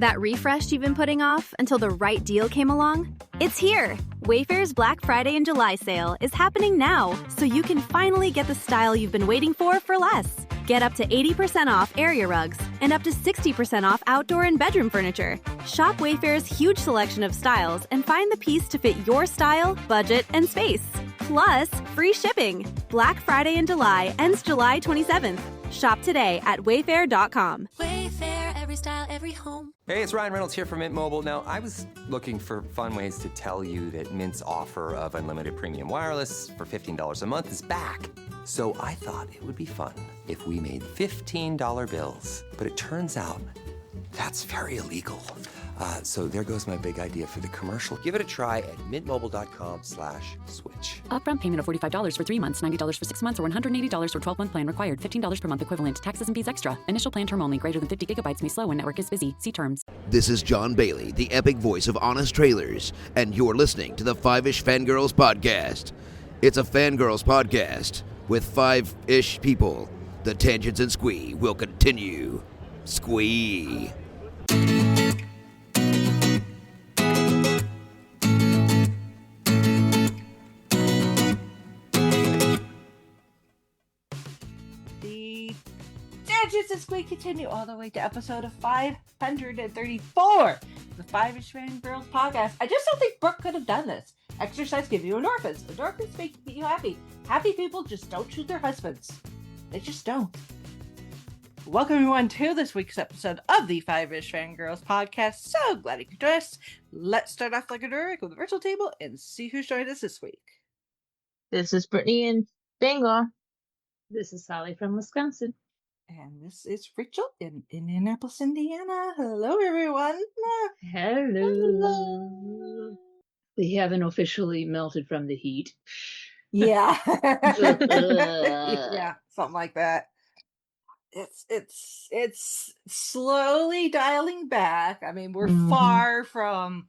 That refresh you've been putting off until the right deal came along? It's here! Wayfair's Black Friday and July sale is happening now, so you can finally get the style you've been waiting for less. Get up to 80% off area rugs and up to 60% off outdoor and bedroom furniture. Shop Wayfair's huge selection of styles and find the piece to fit your style, budget, and space. Plus, free shipping. Black Friday in July ends July 27th. Shop today at wayfair.com. Wayfair, every style, every home. Hey, it's Ryan Reynolds here from Mint Mobile. Now, I was looking for fun ways to tell you that Mint's offer of unlimited premium wireless for $15 a month is back. So I thought it would be fun if we made $15 bills. But it turns out that's very illegal. So there goes my big idea for the commercial. Give it a try at mintmobile.com/switch. Upfront payment of $45 for 3 months, $90 for 6 months, or $180 for 12-month plan required. $15 per month equivalent. Taxes and fees extra. Initial plan term only. Greater than 50 gigabytes may slow when network is busy. See terms. This is John Bailey, the epic voice of Honest Trailers, and you're listening to the Fiveish Fangirls podcast. It's a Fangirls podcast with five-ish people. The tangents and squee will continue. Squee. Tangents and Squeak continue all the way to episode of 534, the Fiveish Fangirls podcast. I just don't think Brooke could have done this. Exercise gives you endorphins. Endorphins make you happy. Happy people just don't shoot their husbands. They just don't. Welcome everyone to this week's episode of the Fiveish Fangirls podcast. So glad you could join us. Let's start off like a Durick with the virtual table and see who's joined us this week. This is Brittany in Bangor. This is Sally from Wisconsin. And this is Rachel in Indianapolis, Indiana. Hello, everyone. Hello. We haven't officially melted from the heat. Yeah. Yeah, something like that. It's slowly dialing back. I mean, we're far from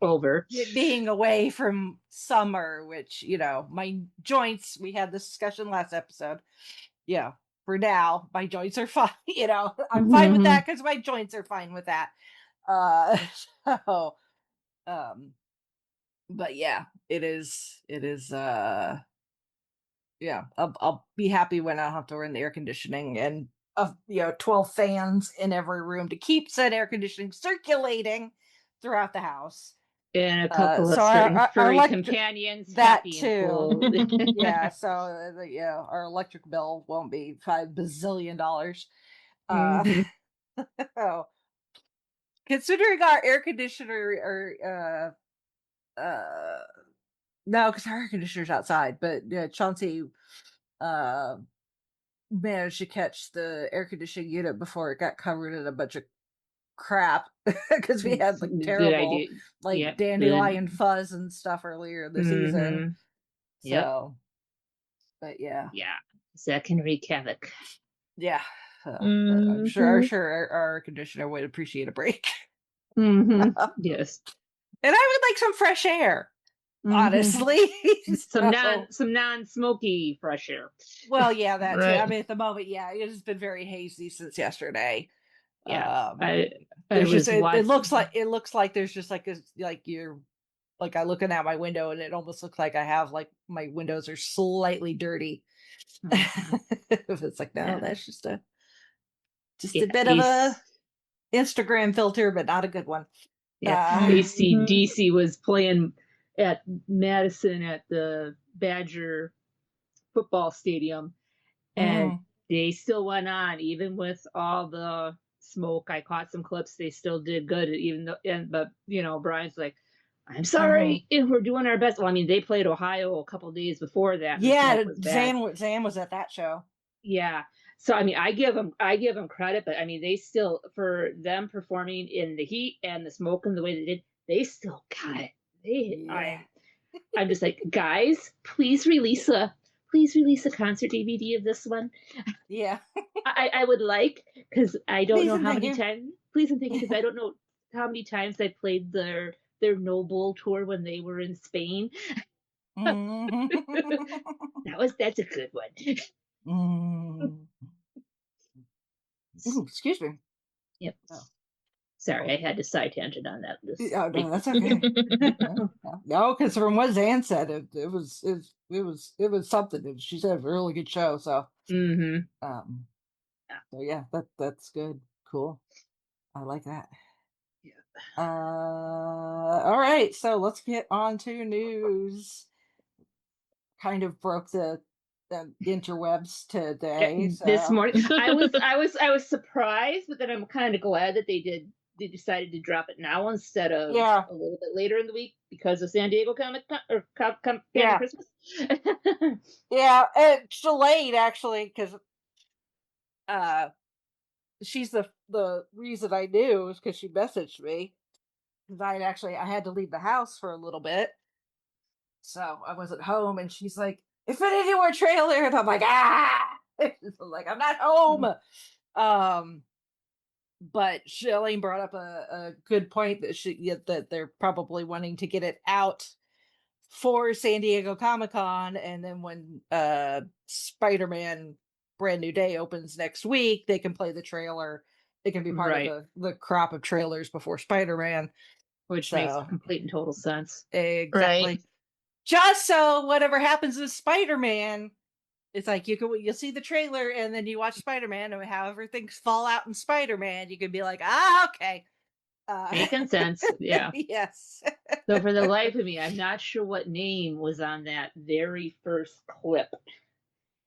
over it being away from summer, which, you know, my joints, we had this discussion last episode. Yeah. For now, my joints are fine. You know, I'm fine with that because my joints are fine with that. But yeah, it is. Yeah, I'll be happy when I don't have to run the air conditioning and 12 fans in every room to keep said air conditioning circulating throughout the house. And a couple of furry companions. That happy too. Yeah, so our electric bill won't be $5 bazillion. Considering our air conditioner, no, because our air conditioner's outside, but Chauncey managed to catch the air conditioning unit before it got covered in a bunch of crap because we had like terrible dandelion fuzz and stuff earlier this season. So, but yeah, that can wreak havoc. Yeah, I'm sure our air conditioner would appreciate a break. Yes, and I would like some fresh air. Honestly, some non-smoky fresh air. Well, yeah, that too. I mean, at the moment, it has been very hazy since yesterday. Yeah, it looks like there's just like you're like I'm looking out my window and it almost looks like I have like my windows are slightly dirty. It's like no, that's just a bit of a Instagram filter, but not a good one. Yeah, AC/DC was playing at Madison at the Badger football stadium, and they still went on even with all the smoke. I caught some clips. They still did good, even though. But Brian's like, "I'm sorry, we're doing our best." Well, I mean, they played Ohio a couple days before that. Yeah, Zan was at that show. Yeah, so I mean, I give them credit, but I mean, they still, for them performing in the heat and the smoke and the way they did, they still got it. I'm just like, guys, please release a concert DVD of this one. Yeah. I would like, because I don't know how many times. Please and thank you, because I don't know how many times I played their Noble tour when they were in Spain. That's a good one. Ooh, excuse me. Yep. Sorry, I had to side tangent on that. Oh, no, that's okay. No, because from what Zan said, it was something. She said it was a really good show. So, Mm-hmm. so yeah, that's good. Cool. I like that. Yeah. All right, so let's get on to news. Kind of broke the interwebs today. This So morning, I was surprised, but then I'm kind of glad that they decided to drop it now instead of yeah, a little bit later in the week because of San Diego Comic Con or yeah, Christmas. yeah. It's delayed actually because uh, she's the reason I knew is because she messaged me because I had to leave the house for a little bit, so I wasn't home, and she's like, "Infinity War trailer," and I'm like, "Ah!" I'm like, "I'm not home." Um, but Shelly brought up a good point that they're probably wanting to get it out for San Diego Comic-Con, and then when Spider-Man Brand New Day opens next week, they can play the trailer. It can be part Right. of the crop of trailers before Spider-Man. Which makes complete and total sense. Exactly. Right. Just so whatever happens with Spider-Man, it's like you'll see the trailer and then you watch Spider-Man, and however things fall out in Spider-Man, you can be like, okay. Making sense. Yeah. Yes. So for the life of me, I'm not sure what name was on that very first clip.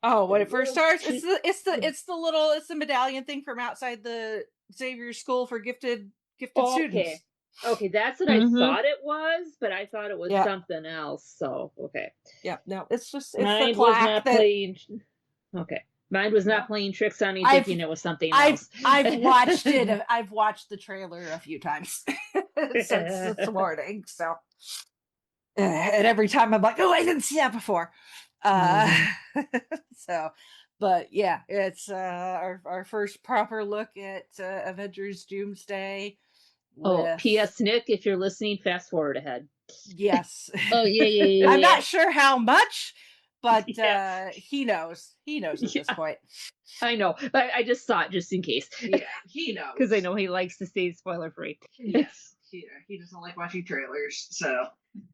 Oh, when it first starts, it's the medallion thing from outside the Xavier School for gifted students. Okay, that's what Mhm. I thought it was, but I thought it was something else. So okay. Yeah, no, it's the Mine was plaque not that playing. Okay, mine was not playing tricks on me, thinking it was something else. I've watched it. I've watched the trailer a few times since this morning. So, and every time I'm like, oh, I didn't see that before. So, but yeah, it's our first proper look at Avengers Doomsday. Oh, With, P.S. Nick, if you're listening, fast forward ahead. Yes. Oh yeah. I'm not sure how much, but Yeah. he knows. He knows at this point. I know, but I just thought just in case. Yeah, he knows because I know he likes to stay spoiler free. Yes, he doesn't like watching trailers. So,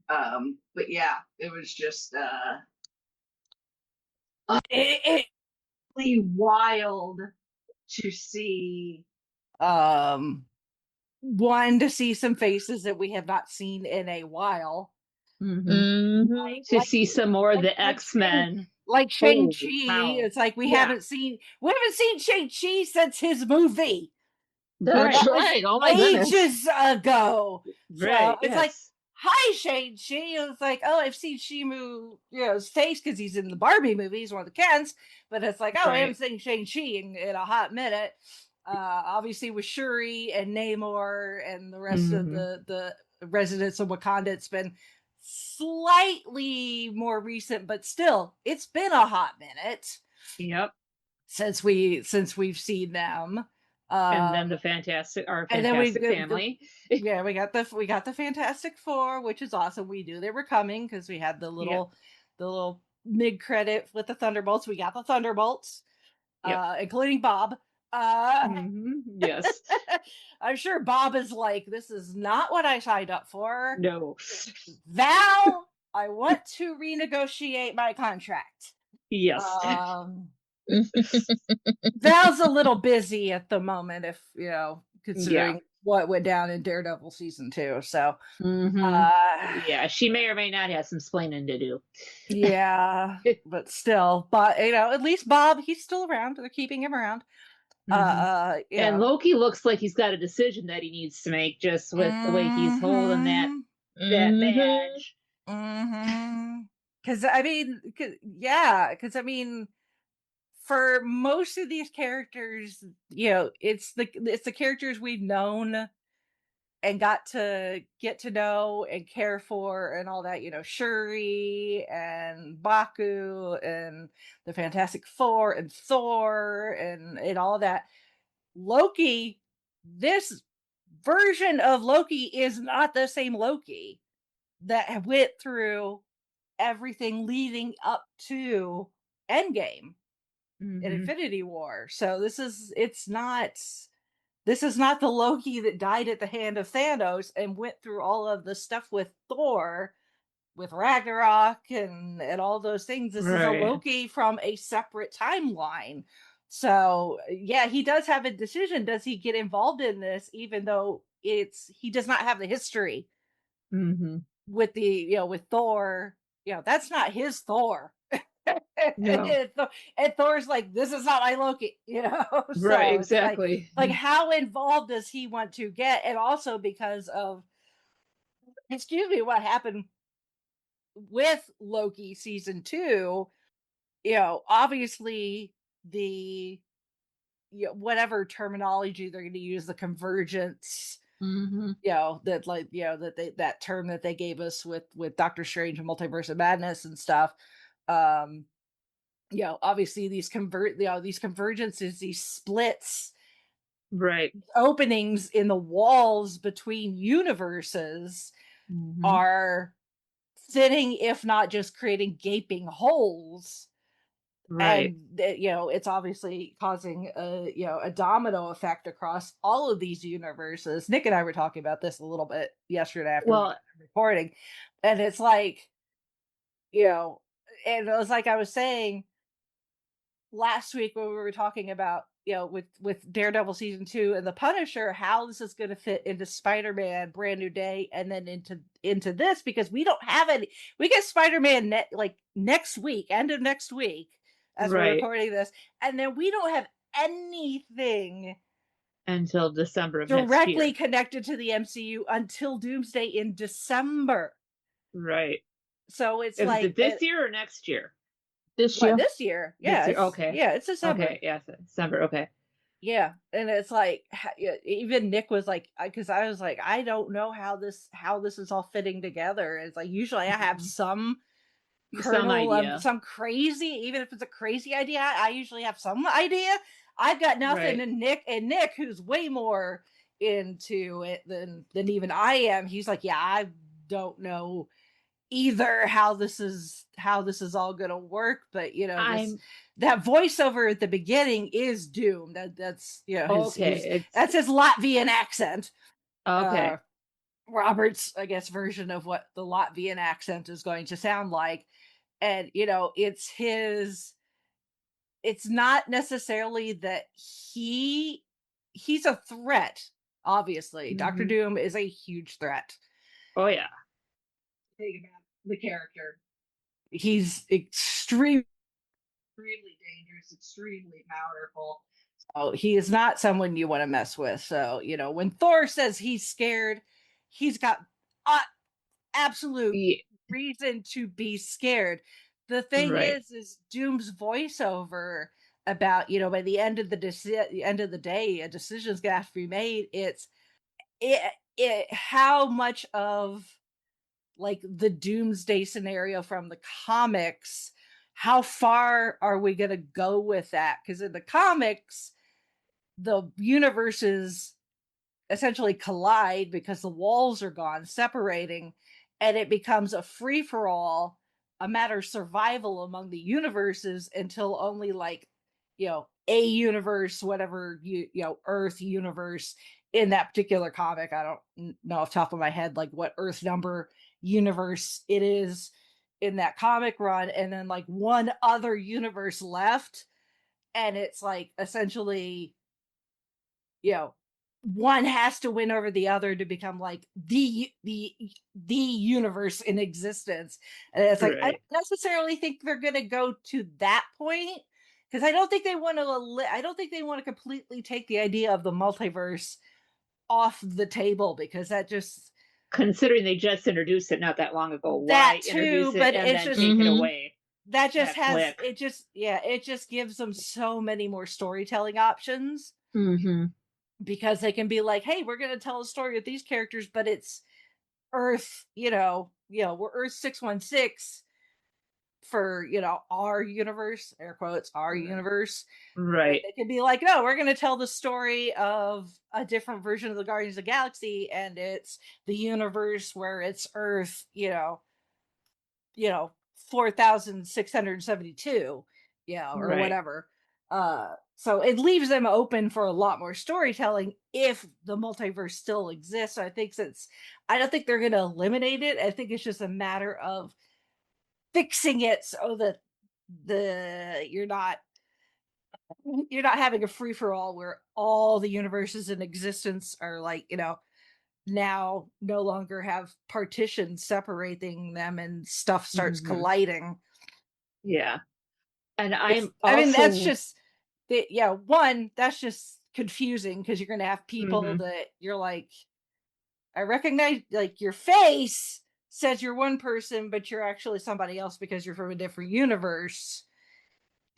but yeah, it was just it really wild to see. One, to see some faces that we have not seen in a while. Mm-hmm. To see some more of the X-Men. Like Shang-Chi. Wow. It's like we haven't seen Shang-Chi since his movie. That's right. Oh my goodness. Ages ago. Right. So it's like, hi, Shang-Chi. It's like, oh, I've seen Shimu, his face because he's in the Barbie movie. He's one of the Kens. But it's like, oh, I haven't seen Shang-Chi in a hot minute. Obviously with Shuri and Namor and the rest of the residents of Wakanda, it's been slightly more recent, but still, it's been a hot minute. Yep. Since we've seen them. And then the Fantastic Family. We got the Fantastic Four, which is awesome. We knew they were coming because we had the little mid credit with the Thunderbolts. We got the Thunderbolts, including Bob. Yes. I'm sure Bob is like, this is not what I signed up for. No. Val, I want to renegotiate my contract. Yes. Val's a little busy at the moment, if considering what went down in Daredevil season 2. So, she may or may not have some splaining to do. Yeah, but still, but at least Bob, he's still around. They're keeping him around. And Loki looks like he's got a decision that he needs to make, just with the way he's holding that badge. Because I mean, for most of these characters, it's the characters we've known and got to get to know and care for and all that, Shuri and Baku and the Fantastic Four and Thor and all that. Loki, this version of Loki is not the same Loki that went through everything leading up to Endgame and Infinity War. So it's not this is not the Loki that died at the hand of Thanos and went through all of the stuff with Thor, with Ragnarok and all those things. This is a Right. Loki from a separate timeline. So yeah, he does have a decision. Does he get involved in this, even though he does not have the history Mm-hmm. with with Thor? That's not his Thor. No. And Thor's like, this is not my Loki, So Right, it's exactly. like how involved does he want to get? And also because of, excuse me, what happened with Loki season 2, obviously the whatever terminology they're going to use, the convergence, Mm-hmm. that that term that they gave us with Doctor Strange and Multiverse of Madness and stuff. Um, obviously these these convergences, these splits, Right. openings in the walls between universes Mm-hmm. are sitting, if not just creating gaping holes. Right. And it's obviously causing a domino effect across all of these universes. Nick and I were talking about this a little bit yesterday after we were recording, and it's like, and it was like I was saying last week when we were talking about with Daredevil season 2 and the Punisher, how this is going to fit into Spider-Man Brand New Day, and then into this, because we don't have any. We get Spider-Man next week, end of next week, as we're recording this, and then we don't have anything until December of directly next year. connected to the MCU until Doomsday in December. Right. So it's Is like it this year or next year? This year. This year. Yeah. This year. Okay. Yeah, it's December. Okay. Yeah, December. Okay. Yeah, and it's like even Nick was like, because I was like, I don't know how this is all fitting together. It's like usually I have some kernel idea. of some crazy, even if it's a crazy idea, I usually have some idea. I've got nothing. Right. And Nick, who's way more into it than even I am, he's like, yeah, I don't know either how this is all gonna work, but that voiceover at the beginning is Doom. That's that's his Latvian accent. Okay. Robert's, I guess, version of what the Latvian accent is going to sound like. And it's not necessarily that he's a threat. Obviously, Mm-hmm. Dr. Doom is a huge threat. Oh yeah. Think about the character. He's extremely dangerous, extremely powerful. So he is not someone you want to mess with. So, when Thor says he's scared, he's got absolute reason to be scared. The thing is Doom's voiceover about, by the end of the day, a decision's gonna have to be made. It's how much of like the Doomsday scenario from the comics, how far are we going to go with that? Because in the comics, the universes essentially collide because the walls are gone, separating, and it becomes a free for all, a matter of survival among the universes until only like, a universe, whatever Earth universe in that particular comic. I don't know off the top of my head like what Earth number universe it is in that comic run, and then like one other universe left, and it's like essentially one has to win over the other to become like the universe in existence. And it's like I don't necessarily think they're going to go to that point, because I don't think they want to completely take the idea of the multiverse off the table, because that just, considering they just introduced it not that long ago, that why too, introduce it but and it's then just take it away? That just that has click. it just gives them so many more storytelling options. Mm-hmm. Because they can be like, hey, we're going to tell a story with these characters, but it's Earth, we're Earth 616 for, our universe, air quotes, our universe. Right. It could be like, no, we're going to tell the story of a different version of the Guardians of the Galaxy, and it's the universe where it's Earth, 4,672, or whatever. So it leaves them open for a lot more storytelling if the multiverse still exists. So I don't think they're going to eliminate it. I think it's just a matter of fixing it so that you're not having a free for all where all the universes in existence are like, now no longer have partitions separating them and stuff starts colliding. Yeah. And I'm that's just that's just confusing because you're going to have people that you're like, I recognize, like, your face says you're one person, but you're actually somebody else because you're from a different universe.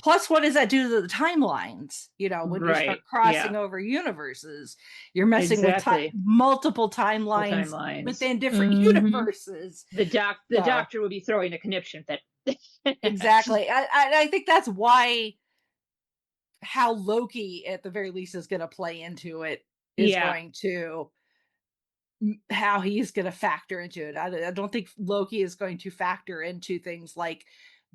Plus, what does that do to the timelines? When you start crossing over universes, you're messing with multiple timelines within different universes. The doctor would be throwing a conniption fit. Exactly. I think that's why how Loki, at the very least, is going to play into it, is going to how he's going to factor into it. I don't think Loki is going to factor into things like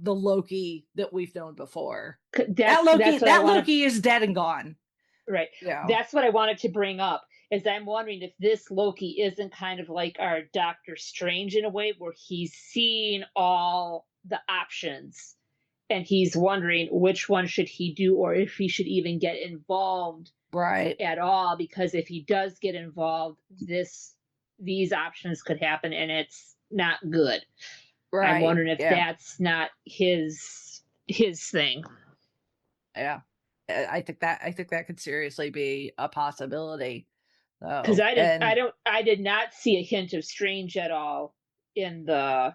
the Loki that we've known before. That Loki is dead and gone. Right. Yeah. That's what I wanted to bring up, is I'm wondering if this Loki isn't kind of like our Doctor Strange in a way, where he's seeing all the options and he's wondering which one should he do, or if he should even get involved at all, because if he does get involved, these options could happen and it's not good. Right. I'm wondering if that's not his thing. Yeah. I think that could seriously be a possibility. Because I did not see a hint of Strange at all in the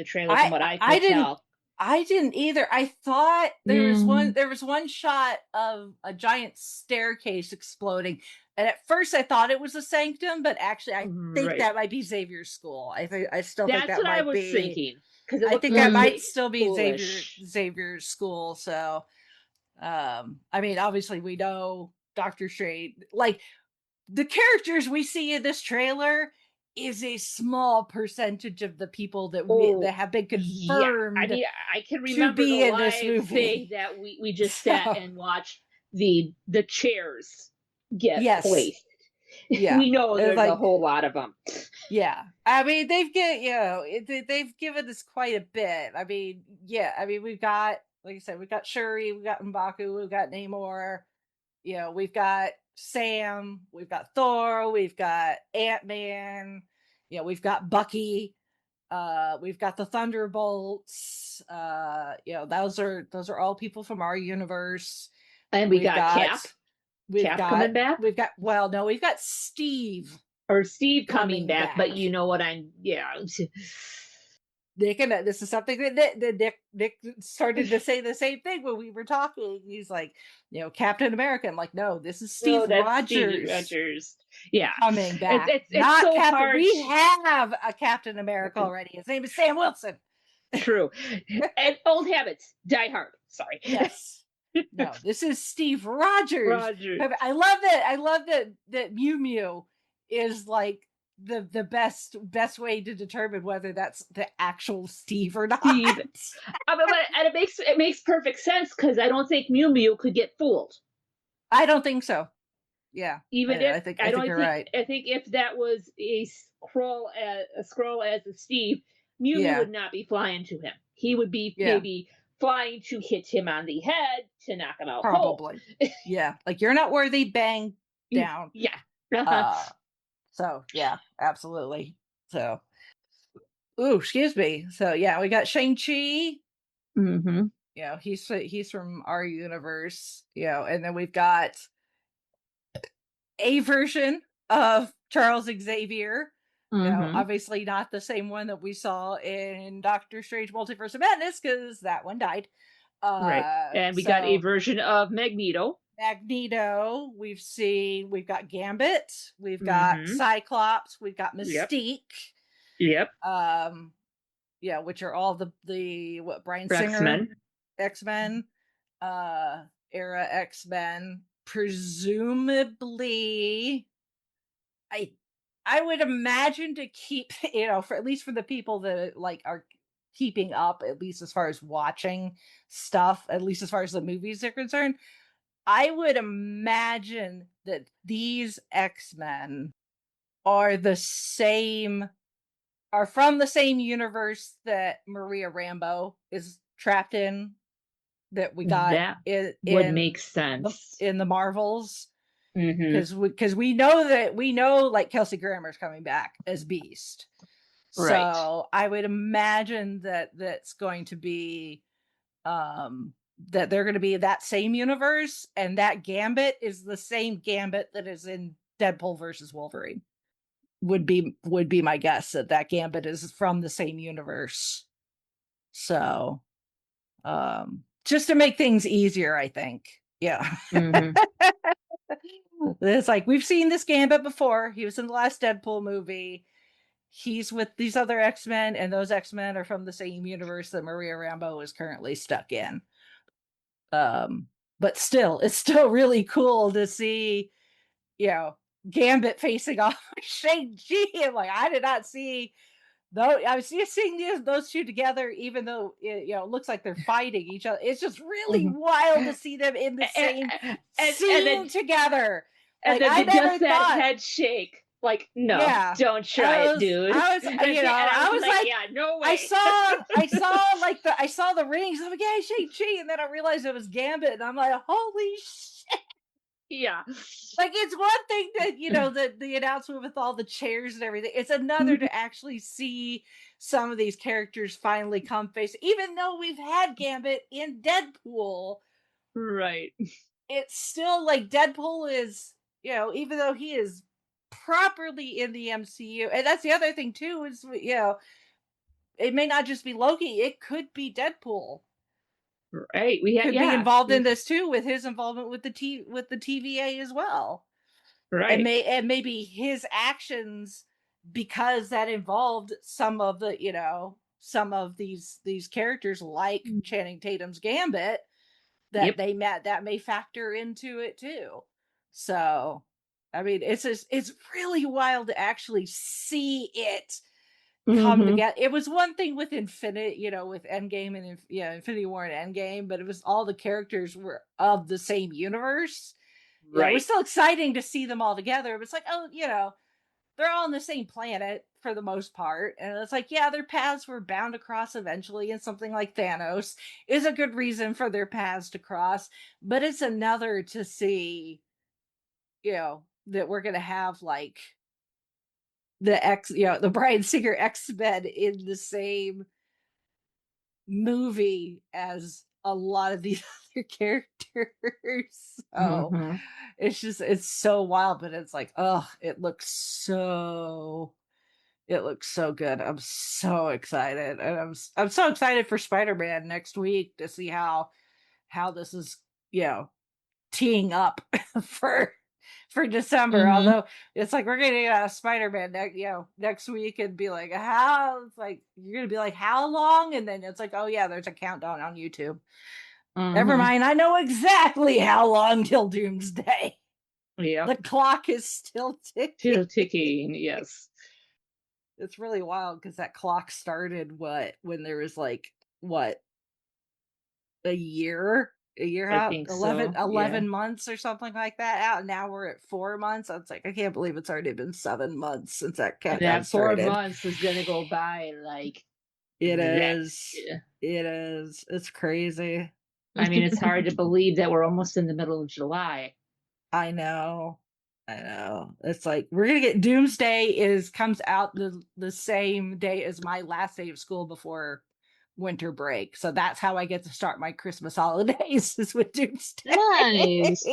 trailer from what I could tell. I didn't either. I thought there was one shot of a giant staircase exploding, and at first I thought it was a sanctum, but actually I think that might be Xavier's school. I still think that might be. That's what I was thinking. Because I think that might still be Xavier's school. So, I mean, obviously we know Doctor Strange, like the characters we see in this trailer, is a small percentage of the people that have been confirmed. Yeah. I mean, I can remember the in this movie that we just sat and watched the chairs get placed. Yeah, we know there's a whole lot of them. Yeah, I mean they've given us quite a bit. I mean, we've got, like I said, we've got Shuri, we've got M'Baku, we've got Namor. We've got Sam, we've got Thor, we've got Ant-Man, we've got Bucky, we've got the Thunderbolts, those are all people from our universe. And we've got Cap. Cap coming back? We've got Steve. Or Steve coming back, but you know what this is something that Nick started to say the same thing when we were talking. He's like, Captain America. I'm like, no, this is Steve Rogers. Yeah, coming back. It's not so Captain. Hard. We have a Captain America already. His name is Sam Wilson. True, and old habits die hard. Sorry. Yes. No, this is Steve Rogers. I love that Mew Mew is like the best way to determine whether that's the actual Steve or not. And it makes perfect sense, because I don't think Mew Mew could get fooled. I don't think so. Yeah, I think you're right. I think if that was a scroll as a Steve, Mew Mew would not be flying to him. He would be maybe flying to hit him on the head to knock him out. Probably. Yeah, like, you're not worthy. Bang down. Yeah. So yeah, absolutely. So, excuse me. So yeah, we got Shang-Chi. He's from our universe. And then we've got a version of Charles Xavier. Obviously not the same one that we saw in Doctor Strange Multiverse of Madness, because that one died. Right. And we got a version of Magneto. We've got Gambit, we've got Cyclops, we've got Mystique. Yep. Which are all the Bryan Singer X-Men, era X-Men. Presumably, I would imagine to keep, for at least for the people that are keeping up, at least as far as watching stuff, at least as far as the movies are concerned, I would imagine that these X-Men are from the same universe that Maria Rambeau is trapped in, that we got That in would make sense. in the Marvels. Mm-hmm. Because we know like Kelsey Grammer's coming back as Beast. Right. So I would imagine that that's going to be that they're going to be that same universe, and that Gambit is the same Gambit that is in Deadpool versus Wolverine. Would be my guess that Gambit is from the same universe. So just to make things easier, I think. Yeah. Mm-hmm. It's like, we've seen this Gambit before. He was in the last Deadpool movie. He's with these other X-Men, and those X-Men are from the same universe that Maria Rambeau is currently stuck in. But still, it's still really cool to see, Gambit facing off with Shang-Chi. I'm like, I did not see though. I was just seeing those two together, even though it looks like they're fighting each other. It's just really wild to see them in the same scene together. And Like, then I never just that thought. Head shake. Like, no, Yeah. don't try it, dude. I was like, yeah, no way. I saw the rings. I'm like, yeah, Shang-Chi, and then I realized it was Gambit, and I'm like, holy shit. Yeah. Like, it's one thing that, the announcement with all the chairs and everything. It's another to actually see some of these characters finally come face. Even though we've had Gambit in Deadpool. Right. It's still like Deadpool is, even though he is properly in the MCU, and that's the other thing too, is it may not just be Loki, it could be Deadpool. Right. We could be involved in this too, with his involvement with the TVA as well. Right. And maybe his actions, because that involved some of these characters, like Channing Tatum's Gambit, that that may factor into it too. So, I mean, it's really wild to actually see it come together. It was one thing with Infinity, with Endgame and Infinity War and Endgame, but it was all the characters were of the same universe. Right. It was still exciting to see them all together, but it's like, they're all on the same planet for the most part. And it's like, yeah, their paths were bound to cross eventually, and something like Thanos is a good reason for their paths to cross. But it's another to see, that we're going to have like the Bryan Singer X-Men in the same movie as a lot of these other characters. So it's so wild, but it's like, it looks so good. I'm so excited, and I'm so excited for Spider-Man next week to see how this is teeing up for December. Although it's like, we're gonna get a Spider-Man next week, and be like, how? It's like, you're gonna be like, how long? And then it's like, oh yeah, there's a countdown on YouTube. Never mind, I know exactly how long till Doomsday. Yeah, the clock is still ticking. Yes. It's really wild, because that clock started when there was like a year out, 11 months or something like that out. Now we're at 4 months. It's like, I can't believe it's already been 7 months since that countdown started. 4 months is gonna go by like it is. It is. It's crazy. I mean, it's hard to believe that we're almost in the middle of July. I know. It's like, we're gonna get Doomsday comes out the same day as my last day of school before winter break. So that's how I get to start my Christmas holidays, is with Doomsday. Nice.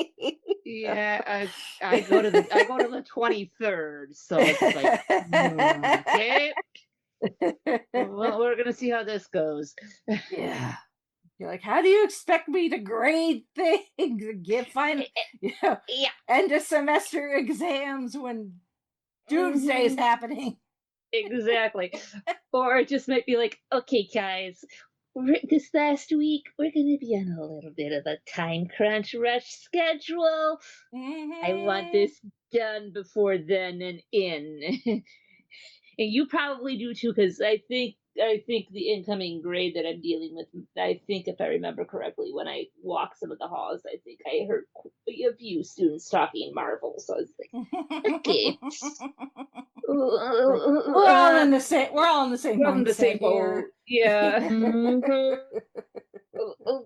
Yeah, I go to the 23rd. So it's like, okay. Well, we're gonna see how this goes. Yeah. You're like, how do you expect me to grade things, get final, end of semester exams when Doomsday is happening? Exactly. Or it just might be like, okay, guys, this last week we're going to be on a little bit of a time crunch rush schedule. I want this done before then and in. and you probably do too, because I think the incoming grade that I'm dealing with, I think if I remember correctly, when I walked some of the halls, I think I heard a few students talking Marvel. So I was like, okay, we're all in the same. We're all in the same we're in the mindset same here. boat. Yeah.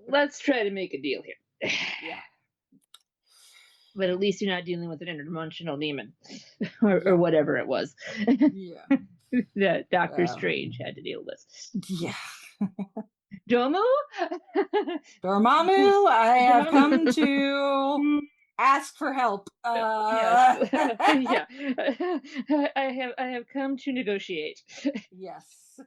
Let's try to make a deal here. Yeah. But at least you're not dealing with an interdimensional demon, or whatever it was. Yeah. That Doctor Strange had to deal with. Yeah. Domu? Dormammu, I have come to ask for help. Yes. Yeah. I have come to negotiate. Yes.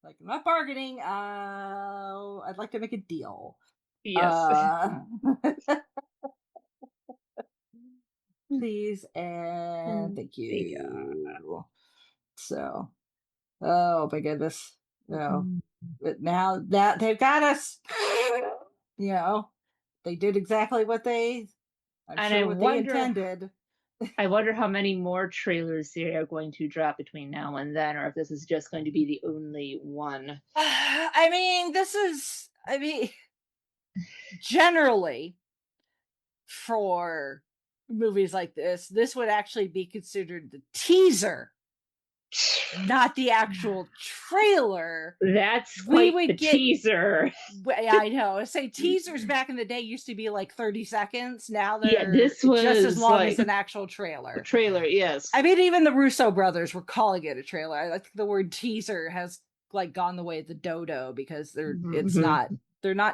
Like, I'm not bargaining. I'd like to make a deal. Yes. Please and thank you. Yeah. So, oh my goodness. No. But now that they've got us, they did exactly what they intended. I wonder how many more trailers they are going to drop between now and then, or if this is just going to be the only one. Generally, for movies like this would actually be considered the teaser, not the actual trailer. That's quite the teaser. I know. I say teasers back in the day used to be like 30 seconds. Now they're this was just as long as an actual trailer. Trailer, yes. I mean, even the Russo brothers were calling it a trailer. I think the word teaser has like gone the way of the dodo, because they're not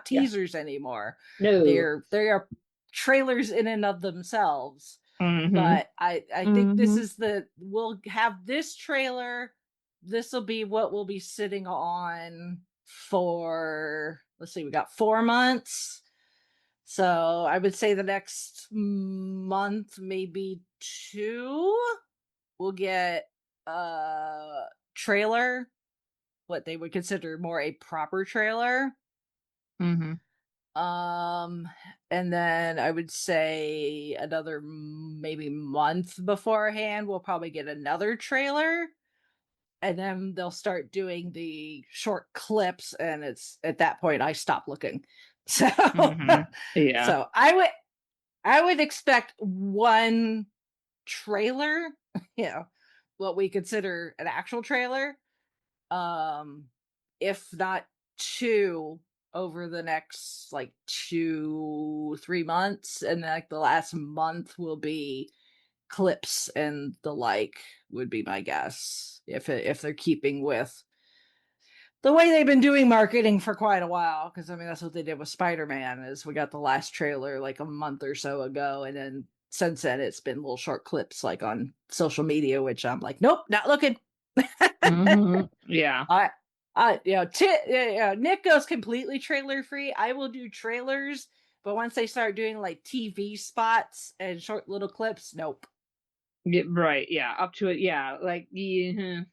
teasers anymore. No, they are trailers in and of themselves. Mm-hmm. But I think this is we'll have this trailer. This will be what we'll be sitting on for, let's see, we got 4 months. So I would say the next month, maybe 2, we'll get a trailer, what they would consider more a proper trailer. Mm-hmm. And then I would say another maybe month beforehand, we'll probably get another trailer, and then they'll start doing the short clips, and it's at that point I stop looking. So yeah. So I would expect one trailer, what we consider an actual trailer, if not 2 over the next like 2-3 months, and like the last month will be clips and the like, would be my guess, if they're keeping with the way they've been doing marketing for quite a while. Because I mean, that's what they did with Spider-Man, is we got the last trailer like a month or so ago, and then since then it's been little short clips like on social media, which I'm like, nope, not looking. Yeah. Nick goes completely trailer free. I will do trailers, but once they start doing like TV spots and short little clips, nope. Yeah, right. Yeah. Up to it. Yeah. Like, it's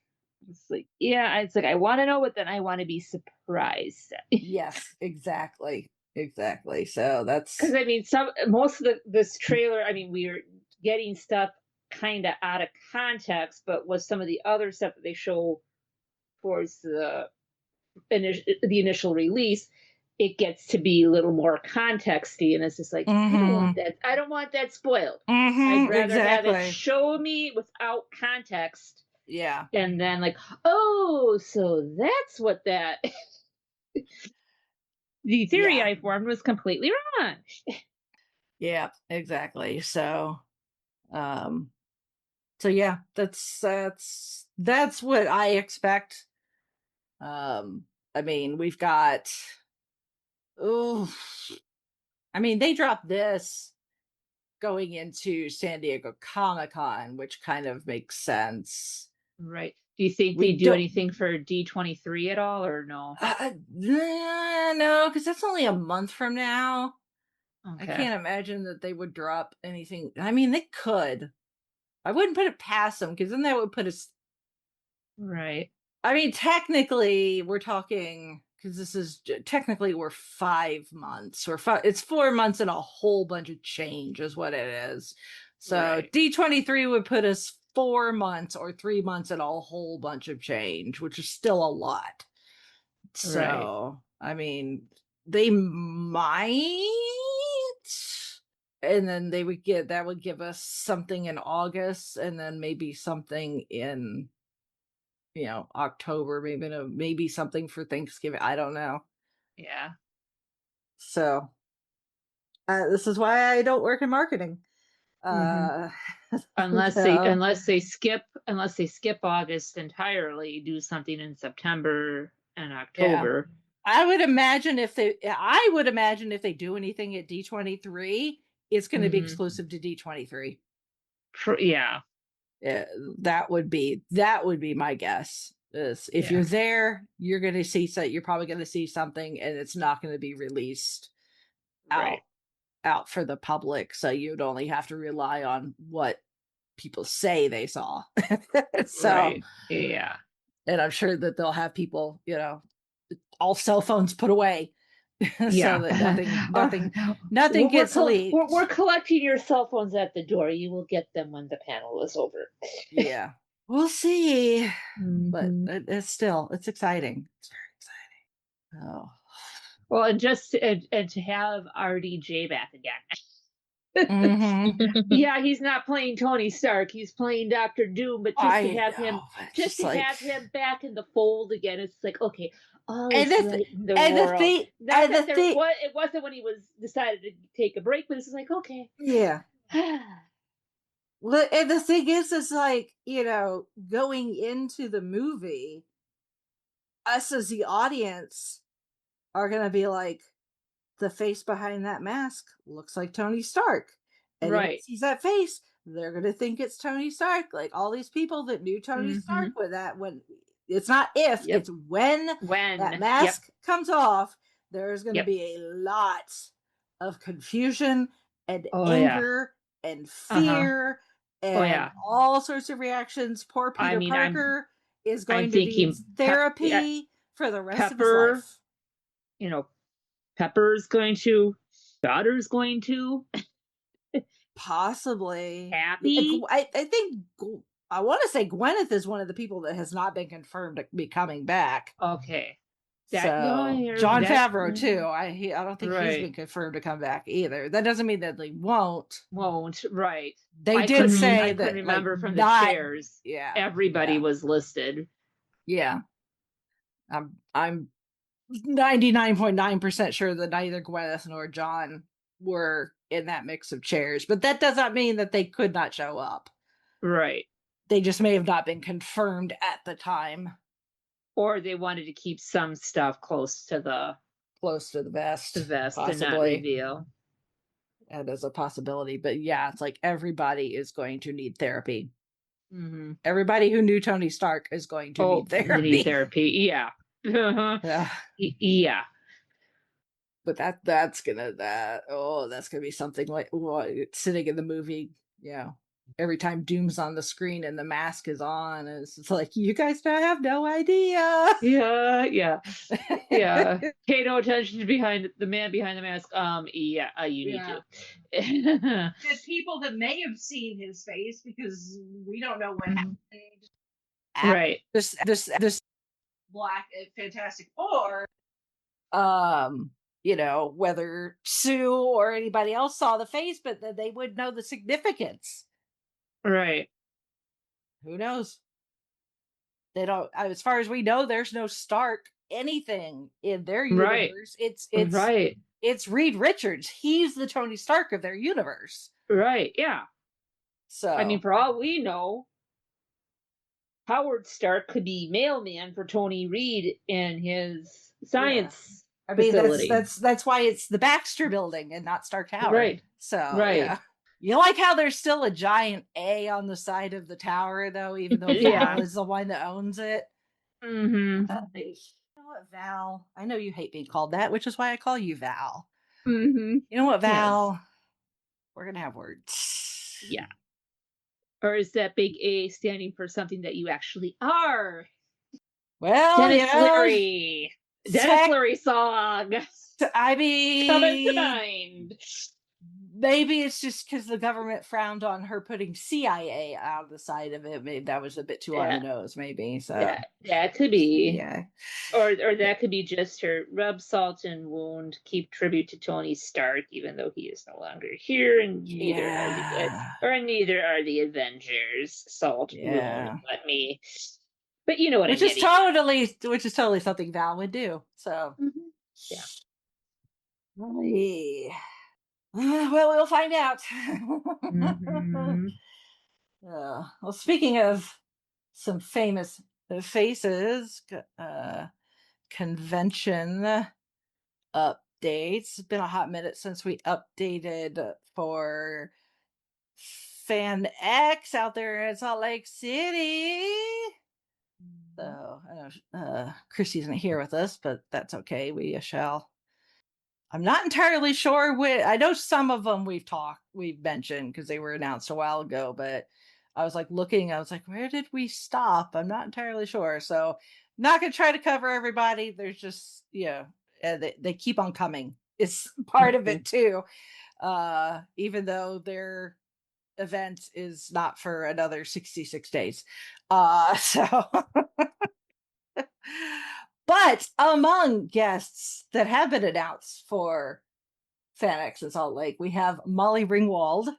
like, I want to know, but then I want to be surprised. Yes, exactly. So that's because I mean, most of this trailer, I mean, we're getting stuff kind of out of context, but with some of the other stuff that they show towards the initial release, it gets to be a little more contexty, and it's just like, I don't want that spoiled. I'd rather have it show me without context. Yeah. And then like, oh, so that's what that the theory I formed was completely wrong. Yeah, exactly. So yeah, that's what I expect. I mean, we've got they dropped this going into San Diego Comic-Con, which kind of makes sense. Right. Do you think they do anything for D23 at all, or no? No, because that's only a month from now. Okay. I can't imagine that they would drop anything. I mean, they could. I wouldn't put it past them, because then that would put us... Right. I mean, technically, we're talking... because this is... Technically, we're 5 months. It's 4 months and a whole bunch of change is what it is. So, right. D23 would put us 4 months or 3 months and a whole bunch of change, which is still a lot. So, I mean, they might, and then they would that would give us something in August, and then maybe something in, October, maybe something for Thanksgiving. I don't know. Yeah. So, this is why I don't work in marketing. Unless they skip August entirely, do something in September and October. Yeah. I would imagine if they do anything at D23, it's going to be exclusive to D23. Yeah. That would be my guess. If you're there, you're going to see you're probably going to see something, and it's not going to be released out for the public. So you'd only have to rely on what people say they saw. So, yeah. And I'm sure that they'll have people, all cell phones put away. So that nothing gets leaked. We're collecting your cell phones at the door. You will get them when the panel is over. Yeah. We'll see. But it's exciting. It's very exciting. Oh. Well, and to have RDJ back again. Yeah, he's not playing Tony Stark. He's playing Dr. Doom, but just to have him back in the fold again, it's like, okay, it wasn't when he was decided to take a break, but it's like, okay. Yeah. Well, and the thing is like, going into the movie, us as the audience are going to be like, the face behind that mask looks like Tony Stark. And if he sees that face, they're going to think it's Tony Stark. Like all these people that knew Tony Stark when it's not if, it's when that mask comes off, there's going to be a lot of confusion and anger and fear and all sorts of reactions. Poor Peter Parker is going to need therapy for the rest of his life. Pepper's going to, daughter's going to. Possibly. Happy? I think, I want to say Gwyneth is one of the people that has not been confirmed to be coming back. Okay. Jon Favreau, too. I don't think he's been confirmed to come back either. That doesn't mean that they won't. Right. They did say that. I couldn't remember from the chairs. Yeah. Everybody was listed. Yeah. I'm 99.9% sure that neither Gwyneth nor John were in that mix of chairs, but that does not mean that they could not show up. Right. They just may have not been confirmed at the time. Or they wanted to keep some stuff close to the vest. The vest possibly. And not reveal. That is a possibility. But yeah, it's like everybody is going to need therapy. Everybody who knew Tony Stark is going to need therapy. Yeah. Yeah. But that's gonna be something like sitting in the movie, every time Doom's on the screen and the mask is on, it's like, you guys have no idea. Yeah. Pay no attention to the man behind the mask. You need to. There's people that may have seen his face because we don't know what happened. Right. This Black Fantastic Four, whether Sue or anybody else saw the face, but then they would know the significance. Right. Who knows? They don't. As far as we know, there's no Stark anything in their universe. Right. It's Reed Richards. He's the Tony Stark of their universe. Right. Yeah. So I mean, for all we know, Howard Stark could be mailman for Tony Reed in his science facility. That's why it's the Baxter Building and not Stark Tower. Right. So yeah. You like how there's still a giant A on the side of the tower, though, even though Val is the one that owns it. You know what, Val? I know you hate being called that, which is why I call you Val. You know what, Val? Yes. We're gonna have words. Yeah. Or is that big A standing for something that you actually are? Well, Dennis Leary. Dennis Leary song. I mean, coming to mind. maybe it's just because the government frowned on her putting CIA on the side of it. Maybe that was a bit too on the nose, maybe. So that could be. Yeah. Or that could be just her rub salt and wound, keep tribute to Tony Stark, even though he is no longer here, and neither are the Avengers. Salt wound, let me. But you know what which I mean. Which is totally something Val would do. So yeah. Well, we'll find out. Well, speaking of some famous faces, convention updates. It's been a hot minute since we updated for Fan X out there in Salt Lake City. So I know Christy isn't here with us, but that's okay. We shall. I'm not entirely sure. I know some of them we've mentioned because they were announced a while ago, but I was like looking, I was like, where did we stop? I'm not entirely sure. So not going to try to cover everybody. There's just, they keep on coming. It's part of it too. Even though their event is not for another 66 days. So but among guests that have been announced for FanX in Salt Lake, we have Molly Ringwald.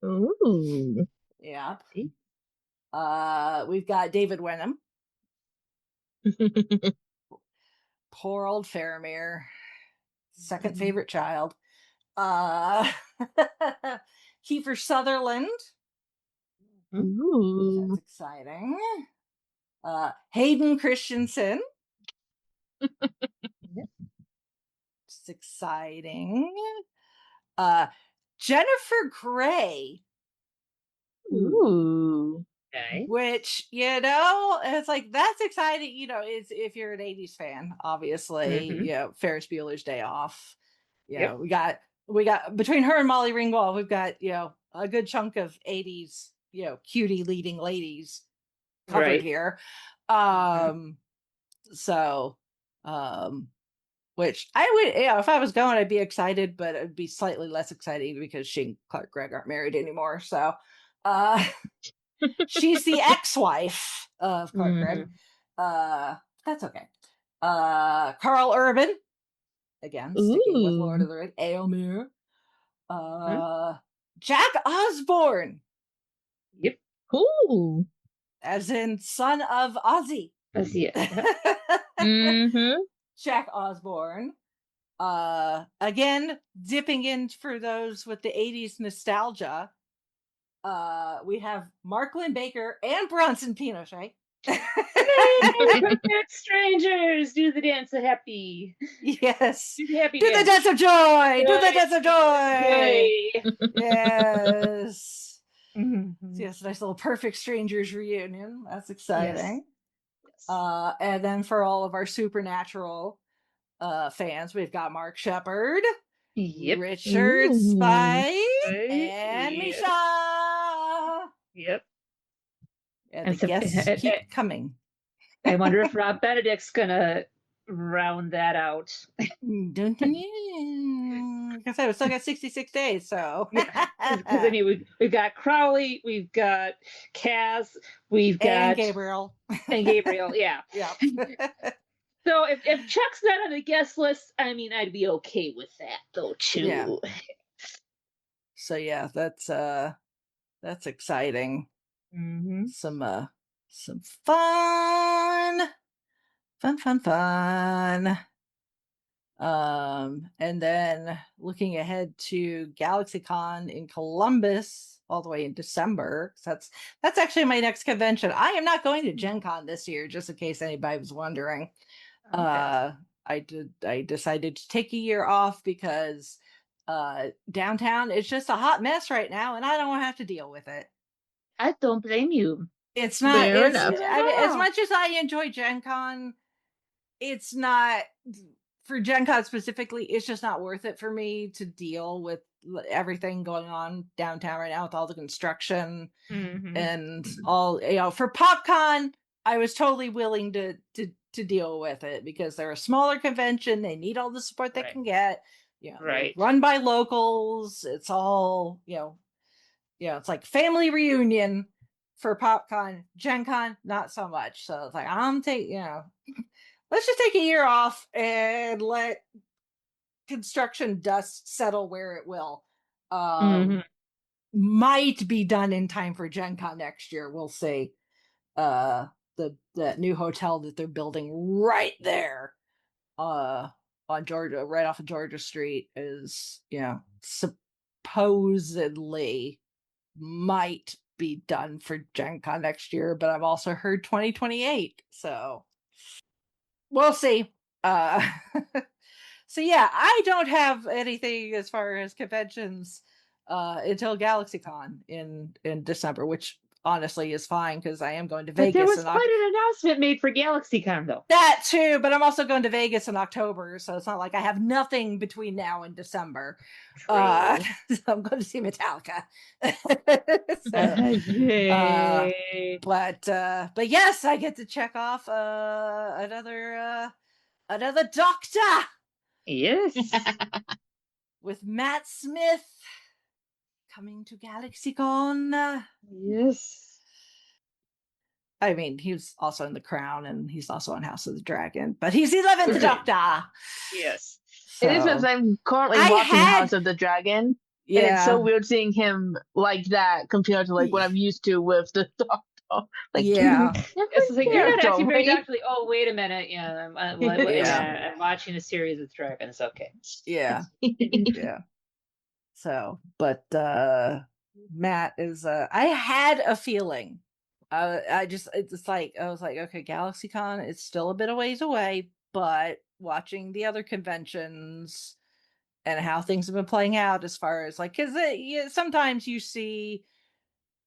Ooh. Yeah. We've got David Wenham. Poor old Faramir. Second favorite child. Kiefer Sutherland. Ooh. That's exciting. Hayden Christensen. It's exciting. Jennifer Grey. Ooh. Okay. Which, it's like, that's exciting. Is if you're an 80s fan, obviously, Ferris Bueller's Day Off. We got between her and Molly Ringwald, we've got, a good chunk of 80s, cutie leading ladies covered here. Which I would, if I was going, I'd be excited, but it'd be slightly less exciting because she and Clark Gregg aren't married anymore. So, she's the ex-wife of Clark Gregg. That's okay. Carl Urban, again, sticking with Lord of the Rings. Aelmir. Jack Osborne. Yep. Ooh. As in son of Ozzy. Jack Osborne. Again, dipping in for those with the 80s nostalgia. We have Mark Lynn Baker and Bronson Pinochet. Strangers, do the dance of happy. Yes. Do the happy do dance. The dance of joy. Do the dance of joy. Yes. Yes, nice little Perfect Strangers reunion. That's exciting. Yes. And then for all of our Supernatural fans, we've got Mark Shepard, Richard Spice, and Misha. Yep. And the guests keep coming. I wonder if Rob Benedict's gonna round that out. Like I said, we still got 66 days, so. Because I mean, we've got Crowley, we've got Kaz, we've got and Gabriel. Yeah. So if Chuck's not on the guest list, I mean, I'd be okay with that though too. Yeah. So yeah, that's exciting. Some fun. And then looking ahead to GalaxyCon in Columbus all the way in December. That's actually my next convention. I am not going to Gen Con this year, just in case anybody was wondering. Okay. I decided to take a year off because downtown is just a hot mess right now, and I don't want to have to deal with it. I don't blame you. It's not. I mean, as much as I enjoy Gen Con, it's not, for Gen Con specifically, it's just not worth it for me to deal with everything going on downtown right now with all the construction and all, for PopCon, I was totally willing to deal with it because they're a smaller convention. They need all the support they can get. Right. run by locals. It's all, it's like family reunion for PopCon. Gen Con, not so much. So it's like, let's just take a year off and let construction dust settle where it will. Might be done in time for Gen Con next year. We'll see. The new hotel that they're building right there on Georgia, right off of Georgia Street, is supposedly might be done for Gen Con next year, but I've also heard 2028. So we'll see. So yeah, I don't have anything as far as conventions until GalaxyCon in December, which honestly is fine because I am going to Vegas. But there was quite an announcement made for GalaxyCon, though. That too, but I'm also going to Vegas in October, so it's not like I have nothing between now and December. So I'm going to see Metallica. But yes, I get to check off another Doctor. Yes. With Matt Smith coming to GalaxyCon. Yes. I mean, he's also in The Crown, and he's also in House of the Dragon, but he's 11th Doctor. Yes. So, it is because I'm currently watching House of the Dragon. Yeah. And it's so weird seeing him like that compared to like what I'm used to with the Doctor. Like, it's like you're not actually very Doctor. Oh, wait a minute. Yeah, I'm watching a series of dragons. Okay. Yeah. Yeah. So, but Matt is. I had a feeling. I was like, okay, GalaxyCon, it's still a bit of ways away, but watching the other conventions and how things have been playing out as far as like, because sometimes you see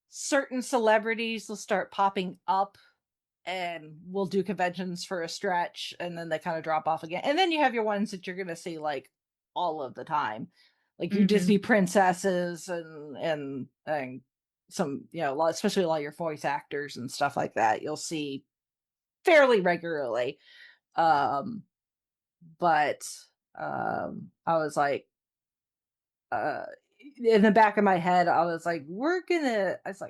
certain celebrities will start popping up and will do conventions for a stretch and then they kind of drop off again. And then you have your ones that you're going to see like all of the time, like your Disney princesses and some, especially a lot of your voice actors and stuff like that, you'll see fairly regularly. But I was like, in the back of my head, I was like,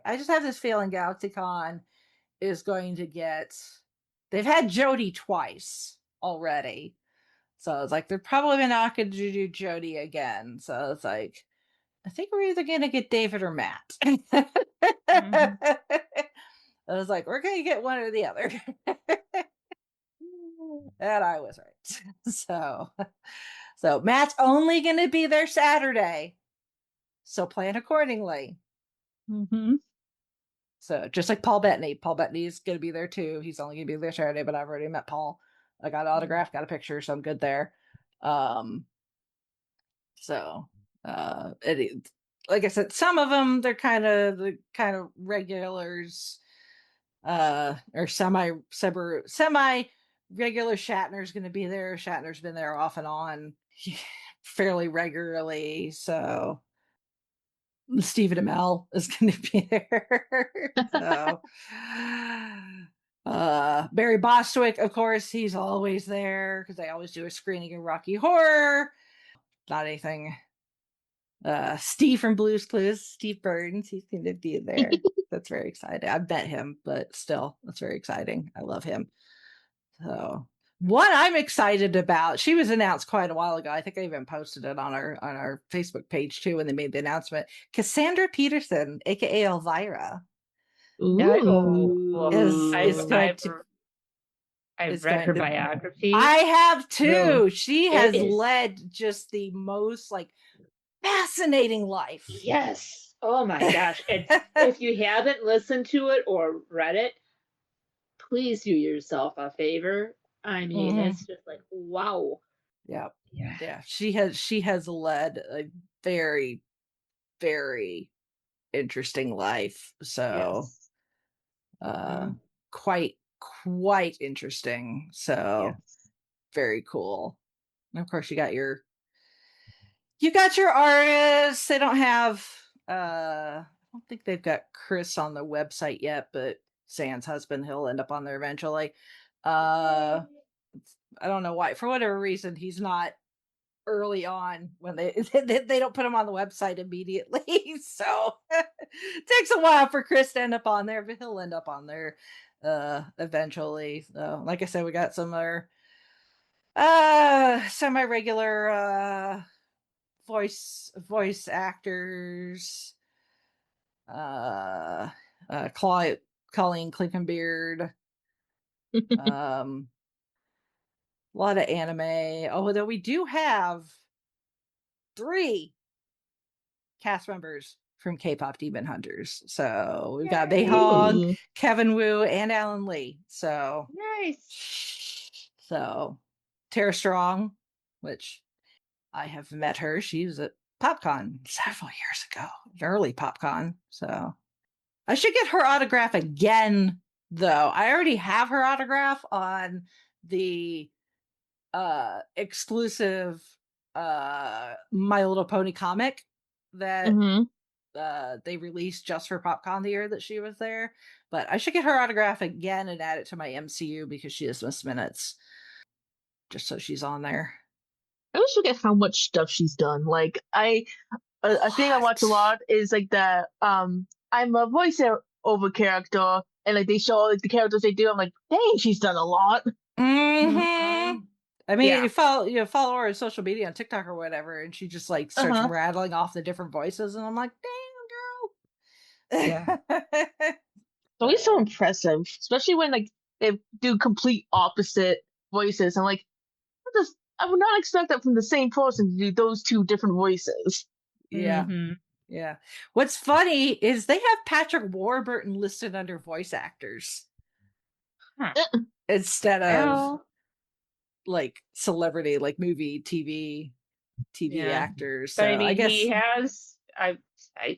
I just have this feeling GalaxyCon is going to get, they've had Jodie twice already. So it's like, they're probably not going to do Jodie again. So it's like, I think we're either going to get David or Matt. I was like, we're going to get one or the other. And I was right. So Matt's only going to be there Saturday. So plan accordingly. So just like Paul Bettany. Paul Bettany is going to be there too. He's only going to be there Saturday, but I've already met Paul. I got an autograph, got a picture, so I'm good there. Like I said, some of them, they're kind of regulars, or semi regular. Shatner's going to be there. Shatner's been there off and on fairly regularly. So Stephen Amell is going to be there. So Barry Bostwick, of course, he's always there because they always do a screening of Rocky Horror. Not anything. Steve from Blue's Clues, Steve Burns, he's going to be there. That's very exciting. I've met him, but still, that's very exciting. I love him. So what I'm excited about, she was announced quite a while ago. I think I even posted it on our Facebook page too when they made the announcement. Cassandra Peterson, aka Elvira. I've read her biography. I have too. She has led just the most like fascinating life. Yes. Oh my gosh. And if you haven't listened to it or read it, please do yourself a favor. I mean, it's just like, wow. Yeah. She has led a very, very interesting life. So quite interesting. So very cool. And of course you got your artists. They don't have I don't think they've got Chris on the website yet, but Zan's husband, he'll end up on there eventually. I don't know why. For whatever reason, he's not early on when they don't put them on the website immediately. So it takes a while for Chris to end up on there, but he'll end up on there eventually. So like I said, we got some other semi-regular voice actors. Colleen Clinkenbeard. A lot of anime. Although we do have 3 cast members from K-pop Demon Hunters. So we've got Bae Hong, Kevin Wu, and Alan Lee. So nice. So Tara Strong, which I have met her. She was at PopCon several years ago, early PopCon. So I should get her autograph again, though. I already have her autograph on the exclusive My Little Pony comic that they released just for PopCon the year that she was there. But I should get her autograph again and add it to my MCU because she has missed minutes. Just so she's on there. I always forget how much stuff she's done. Like a thing I watch a lot is like that. I'm a voiceover character, and like they show like the characters they do. I'm like, dang, she's done a lot. Mm-hmm. I mean, you follow her on social media on TikTok or whatever, and she just like starts rattling off the different voices, and I'm like, damn, girl. Yeah. It's always so impressive, especially when like they do complete opposite voices. I'm like, I would not expect that from the same person to do those 2 different voices. Yeah. Mm-hmm. Yeah. What's funny is they have Patrick Warburton listed under voice actors instead of like celebrity, like movie, TV actors. So but I mean, I guess he has. I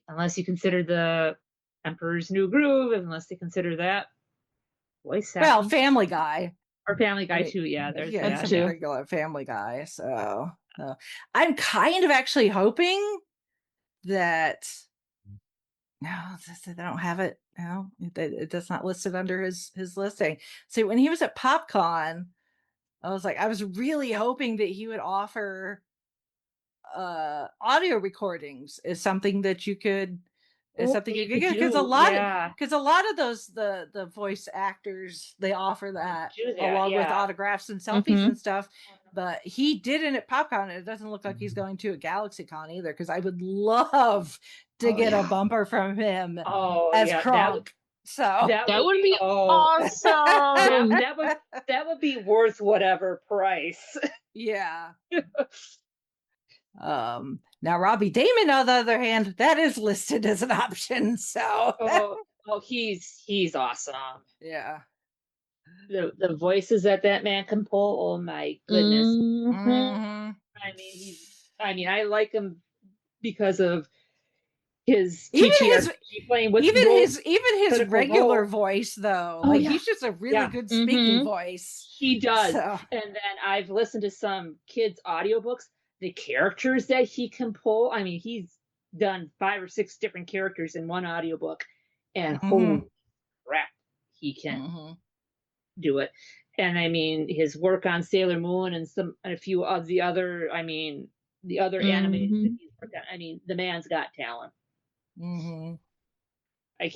unless you consider the Emperor's New Groove, unless they consider that voice acting. Well, Family Guy. Or Family Guy too, yeah. There's that too. Regular Family Guy. So I'm kind of actually hoping that they don't have it. No, it does not listed under his listing. So when he was at PopCon, I was really hoping that he would offer audio recordings as something that you could. Is something you could get because a lot of those the voice actors they offer that along with autographs and selfies and stuff, but he didn't at PopCon, and it doesn't look like he's going to at GalaxyCon either. Because I would love to get a bumper from him as Kronk. That would be awesome. that would be worth whatever price. Yeah. Now Robbie Damon, on the other hand, that is listed as an option. So he's awesome. Yeah. The voices that man can pull, oh my goodness. Mm-hmm. I mean I like him because of his even his regular voice though. He's just a really good speaking voice. He does. So. And then I've listened to some kids' audiobooks. The characters that he can pull, I mean, he's done 5 or 6 different characters in one audiobook, and holy crap, he can do it. And I mean, his work on Sailor Moon and a few of the other, animes that he's worked on. I mean, the man's got talent. Mm-hmm. I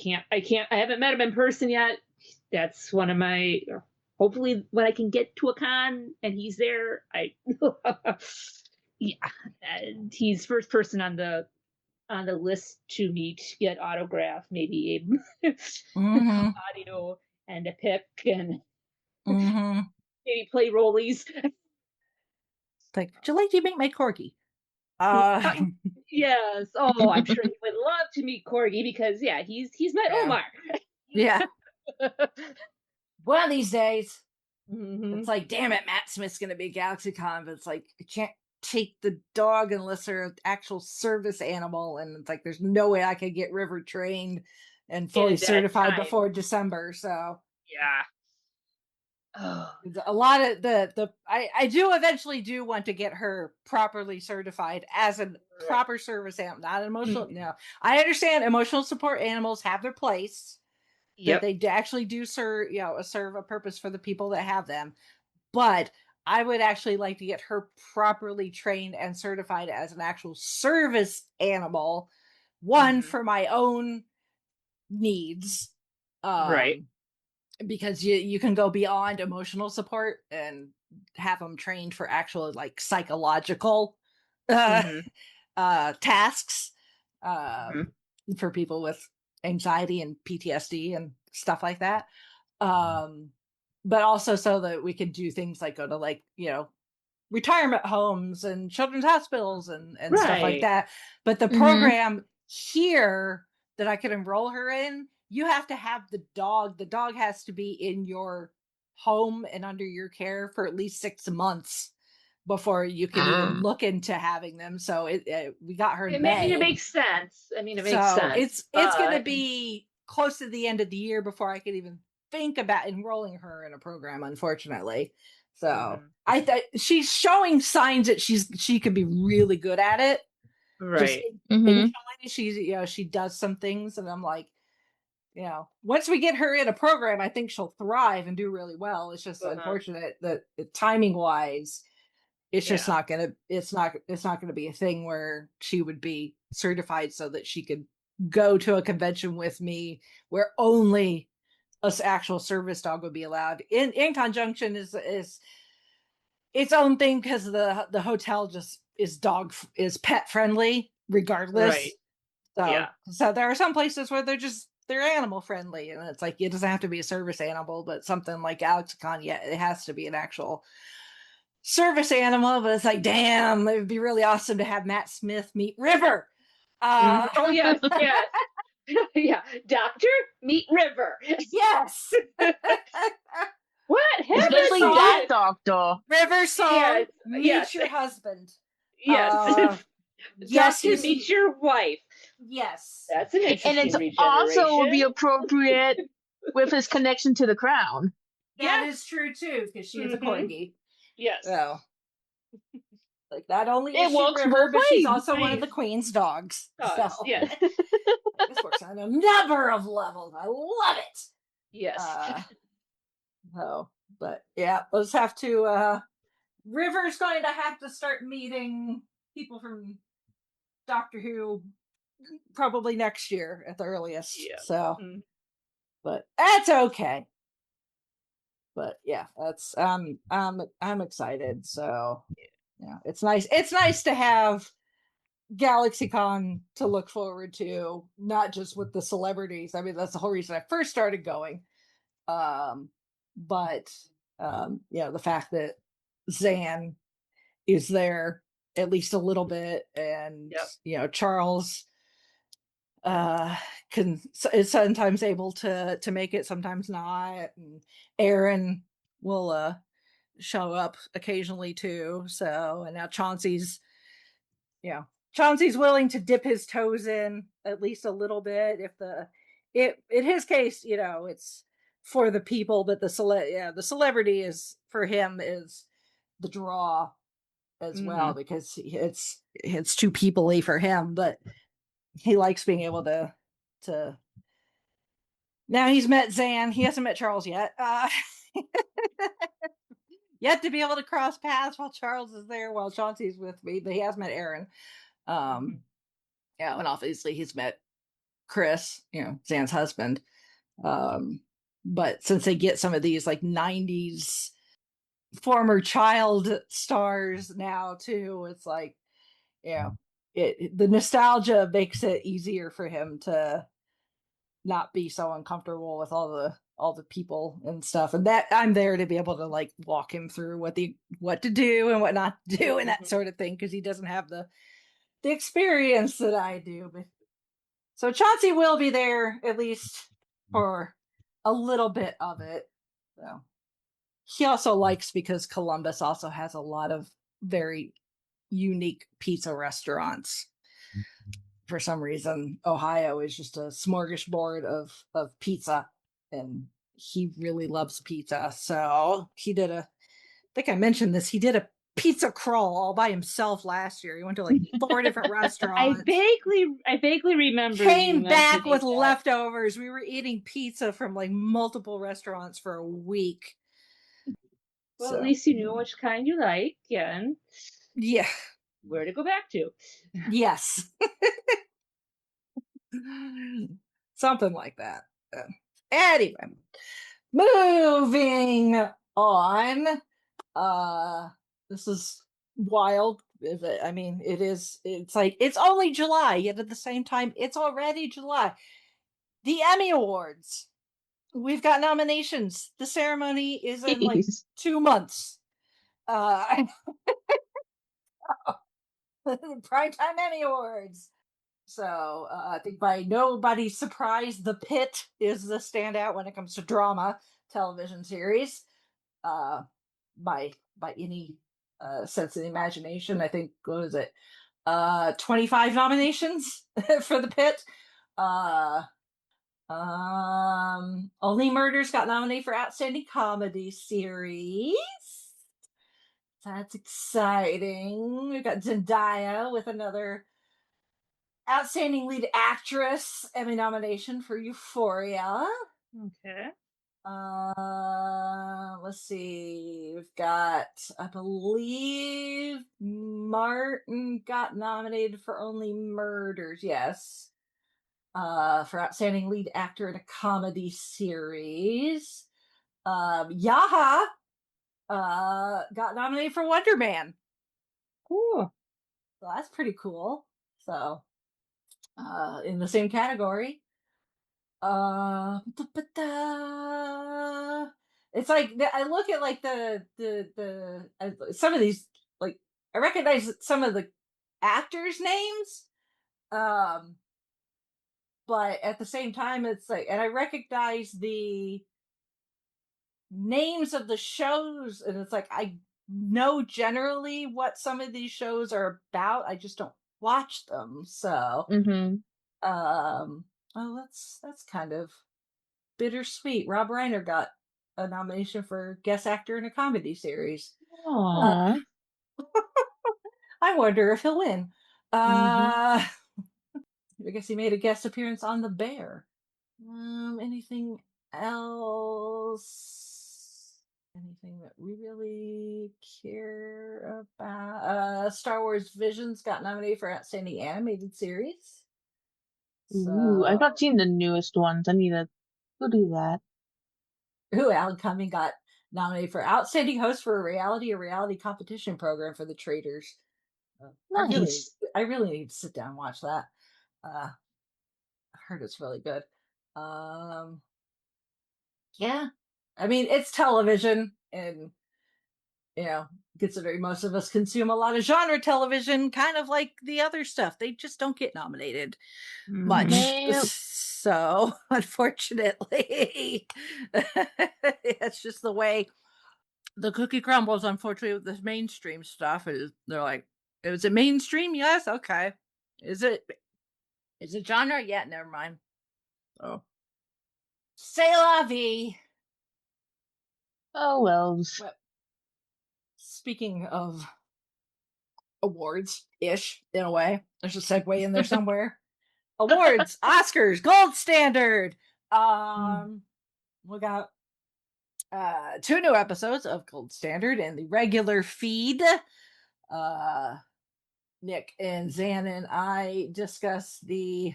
haven't met him in person yet. That's one of my, hopefully when I can get to a con and he's there, he's first person on the list to meet, get autograph, maybe audio and a pic, and maybe play rollies. Like, would you like to meet my corgi? Yes. Oh, I'm sure he would love to meet Corgi because he's met Omar. Yeah. One of these days. It's like, damn it, Matt Smith's gonna be at GalaxyCon, but it's like I can't take the dog unless they're an actual service animal, and it's like there's no way I could get river trained and fully certified before December. So a lot of I do eventually want to get her properly certified as a proper service animal, not an emotional. No, I understand emotional support animals have their place. That they actually do serve a purpose for the people that have them, but I would actually like to get her properly trained and certified as an actual service animal. One, for my own needs. Right. Because you can go beyond emotional support and have them trained for actual like psychological tasks for people with anxiety and PTSD and stuff like that. But also so that we can do things like go to like, retirement homes and children's hospitals and stuff like Right. that. But the program here that I could enroll her in, you have to have the dog. The dog has to be in your home and under your care for at least 6 months before you can even look into having them. So we got her in May. It makes sense. It makes So sense. it's going to be close to the end of the year before I could even think about enrolling her in a program, unfortunately. So I thought she's showing signs that she could be really good at it. Right. Just she does some things, and I'm like, once we get her in a program, I think she'll thrive and do really well. It's just unfortunate that timing wise, it's just not gonna be a thing where she would be certified so that she could go to a convention with me where only an actual service dog would be allowed. In conjunction is its own thing because the hotel just is pet friendly regardless. Right. So there are some places where they're animal friendly, and it's like it doesn't have to be a service animal, but something like Alexicon, it has to be an actual service animal. But it's like, damn, it would be really awesome to have Matt Smith meet River. Oh yes. Yeah, Doctor, meet River. Yes. What? Especially that doctor. River song, meet your husband. Yes. Yes, Doctor, meet your wife. Yes. That's an interesting And it's regeneration. also would be appropriate with his connection to the crown. That is true too, because she is a corgi. Yes. So, like, not only It is she works River, both but she's ways. also one of the queen's dogs. So, Yeah. this works on a number of levels. I love it. Yes. But yeah, let's have to. River's going to have to start meeting people from Doctor Who probably next year at the earliest. Yeah. So, but that's okay. But yeah, that's I'm excited. So yeah, it's nice. It's nice to have GalaxyCon to look forward to, not just with the celebrities. I mean, that's the whole reason I first started going. But the fact that Zan is there at least a little bit, and Charles is sometimes able to make it, sometimes not, and Aaron will show up occasionally too. So, and now Chauncey's willing to dip his toes in at least a little bit. In his case, it's for the people, but the celebrity is for him is the draw as well, because it's too people-y for him, but he likes being able to now he's met Zan. He hasn't met Charles yet. Yet to be able to cross paths while Charles is there, while Chauncey's with me, but he has met Aaron. And obviously he's met Chris, Zan's husband. But since they get some of these like 90s former child stars now too, it's like, the nostalgia makes it easier for him to not be so uncomfortable with all the people and stuff, and that I'm there to be able to like walk him through what to do and what not to do and that sort of thing, because he doesn't have the experience that I do. But so Chauncey will be there at least for a little bit of it. So he also likes, because Columbus also has a lot of very unique pizza restaurants. For some reason, Ohio is just a smorgasbord of pizza, and he really loves pizza. So he did I think I mentioned this, he did a pizza crawl all by himself last year. He went to like 4 different restaurants. I vaguely remember. Came back with leftovers. We were eating pizza from like multiple restaurants for a week. Well, So, at least you knew which kind you like and yeah. where to go back to. Yes. Something like that. Anyway, moving on. This is wild. I mean, it's like, it's only July, yet at the same time, it's already July. The Emmy Awards. We've got nominations. The ceremony is in like Jeez. 2 months. Uh, Primetime Emmy Awards. So I think by nobody's surprise, The Pit is the standout when it comes to drama television series. Uh, by any sense of the imagination, I think, what was it? 25 nominations for The Pit. Uh, Only Murders got nominated for Outstanding Comedy Series. That's exciting. We've got Zendaya with another Outstanding Lead Actress Emmy nomination for Euphoria. Okay. Let's see. We've got, I believe, Martin got nominated for Only Murders. Yes. For Outstanding Lead Actor in a Comedy Series. Yaha got nominated for Wonder Man. Cool. So that's pretty cool. So, in the same category. It's like I look at like some of these, like, I recognize some of the actors' names, um, but at the same time, it's like, and I recognize the names of the shows, and it's like I know generally what some of these shows are about. I just don't watch them, so Mm-hmm. oh, that's kind of bittersweet. Rob Reiner got a nomination for guest actor in a comedy series. Aww. I wonder if he'll win. Mm-hmm. I guess he made a guest appearance on The Bear. Anything else? Anything that we really care about? Star Wars Visions got nominated for Outstanding Animated Series. Ooh, I've So, not seen the newest ones. I need to go do that. Alan Cumming got nominated for Outstanding Host for a reality competition program for the Traders. Nice. I really need to sit down and watch that. I heard it's really good. Um, yeah, I mean, it's television, and considering most of us consume a lot of genre television, kind of like the other stuff, they just don't get nominated Mm-hmm. much. Yep. So, unfortunately, it's just the way the cookie crumbles. Unfortunately, with this mainstream stuff, they're like, is it mainstream? Yes. Okay. Is it genre? Yeah. Never mind. Oh, c'est la vie. Oh well. Well, speaking of awards ish, in a way, there's a segue in there somewhere. Awards, Oscars, gold standard. We got 2 new episodes of Gold Standard in the regular feed. Uh, Nick and Zan and I discussed the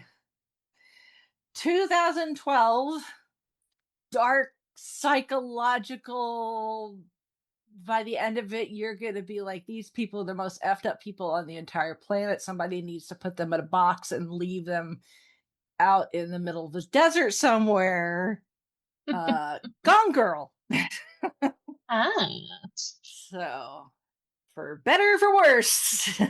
2012 dark psychological. By the end of it, you're going to be like, these people are the most effed up people on the entire planet. Somebody needs to put them in a box and leave them out in the middle of the desert somewhere. Gone Girl. Ah. So, for better or for worse,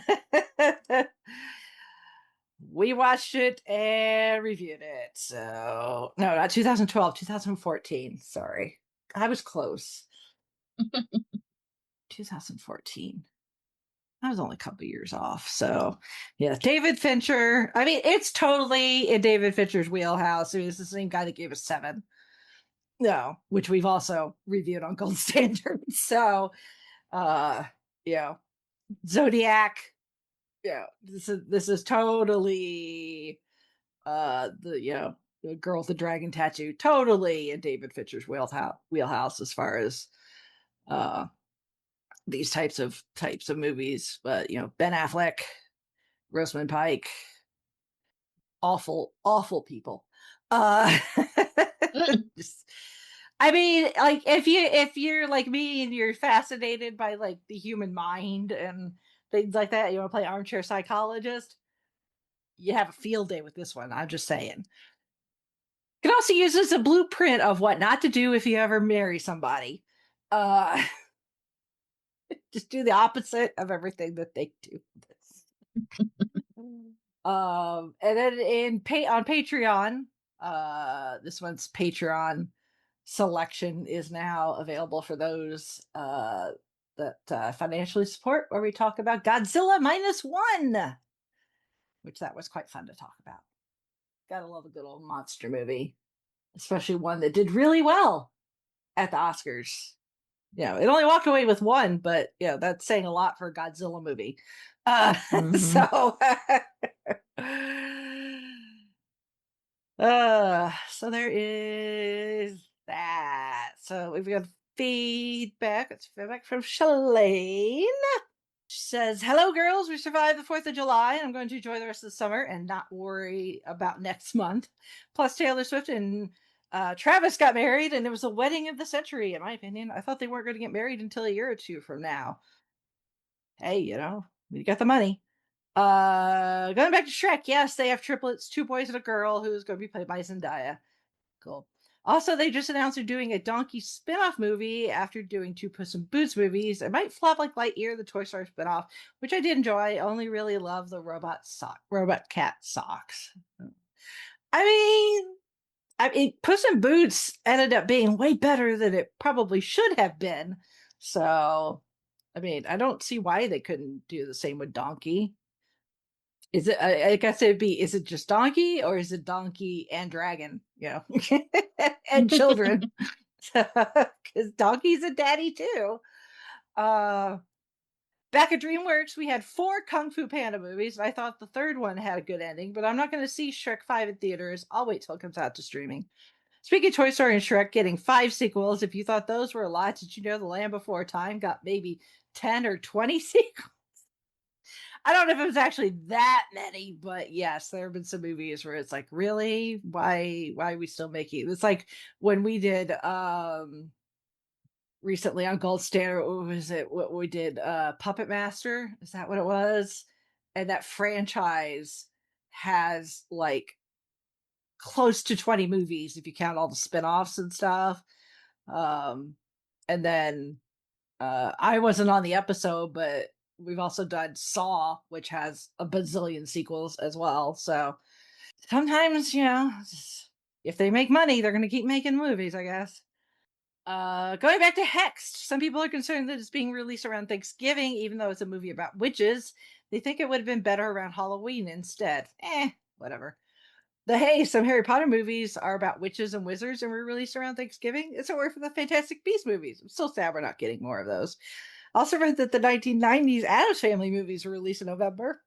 we watched it and reviewed it. So, no, not 2012, 2014. Sorry. I was close. 2014. I was only a couple years off. So, yeah, David Fincher. I mean, it's totally in David Fincher's wheelhouse. I mean, it's the same guy that gave us Seven. No, which we've also reviewed on Gold Standard. So, uh, yeah, Zodiac. Yeah, this is totally the girl with the dragon tattoo. Totally in David Fincher's wheelhouse as far as these types of movies. But Ben Affleck, Rosamund Pike, awful people. Just, I mean, like if you're like me and you're fascinated by like the human mind and things like that, you want to play armchair psychologist, you have a field day with this one. I'm just saying. You can also use this as a blueprint of what not to do if you ever marry somebody. Just do the opposite of everything that they do. And then on Patreon, this one's Patreon selection is now available for those that financially support, where we talk about Godzilla -1, which that was quite fun to talk about. Gotta love a good old monster movie, especially one that did really well at the Oscars. It only walked away with one, but that's saying a lot for a Godzilla movie. So so there is that. So we've got feedback. It's feedback from Shalane. She says, "Hello, girls. We survived the 4th of July, and I'm going to enjoy the rest of the summer and not worry about next month. Plus, Taylor Swift and Travis got married, and it was the wedding of the century, in my opinion. I thought they weren't going to get married until a year or two from now. Hey, we got the money. Going back to Shrek, yes, they have triplets, 2 boys and a girl, who's going to be played by Zendaya. Cool. Also, they just announced they're doing a Donkey spin-off movie after doing 2 Puss in Boots movies. It might flop like Lightyear, the Toy Story spin-off, which I did enjoy. I only really love the robot cat socks. I mean, Puss in Boots ended up being way better than it probably should have been. So, I mean, I don't see why they couldn't do the same with Donkey. Is it? I guess it'd be. Is it just Donkey, or is it Donkey and Dragon? And children, because Donkey's a daddy too. Back at DreamWorks, we had 4 Kung Fu Panda movies. And I thought the 3rd one had a good ending, but I'm not going to see Shrek 5 in theaters. I'll wait till it comes out to streaming. Speaking of Toy Story and Shrek getting 5 sequels, if you thought those were a lot, did you know The Land Before Time got maybe 10 or 20 sequels? I don't know if it was actually that many, but yes, there have been some movies where it's like, really? Why are we still making it? It's like when we did recently on Gold Standard, what was it? What we did, Puppet Master? Is that what it was? And that franchise has like close to 20 movies if you count all the spin-offs and stuff. And then I wasn't on the episode, but we've also done Saw, which has a bazillion sequels as well. So sometimes, if they make money, they're going to keep making movies, I guess. Going back to Hexed, some people are concerned that it's being released around Thanksgiving, even though it's a movie about witches. They think it would have been better around Halloween instead. Whatever. Some Harry Potter movies are about witches and wizards and were released around Thanksgiving. It's a word for the Fantastic Beasts movies. I'm still sad we're not getting more of those. Also read that the 1990s Addams Family movies were released in November,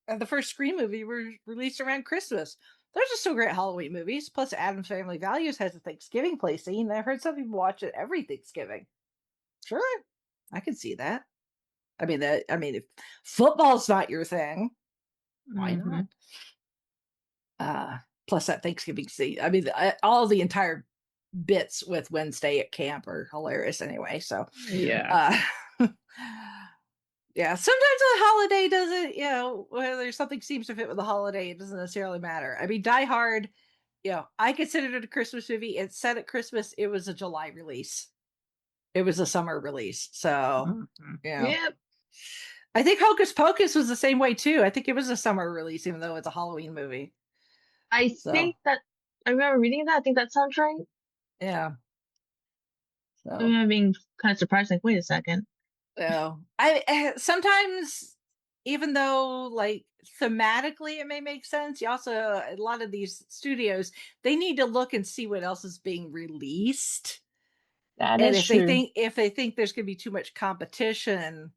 and the first Scream movie were released around Christmas. Those are still great Halloween movies. Plus, Addams Family Values has a Thanksgiving play scene. I've heard some people watch it every Thanksgiving. Sure, I can see that. I mean, if football's not your thing, why not? Plus, that Thanksgiving scene. I mean, all the entire bits with Wednesday at camp are hilarious anyway. So yeah. Yeah, sometimes a holiday doesn't, whether something seems to fit with the holiday, it doesn't necessarily matter. I mean, Die Hard, I considered it a Christmas movie. It said at Christmas, it was a July release. It was a summer release. So, Yep. I think Hocus Pocus was the same way too. I think it was a summer release, even though it's a Halloween movie. I think that I remember reading that. I think that sounds right. Yeah. So I remember being kind of surprised, like, wait a second. I sometimes, even though like thematically it may make sense, you also a lot of these studios, they need to look and see what else is being released. That and is if true. they think there's going to be too much competition,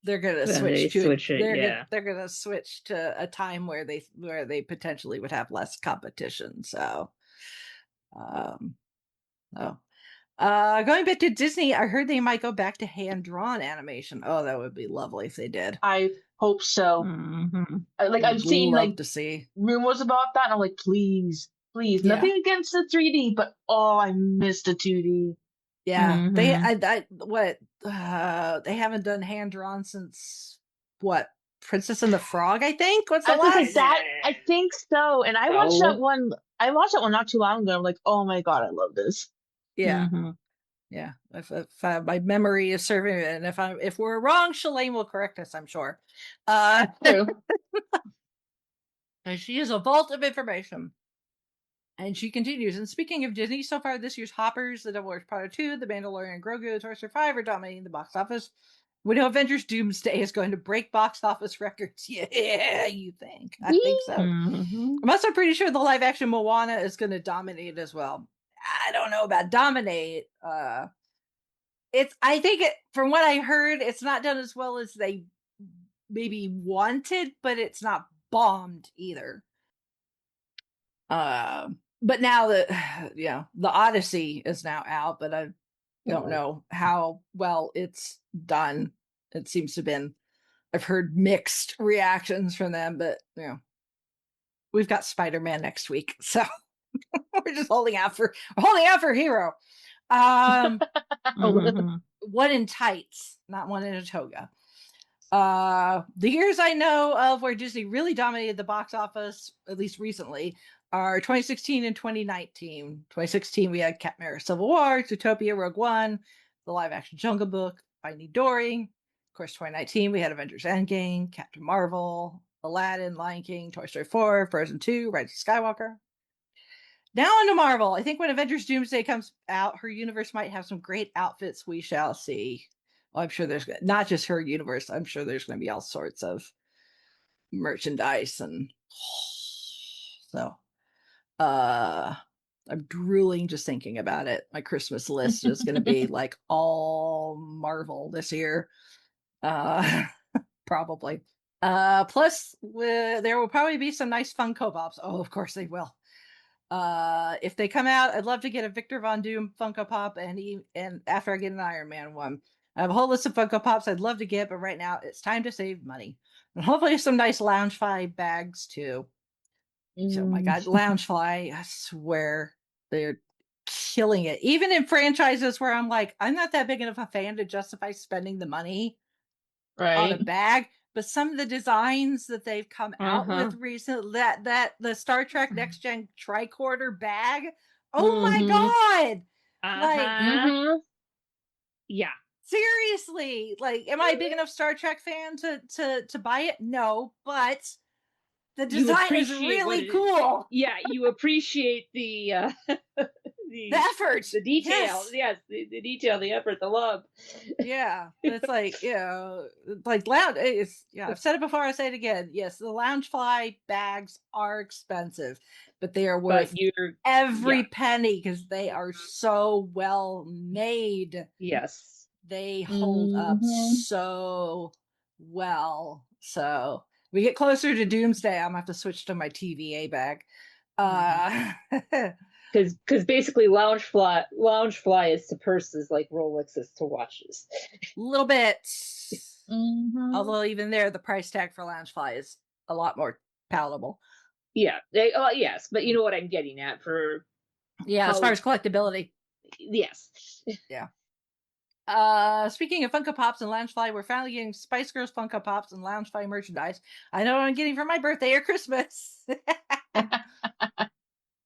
they're going to they're going to switch to a time where they potentially would have less competition. So, Going back to Disney, I heard they might go back to hand-drawn animation. Oh, that would be lovely if they did. I hope so. Like I've Would seen love like to see. rumors about that, and I'm like, please, please, Yeah. nothing against the 3D, but oh, I missed the 2D. Yeah, they they haven't done hand-drawn since what? Princess and the Frog, I think. What's the I was gonna say last? that. I think so, and I watched So- that one. I watched that one not too long ago. I'm like, oh my god, I love this. Yeah, yeah. If my memory is serving, and if we're wrong, Shalane will correct us. I'm sure. True. And she is a vault of information. And she continues. And speaking of Disney, so far this year's Hoppers, The Devil Wears Prada 2, The Mandalorian, Grogu, Toy Story 5 are dominating the box office. We know Avengers Doomsday is going to break box office records. Yeah, you think? I think so. I'm also pretty sure the live action Moana is going to dominate as well. I don't know about dominate. I think from what I heard, it's not done as well as they maybe wanted, but it's not bombed either. But now that the Odyssey is now out, but I don't know how well it's done. It seems to have been, I've heard mixed reactions from them, but we've got Spider-Man next week, so we're just holding out for Hero. One in tights, not one in a toga. The years I know of where Disney really dominated the box office, at least recently, are 2016 and 2019. 2016, we had Captain Civil War, Zootopia, Rogue One, the live-action Jungle Book, Finding Dory. Of course, 2019, we had Avengers Endgame, Captain Marvel, Aladdin, Lion King, Toy Story 4, Frozen 2, Rise of Skywalker. Now on to Marvel. I think when Avengers Doomsday comes out, her universe might have some great outfits we shall see. Well, I'm sure there's not just her universe. I'm sure there's going to be all sorts of merchandise, and so I'm drooling just thinking about it. My Christmas list is going to be like all Marvel this year, probably. Plus, there will probably be some nice Funko Pops. Oh, of course they will. If they come out, I'd love to get a Victor Von Doom Funko Pop, and after I get an Iron Man one. I have a whole list of Funko Pops I'd love to get, but right now it's time to save money. And hopefully some nice Loungefly bags too. So my God, Loungefly, I swear they're killing it. Even in franchises where I'm like, I'm not that big enough a fan to justify spending the money on a bag. But some of the designs that they've come out with recently, that the Star Trek Next Gen tricorder bag, oh my God! Yeah. Seriously, like, am I a big enough Star Trek fan to buy it? No, but the design is really cool. Yeah, you appreciate the the effort, the detail. Yes, the detail, the effort, the love. Yeah, it's like like lounge. I've said it before. I say it again. Yes, the Loungefly bags are expensive, but they are worth every penny because they are so well made. Yes. They hold up so well. So we get closer to Doomsday, I'm gonna have to switch to my TVA bag. Because basically Loungefly is to purses like Rolex is to watches. A little bit. Although even there, the price tag for Loungefly is a lot more palatable. Yeah. Yes, but you know what I'm getting at for. Yeah, as far as collectability. Yes. Yeah. Speaking of Funko Pops and Loungefly, we're finally getting Spice Girls Funko Pops and Loungefly merchandise. I know what I'm getting for my birthday or Christmas.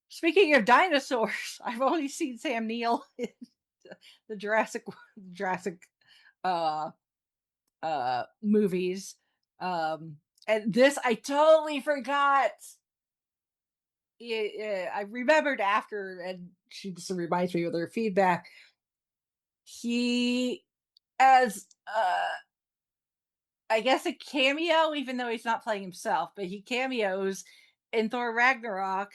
Speaking of dinosaurs, I've only seen Sam Neill in the Jurassic movies. And this I totally forgot. I remembered after, and she just reminds me of their feedback. He as I guess a cameo, even though he's not playing himself, but he cameos in Thor Ragnarok.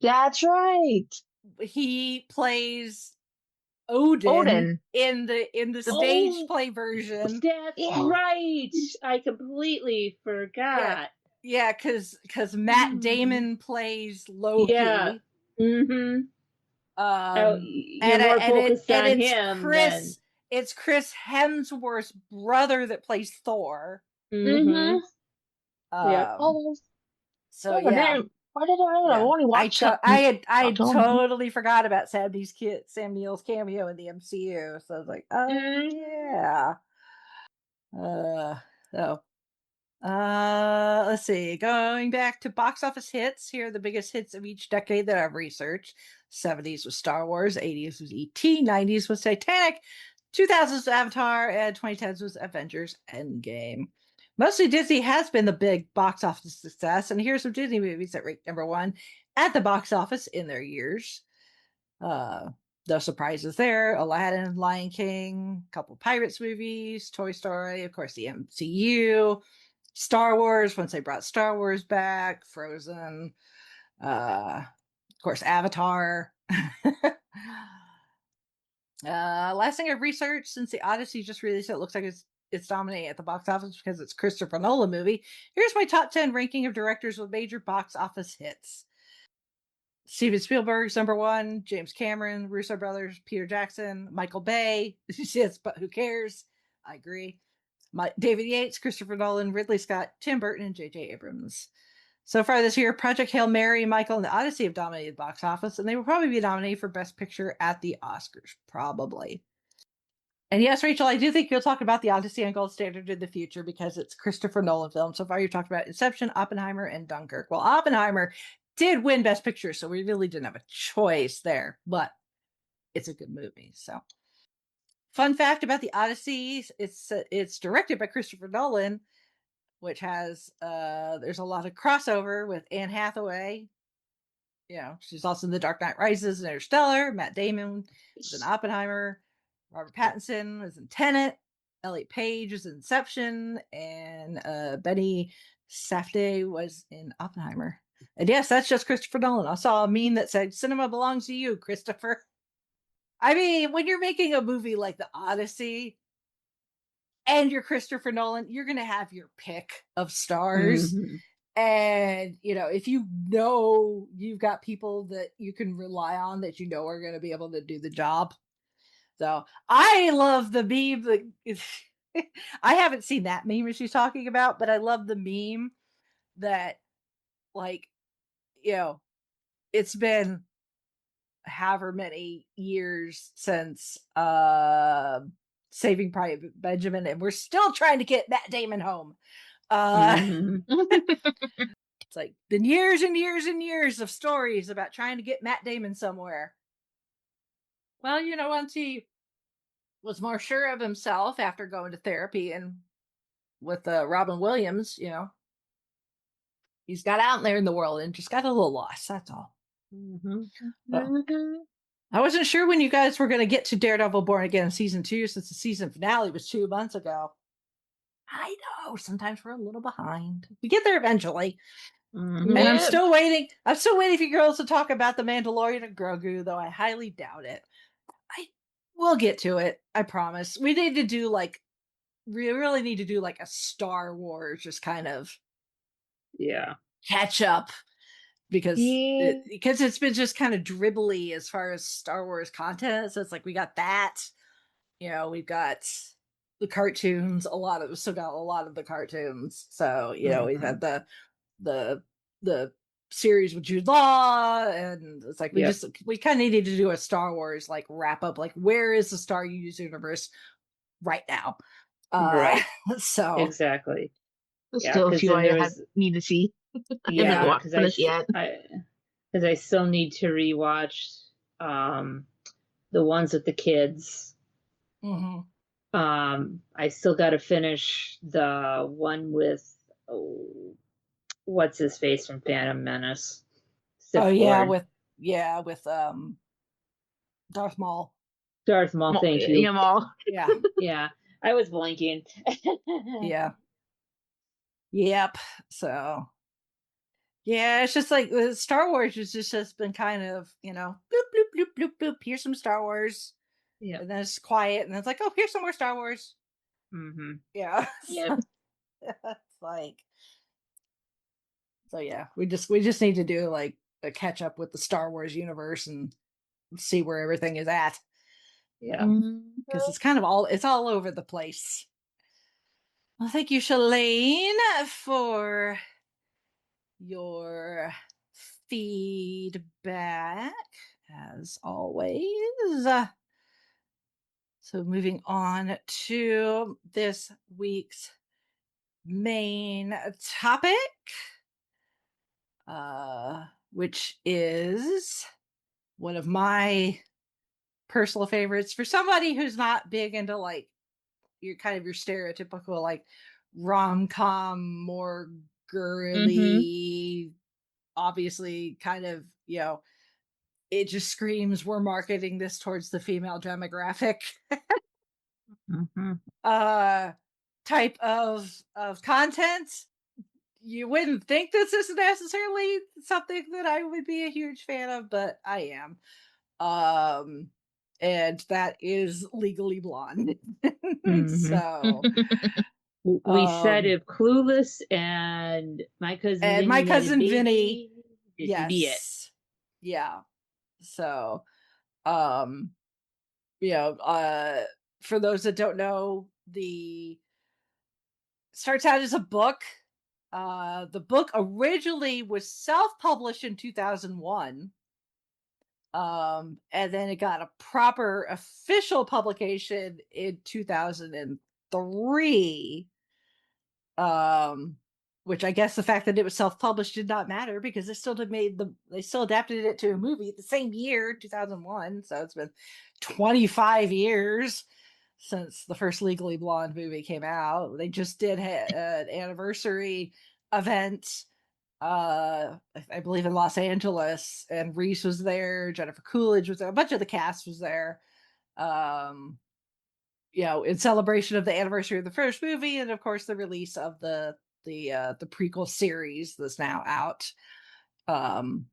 That's right. He plays Odin. in the stage play version. That's right. I completely forgot. Yeah, because Matt Damon plays Loki. Yeah. You're more focused on him than. It's Chris Hemsworth's brother that plays Thor. Mm-hmm. Yeah. So yeah. Why did I only watch I had totally forgot about Sam Neill's cameo in the MCU. So I was like, oh yeah. So let's see. Going back to box office hits, here are the biggest hits of each decade that I've researched. 70s was Star Wars, 80s was E.T., 90s was Titanic, 2000s was Avatar, and 2010s was Avengers Endgame. Mostly Disney has been the big box office success, and here's some Disney movies that rank number one at the box office in their years. No surprises there. Aladdin, Lion King, a couple Pirates movies, Toy Story, of course, the MCU, Star Wars, once they brought Star Wars back, Frozen, of course, Avatar. Last thing I've researched, since the Odyssey just released, it looks like it's dominating at the box office because it's Christopher Nolan movie. Here's my top 10 ranking of directors with major box office hits. Steven Spielberg's number one, James Cameron, Russo brothers, Peter Jackson, Michael Bay. Yes, but who cares? I agree. David Yates, Christopher Nolan, Ridley Scott, Tim Burton, and J.J. Abrams. So far this year, Project Hail Mary, Michael, and the Odyssey have dominated the box office, and they will probably be nominated for Best Picture at the Oscars, probably. And yes, Rachel, I do think you'll talk about the Odyssey on Gold Standard in the future because it's Christopher Nolan film. So far, you're talking about Inception, Oppenheimer, and Dunkirk. Well, Oppenheimer did win Best Picture, so we really didn't have a choice there, but it's a good movie. So, fun fact about the Odyssey: it's directed by Christopher Nolan, which has there's a lot of crossover with Anne Hathaway. You know, she's also in The Dark Knight Rises and Interstellar. Matt Damon is in Oppenheimer. Robert Pattinson is in Tenet. Elliot Page is in Inception, and Benny Safdie was in Oppenheimer. And yes, that's just Christopher Nolan. I saw a meme that said, "Cinema belongs to you, Christopher." I mean, when you're making a movie like The Odyssey and you're Christopher Nolan, you're going to have your pick of stars. Mm-hmm. And, you know, if you know you've got people that you can rely on that you know are going to be able to do the job. So I love the meme. I haven't seen that meme she's talking about, but I love the meme that, like, you know, it's been however many years since Saving Private Benjamin, and we're still trying to get Matt Damon home. It's like been years and years and years of stories about trying to get Matt Damon somewhere. Well, you know, once he was more sure of himself after going to therapy and with Robin Williams, you know, he's got out there in the world and just got a little lost. That's all. I wasn't sure when you guys were going to get to Daredevil Born Again season 2 since the season finale was 2 months ago. I know sometimes we're a little behind. We get there eventually. And I'm still waiting. I'm still waiting for you girls to talk about the Mandalorian and Grogu, though I highly doubt it. We'll get to it. I promise. We need to do we really need to do like a Star Wars, just kind of catch up because it's been just kind of dribbly as far as Star Wars content. So it's like we got that, you know, we've got the cartoons. We still got a lot of the cartoons. So you know, we've had the series with Jude Law, and it's like we kind of needed to do a Star Wars like wrap up, like where is the Star Wars universe right now? Right. So exactly. There's still a few I need to see. Yeah, because I still need to rewatch the ones with the kids. I still got to finish the one with what's his face from Phantom Menace. Sith Lord. with Darth Maul. Darth Maul, thank you. Yeah, Maul. Yeah. Yeah. I was blanking. Yeah. Yep. So yeah, it's just like Star Wars has just been kind of, you know, bloop, bloop, bloop, bloop, bloop. Here's some Star Wars. Yeah. And then it's quiet, and then it's like, oh, here's some more Star Wars. Yeah. Yep. It's like, so yeah, we just need to do like a catch up with the Star Wars universe and see where everything is at. Yeah, Mhm. because it's all over the place. Well, thank you, Shalane, for your feedback as always. So moving on to this week's main topic, which is one of my personal favorites for somebody who's not big into like your stereotypical like rom-com, more girly, obviously kind of, it just screams we're marketing this towards the female demographic type of content. You wouldn't think this is necessarily something that I would be a huge fan of, but I am. And that is Legally Blonde. So we said if Clueless and My Cousin and Vinny My had a Cousin baby, Vinny, this would be it. Yeah. So for those that don't know, the starts out as a book. The book originally was self-published in 2001. And then it got a proper official publication in 2003. Which I guess the fact that it was self-published did not matter because they still adapted it to a movie the same year, 2001. So it's been 25 years since the first Legally Blonde movie came out. They just did an anniversary event, I believe in Los Angeles, and Reese was there, Jennifer Coolidge was there, a bunch of the cast was there. In celebration of the anniversary of the first movie, and of course the release of the prequel series that's now out, on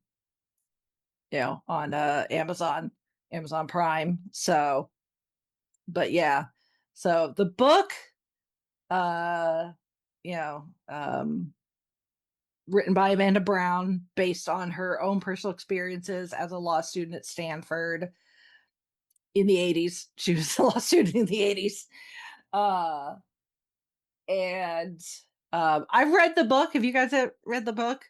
Amazon Prime. So, but yeah, so the book, written by Amanda Brown, based on her own personal experiences as a law student at Stanford in the 80s. She was a law student in the 80s. And I've read the book. Have you guys read the book?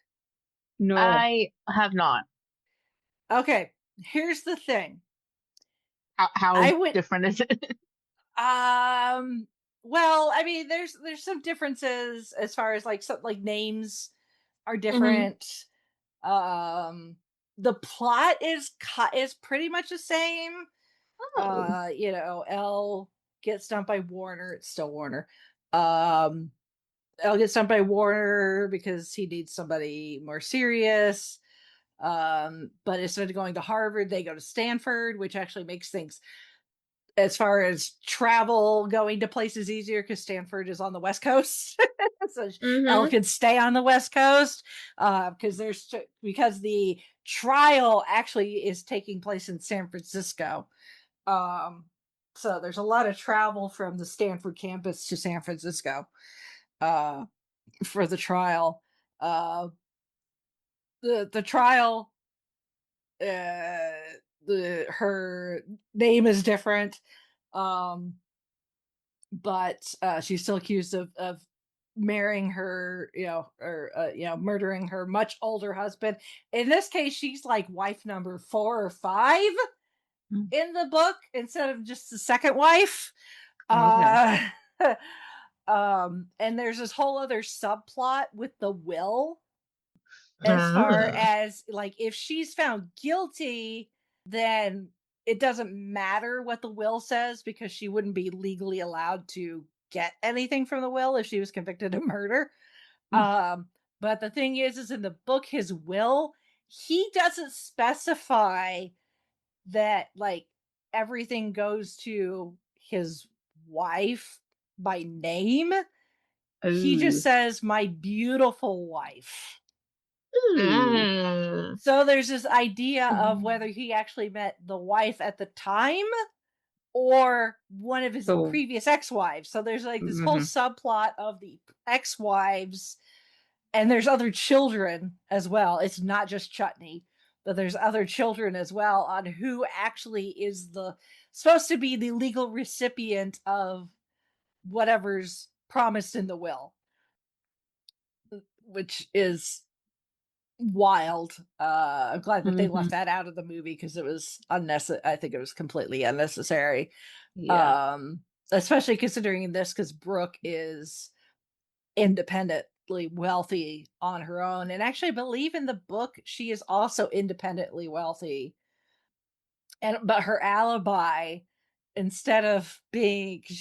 No. I have not. Okay, here's the thing. How different is it? Well, I mean, there's some differences as far as like some like names are different. The plot is pretty much the same. Elle gets dumped by Warner. It's still Warner. Elle gets dumped by Warner because he needs somebody more serious. But instead of going to Harvard, they go to Stanford, which actually makes things as far as travel going to places easier because Stanford is on the West Coast. So Elle can stay on the West Coast because the trial actually is taking place in San Francisco. So there's a lot of travel from the Stanford campus to San Francisco for the trial. The trial, her name is different, but she's still accused of marrying her, murdering her much older husband. In this case, she's like wife number 4 or 5 in the book instead of just the second wife. Okay. And there's this whole other subplot with the will, as far as like if she's found guilty, then it doesn't matter what the will says because she wouldn't be legally allowed to get anything from the will if she was convicted of murder. But the thing is in the book, his will, he doesn't specify that like everything goes to his wife by name. He just says my beautiful wife. So there's this idea of whether he actually met the wife at the time or one of his previous ex-wives. So there's like this whole subplot of the ex-wives, and there's other children as well. It's not just Chutney. but there's other children as well on who actually is supposed to be the legal recipient of whatever's promised in the will, which is wild. I'm glad that they left that out of the movie because it was unnecessary. I think it was completely unnecessary. Yeah. Especially considering this, because Brooke is independently wealthy on her own, and actually I believe in the book she is also independently wealthy, but her alibi, instead of being, 'cause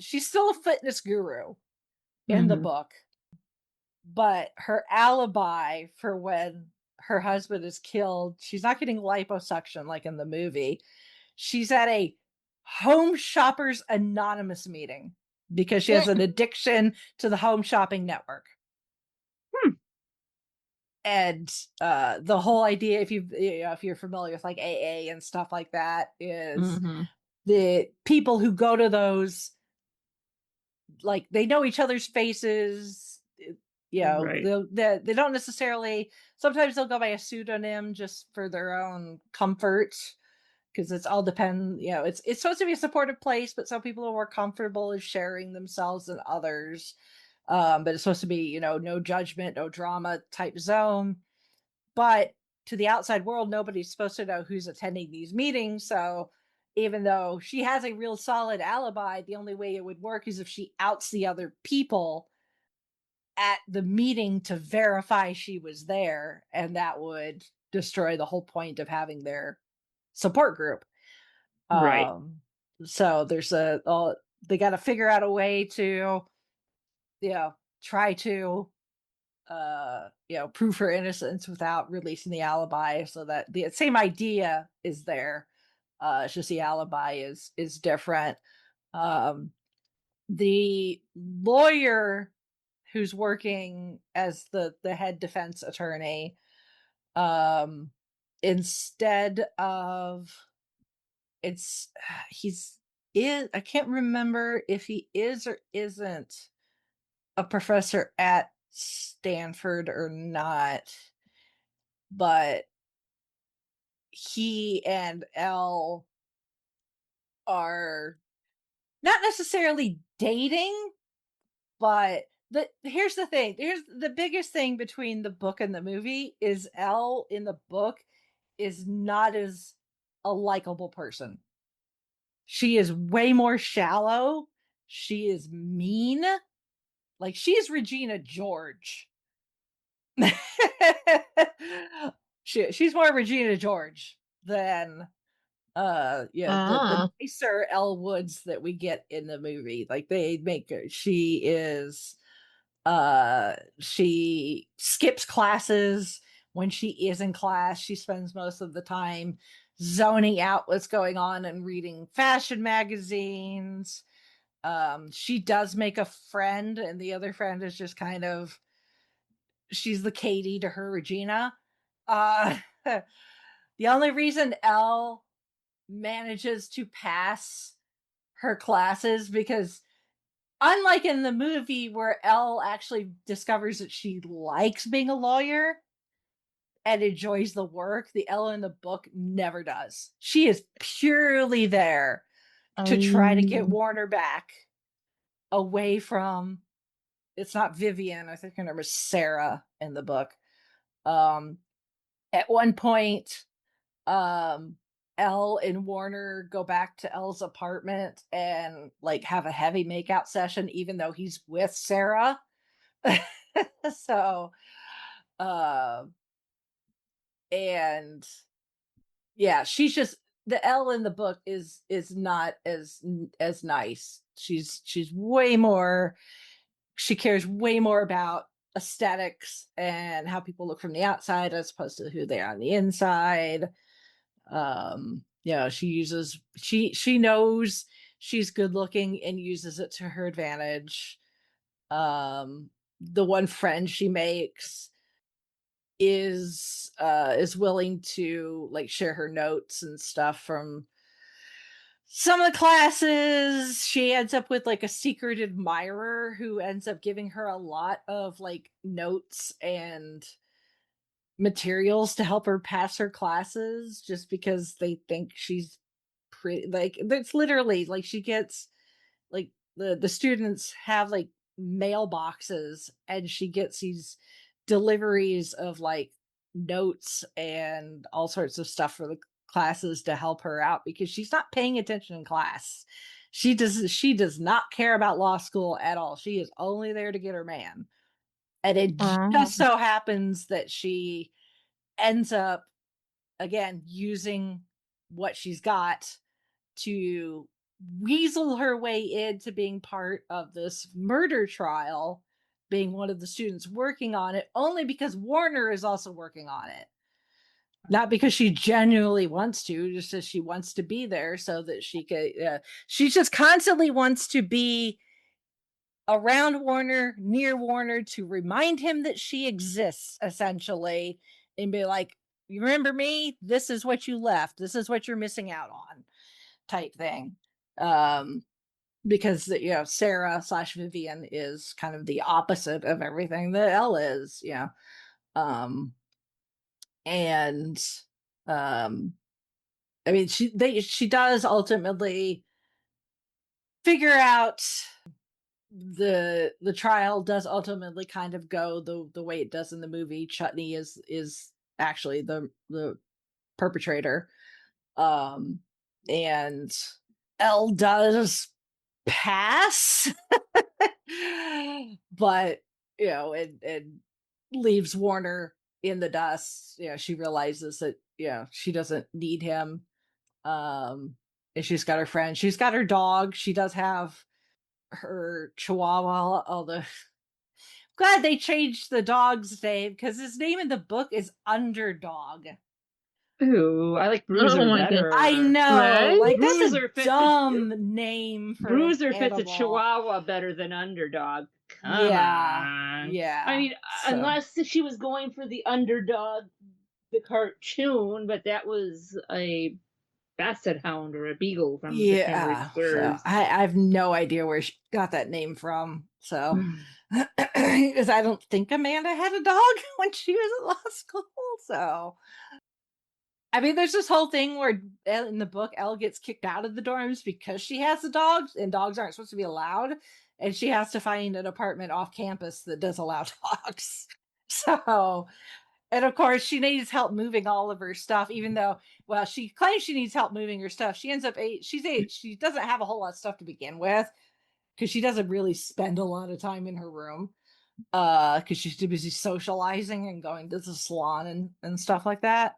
she's still a fitness guru in the book, but her alibi for when her husband is killed, she's not getting liposuction like in the movie. She's at a Home Shoppers Anonymous meeting because she has an addiction to the Home Shopping Network. And the whole idea, if you're familiar with like AA and stuff like that, is the people who go to those, like, they know each other's faces. Right. They don't necessarily, sometimes they'll go by a pseudonym just for their own comfort, because it's all depend, it's supposed to be a supportive place, but some people are more comfortable in sharing themselves than others. But it's supposed to be, no judgment, no drama type zone. But to the outside world, nobody's supposed to know who's attending these meetings. So even though she has a real solid alibi, the only way it would work is if she outs the other people at the meeting to verify she was there, and that would destroy the whole point of having their support group. Right. So there's they got to figure out a way to, try to, prove her innocence without releasing the alibi, so that the same idea is there. It's just the alibi is different. The lawyer who's working as the head defense attorney, instead of, it's he's is I can't remember if he is or isn't a professor at Stanford or not, but he and Elle are not necessarily dating, but here's the thing. Here's the biggest thing between the book and the movie is Elle in the book is not as a likable person. She is way more shallow. She is mean. Like, she is Regina George. She's more Regina George than the nicer Elle Woods that we get in the movie. Like, they make her, she skips classes. When she is in class, she spends most of the time zoning out what's going on and reading fashion magazines. She does make a friend, and the other friend is just kind of, she's the Katie to her Regina. The only reason Elle manages to pass her classes, because unlike in the movie where Elle actually discovers that she likes being a lawyer and enjoys the work, the Elle in the book never does. She is purely there to try to get Warner back away from, it's not Vivian, I think her name is Sarah in the book. At one point, Elle and Warner go back to Elle's apartment and like have a heavy makeout session, even though he's with Sarah. So, and yeah, she's just, the Elle in the book is not as nice. She's way more, she cares way more about aesthetics and how people look from the outside as opposed to who they are on the inside. She knows she's good looking and uses it to her advantage. The one friend she makes is willing to like share her notes and stuff from some of the classes. She ends up with like a secret admirer who ends up giving her a lot of like notes and materials to help her pass her classes just because they think she's pretty. Like, it's literally like she gets like the students have like mailboxes, and she gets these deliveries of like notes and all sorts of stuff for the classes to help her out because she's not paying attention in class. She does not care about law school at all. She is only there to get her man. And it just so happens that she ends up again using what she's got to weasel her way into being part of this murder trial, being one of the students working on it, only because Warner is also working on it. Not because she genuinely wants to, just as she wants to be there so that she could. She just constantly wants to be around Warner, near Warner, to remind him that she exists, essentially, and be like, "You remember me? This is what you left. This is what you're missing out on," type thing. Because Sarah / Vivian is kind of the opposite of everything that Elle is. And I mean, she does ultimately figure out the trial does ultimately kind of go the way it does in the movie. Chutney is actually the perpetrator, and Elle does pass, but it leaves Warner in the dust. She realizes that she doesn't need him. And she's got her friend, she's got her dog, she does have her chihuahua, although glad they changed the dog's name because his name in the book is Underdog. Ooh, I like Bruiser better. I know, Right? like Bruiser that's a dumb name for Bruiser fits a animal. Chihuahua better than Underdog. Come on. Yeah. I mean, unless she was going for the Underdog, the cartoon, but that was a Basset Hound or a Beagle from the Canterbury Spurs. So I have no idea where she got that name from. So, because I don't think Amanda had a dog when she was at law school. So, I mean, there's this whole thing where in the book, Elle gets kicked out of the dorms because she has a dog, and dogs aren't supposed to be allowed, and she has to find an apartment off campus that does allow dogs. So, and of course, she needs help moving all of her stuff, even though, well, she claims she needs help moving her stuff. She ends up she doesn't have a whole lot of stuff to begin with because she doesn't really spend a lot of time in her room because she's too busy socializing and going to the salon and stuff like that.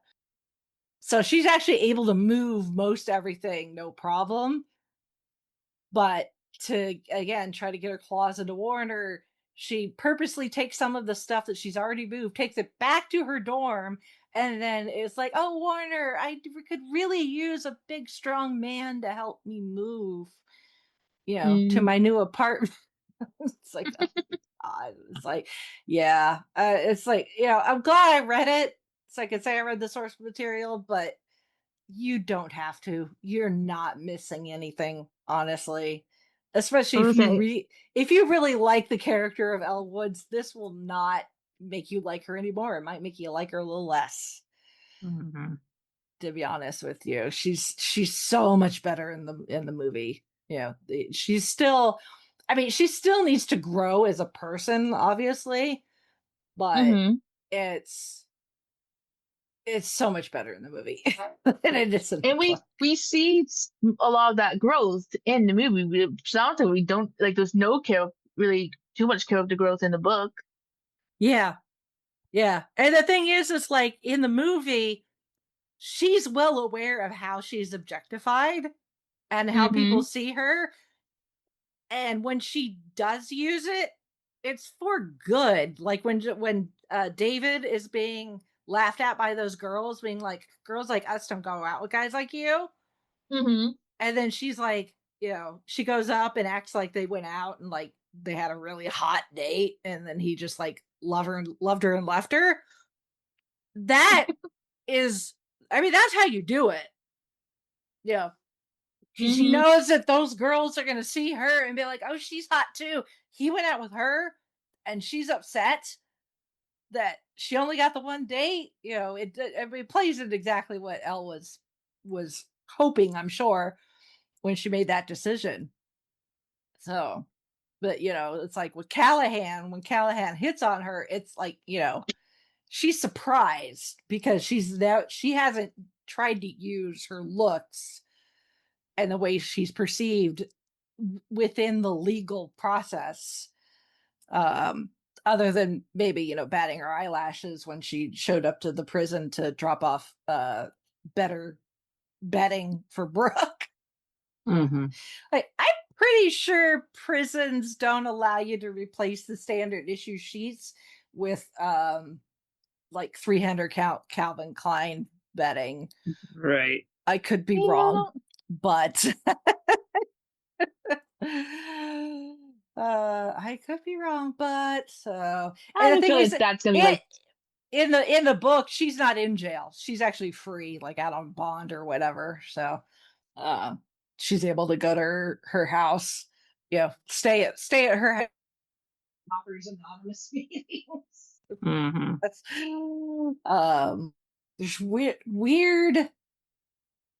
So she's actually able to move most everything, no problem. But to, again, try to get her claws into Warner, she purposely takes some of the stuff that she's already moved, takes it back to her dorm, and then it's like, "Oh, Warner, I could really use a big, strong man to help me move, to my new apartment." It's like, oh, God. It's like, yeah. It's like, I'm glad I read it, so I could say I read the source material, but you don't have to. You're not missing anything, honestly. Especially if you really like the character of Elle Woods, this will not make you like her anymore. It might make you like her a little less. Mm-hmm. To be honest with you, she's so much better in the movie. She's still, I mean, she still needs to grow as a person, obviously, but it's so much better in the movie than it is in the And we see a lot of that growth in the movie. Sounds like we don't like. There's no really too much character growth in the book. Yeah. And the thing is like in the movie, she's well aware of how she's objectified and how people see her. And when she does use it, it's for good. Like when David is being laughed at by those girls, being like, "Girls like us don't go out with guys like you." And then she's like, she goes up and acts like they went out and like they had a really hot date, and then he just like loved her and left her. That is, I mean, that's how you do it. Yeah. She knows that those girls are going to see her and be like, "Oh, she's hot too. He went out with her and she's upset." that she only got the one date. It plays into exactly what Elle was hoping, I'm sure, when she made that decision. So, but it's like with Callahan, when Callahan hits on her, it's like, she's surprised because she hasn't tried to use her looks and the way she's perceived within the legal process. Other than maybe, batting her eyelashes when she showed up to the prison to drop off better bedding for Brooke. Mm-hmm. Like, I'm pretty sure prisons don't allow you to replace the standard issue sheets with like 300 count Calvin Klein bedding. Right. I could be Yeah. wrong, but I could be wrong, but I and the don't thing feel is, like that's gonna be like in the book, she's not in jail. She's actually free, like out on bond or whatever. So she's able to go to her house, stay at her house. Offers anonymous meetings. Mm-hmm. That's there's weird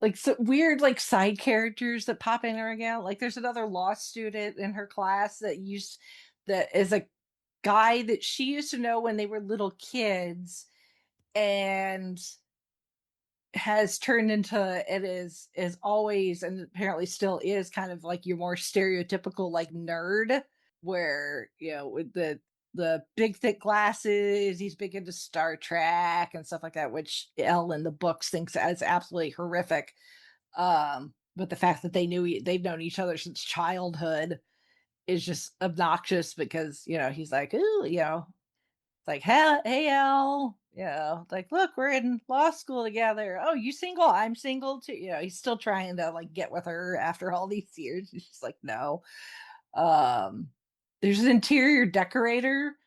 like side characters that pop in or again. Like there's another law student in her class that is a guy that she used to know when they were little kids and has turned into it is always and apparently still is kind of like your more stereotypical like nerd where with the big thick glasses, he's big into Star Trek and stuff like that, which Elle in the books thinks is absolutely horrific. But the fact that they've known each other since childhood is just obnoxious because he's like, ooh, it's like, hey Elle, like, look, we're in law school together. Oh, you single? I'm single too. He's still trying to like get with her after all these years. She's like, no. There's an interior decorator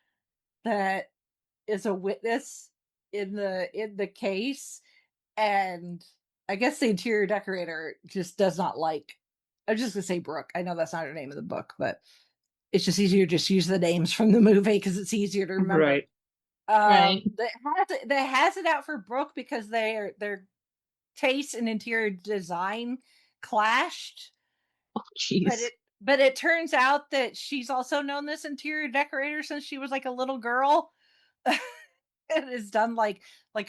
that is a witness in the case, and I guess the interior decorator just does not like. I'm just gonna say Brooke. I know that's not her name in the book, but it's just easier to just use the names from the movie because it's easier to remember. Right. Right. That has it out for Brooke because their taste in interior design clashed. Oh, jeez. But it turns out that she's also known this interior decorator since she was like a little girl. It is done like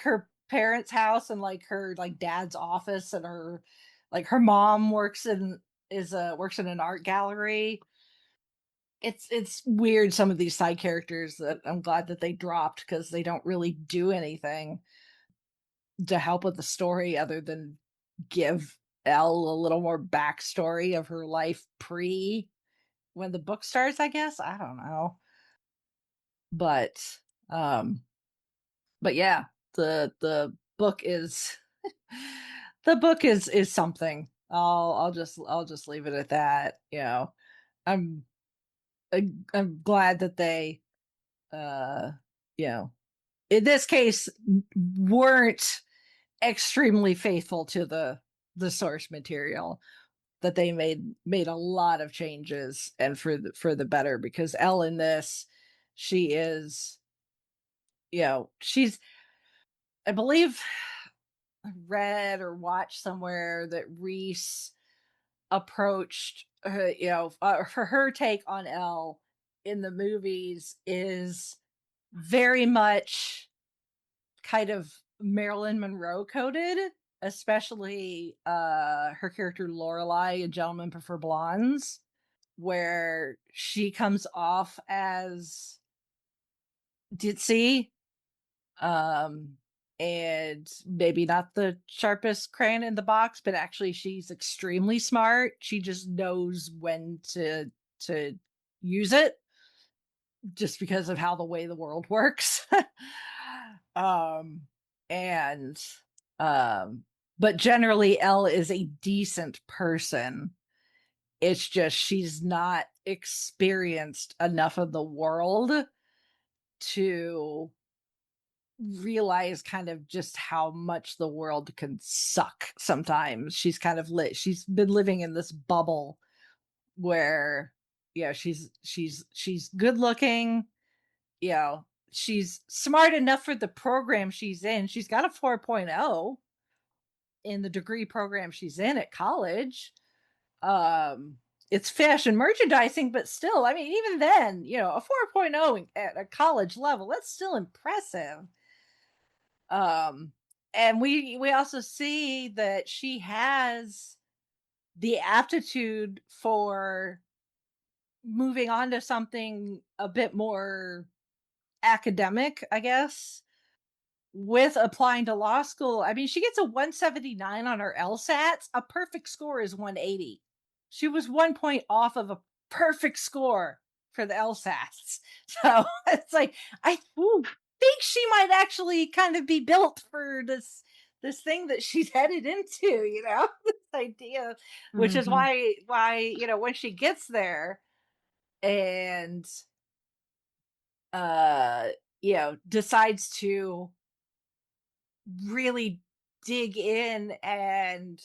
her parents' house and like her like dad's office and her mom works in an art gallery. It's weird, some of these side characters that I'm glad that they dropped because they don't really do anything to help with the story other than give Elle a little more backstory of her life pre when the book starts, I guess. I don't know. But yeah, the book is the book is something. I'll just leave it at that. I'm I'm glad that they you know in this case weren't extremely faithful to the source material, that they made a lot of changes and for the better, because Elle in this, she is she's, I believe I read or watched somewhere that Reese approached her, for her take on Elle in the movies is very much kind of Marilyn Monroe coded, especially her character Lorelai in Gentlemen Prefer Blondes, where she comes off as ditzy, um, and maybe not the sharpest crayon in the box, but actually she's extremely smart. She just knows when to use it just because of how the way the world works. um and but generally Elle is a decent person. It's just she's not experienced enough of the world to realize kind of just how much the world can suck sometimes. She's been living in this bubble where she's good looking, she's smart enough for the program she's in. She's got a 4.0 in the degree program she's in at college. It's fashion merchandising, but still, I mean, even then, a 4.0 at a college level, that's still impressive. And we also see that she has the aptitude for moving on to something a bit more academic, I guess, with applying to law school. I mean, she gets a 179 on her LSATs. A perfect score is 180. She was 1 point off of a perfect score for the LSATs. So it's like, I think she might actually kind of be built for this thing that she's headed into, this idea, which is why, when she gets there and, decides to really dig in and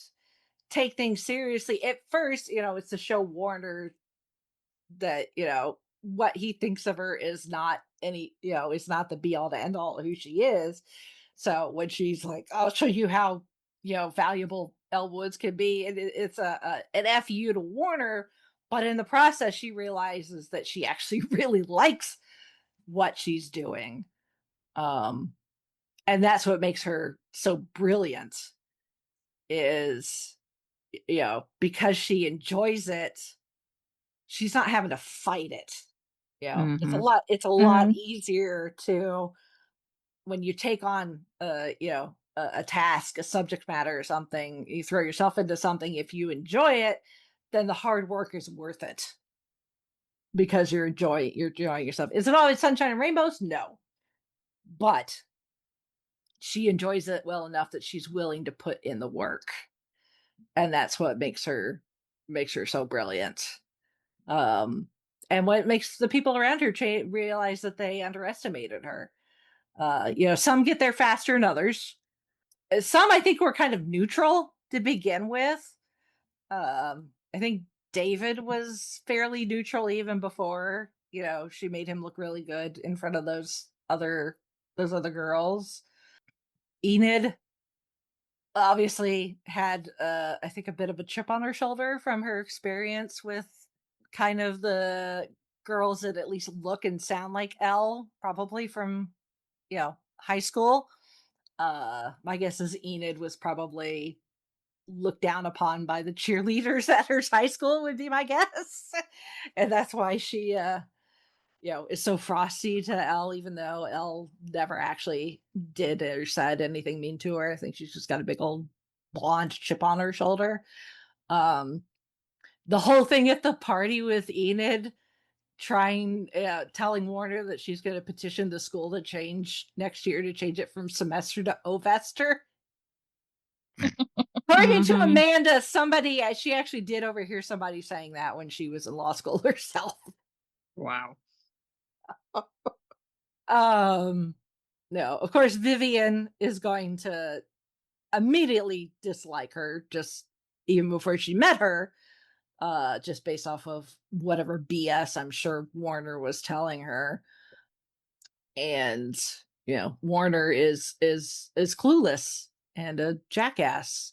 take things seriously. At first, it's to show Warner that, what he thinks of her is not is not the be all to end all of who she is. So when she's like, I'll show you how, valuable Elle Woods can be, it's an FU to Warner. But in the process, she realizes that she actually really likes what she's doing. And that's what makes her so brilliant is, because she enjoys it, she's not having to fight it. It's a lot easier to, when you take on a task, a subject matter or something, you throw yourself into something, if you enjoy it, then the hard work is worth it because you're enjoying yourself. Is it always sunshine and rainbows? No. But she enjoys it well enough that she's willing to put in the work. And that's what makes her so brilliant. And what makes the people around her realize that they underestimated her. Some get there faster than others. Some, I think, were kind of neutral to begin with. I think David was fairly neutral even before, she made him look really good in front of those other girls. Enid obviously had, I think, a bit of a chip on her shoulder from her experience with kind of the girls that at least look and sound like Elle, probably from, high school. My guess is Enid was probably looked down upon by the cheerleaders at her high school, would be my guess. And that's why she, is so frosty to Elle, even though Elle never actually did or said anything mean to her. I think she's just got a big old blonde chip on her shoulder. The whole thing at the party with Enid telling Warner that she's going to petition the school to change next year, to change it from semester to ovester. According to Amanda, she actually did overhear somebody saying that when she was in law school herself. Wow. No, of course, Vivian is going to immediately dislike her, just even before she met her, just based off of whatever BS I'm sure Warner was telling her. And, Warner is clueless and a jackass.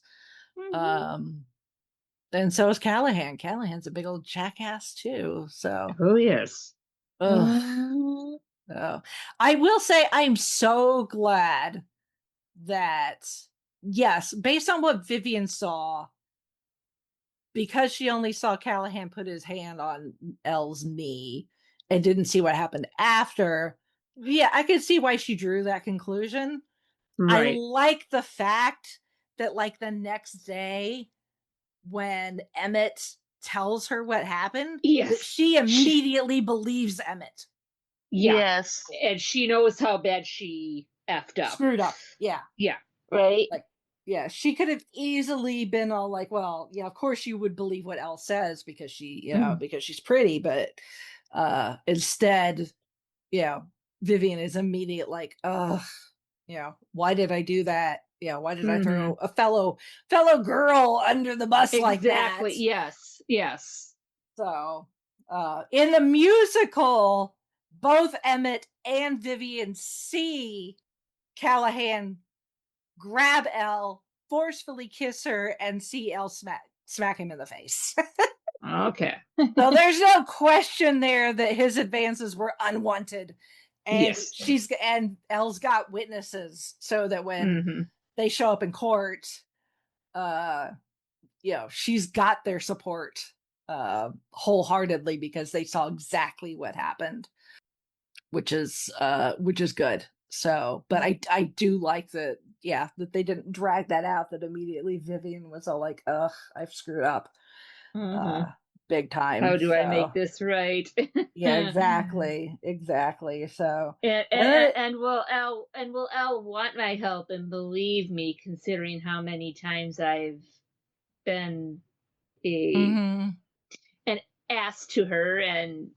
And so is Callahan. Callahan's a big old jackass too. So, oh yes. Oh, I will say I'm so glad that, yes, based on what Vivian saw, because she only saw Callahan put his hand on Elle's knee and didn't see what happened after. Yeah, I could see why she drew that conclusion. Right. I like the fact that, like, the next day when Emmett tells her what happened, that she immediately believes Emmett. Yeah. Yes. And she knows how bad she effed up. Screwed up. Yeah. Yeah. Right. Like, yeah, she could have easily been all like, well, yeah, of course you would believe what Elle says because she, because she's pretty, but instead, Vivian is immediate like, why did I do that? Why did I throw a fellow girl under the bus like that? Exactly. Yes. So, in the musical, both Emmett and Vivian see Callahan grab Elle, forcefully kiss her, and see Elle smack him in the face. Okay. So there's no question there that his advances were unwanted. And Yes. Elle's got witnesses so that when they show up in court, she's got their support wholeheartedly because they saw exactly what happened, which is good. So, but I do like that they didn't drag that out, that immediately Vivian was all like, ugh, I've screwed up big time. How do I make this right? Yeah, exactly. So and will Elle want my help and believe me, considering how many times I've been an ass to her and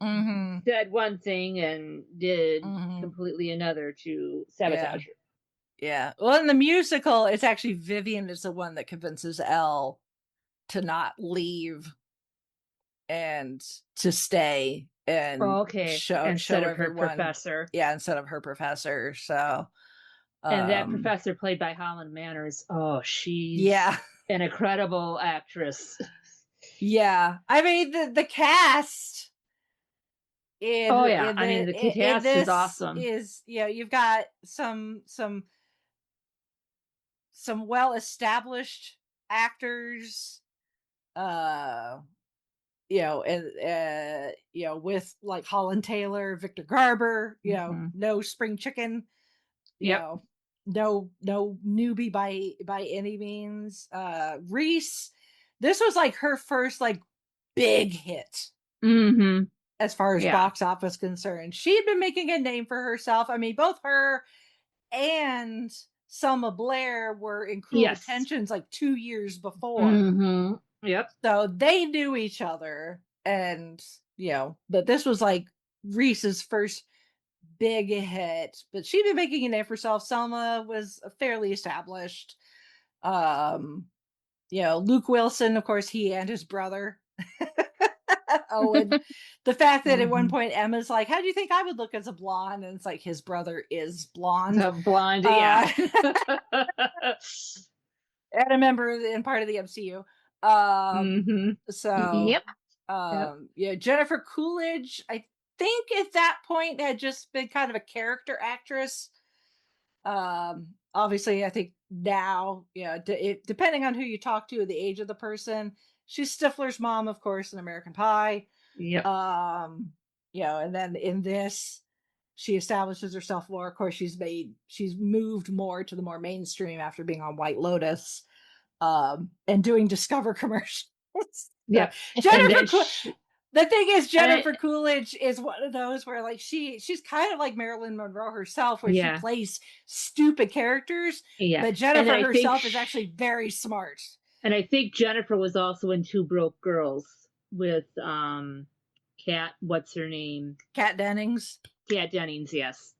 said one thing and did completely another to sabotage her. Yeah. Well, in the musical, it's actually Vivian is the one that convinces Elle to not leave and to stay and show instead of everyone, her professor. Yeah, instead of her professor. So and that professor played by Holland Manners. Oh, she's an incredible actress. Yeah. I mean the cast the cast is awesome. You've got some well-established actors, with like Holland Taylor, Victor Garber, no spring chicken, no newbie by any means. Reese, this was like her first like big hit. As far as box office concerned, she had been making a name for herself. I mean, both her and Selma Blair were in Cruel Intentions like 2 years before. Yep. So they knew each other, and but this was like Reese's first big hit. But she'd been making a name for herself. Selma was fairly established. Luke Wilson, of course, he and his brother. And the fact that at one point Emma's like, how do you think I would look as a blonde? And it's like, his brother is blonde. Yeah. And a member and part of the MCU. So, Jennifer Coolidge, I think at that point had just been kind of a character actress. Obviously, I think now, depending on who you talk to, the age of the person, she's Stifler's mom, of course, in American Pie. Yep. And then in this, she establishes herself more. Of course, she's moved more to the more mainstream after being on White Lotus, and doing Discover commercials. Yeah. The thing is, Jennifer Coolidge is one of those where like she's kind of like Marilyn Monroe herself, where she plays stupid characters. Yeah. But Jennifer herself is actually very smart. And I think Jennifer was also in Two Broke Girls with Kat, what's her name? Kat Dennings. Kat Dennings, yes.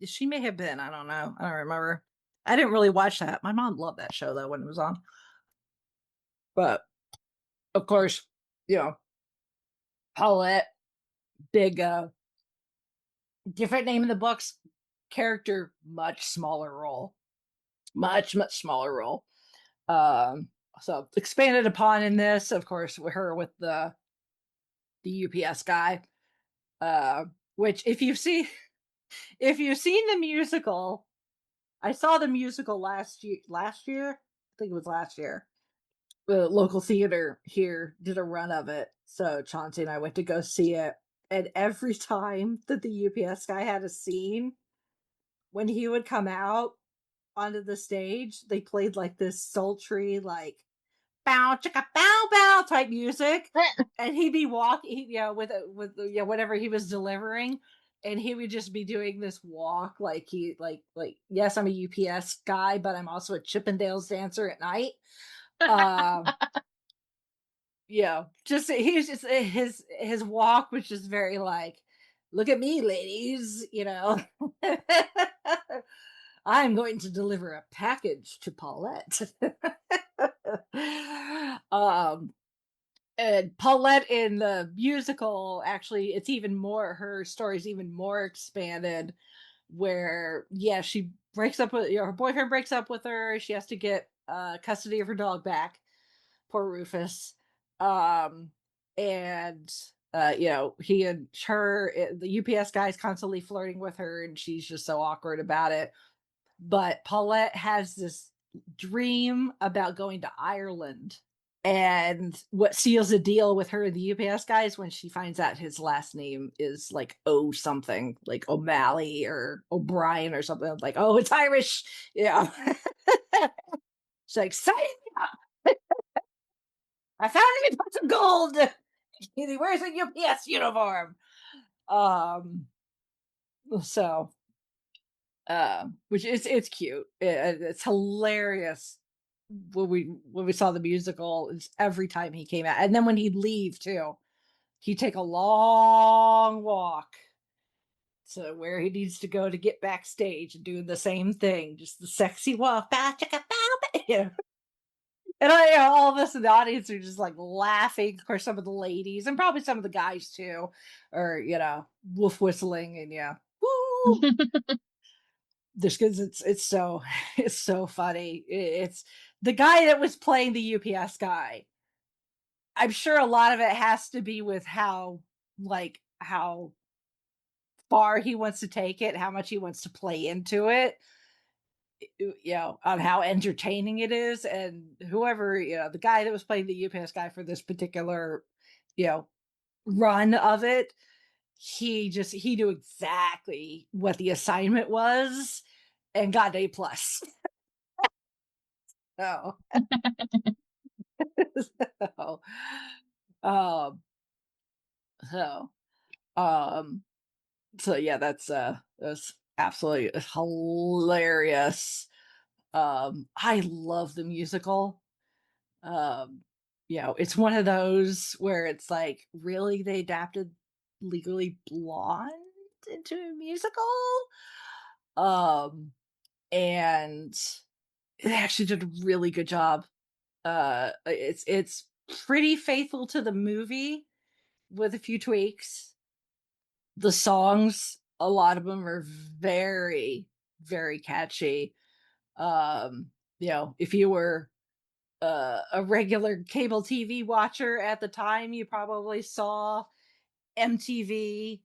She may have been. I don't know. I don't remember. I didn't really watch that. My mom loved that show though when it was on. But of course, Paulette, big different name in the books, character, much smaller role. Much smaller role. So expanded upon in this, of course, with her with the UPS guy. Which if you've seen the musical, I saw the musical last year. I think it was last year. The local theater here did a run of it. So Chauncey and I went to go see it. And every time that the UPS guy had a scene, when he would come out onto the stage, they played like this sultry, like bow chicka bow bow type music. And he'd be walking, with whatever he was delivering. And he would just be doing this walk like yes, I'm a UPS guy, but I'm also a Chippendales dancer at night. His walk was just very like, look at me, ladies, I'm going to deliver a package to Paulette. And Paulette in the musical, actually, it's even more, her story's even more expanded, where, yeah, she breaks up with, her boyfriend breaks up with her. She has to get custody of her dog back. Poor Rufus. Um, and, he and her, the UPS guy's constantly flirting with her, and she's just so awkward about it. But Paulette has this dream about going to Ireland. And what seals the deal with her and the UPS guy is when she finds out his last name is like O something, like O'Malley or O'Brien or something. Like, oh, it's Irish. Yeah. She's like, sign me up. I found him in pots of gold. He wears a UPS uniform. Um, so which is, it's cute. It's hilarious when we saw the musical. Is every time he came out, and then when he'd leave too, he'd take a long walk to where he needs to go to get backstage and doing the same thing, just the sexy walk. You know. And all of us in the audience are just like laughing. Of course, some of the ladies and probably some of the guys too, are wolf whistling and woo. Just because it's so it's so funny. It's the guy that was playing the UPS guy. I'm sure a lot of it has to be with how far he wants to take it, how much he wants to play into it, on how entertaining it is. And whoever, the guy that was playing the UPS guy for this particular, run of it, he knew exactly what the assignment was and got an A+. Oh. so, um, so, um, so yeah, that's absolutely hilarious. I love the musical. Um, it's one of those where it's like, really, they adapted Legally Blonde into a musical? And they actually did a really good job. It's pretty faithful to the movie with a few tweaks. The songs, a lot of them are very, very catchy. If you were a regular cable TV watcher at the time, you probably saw MTV.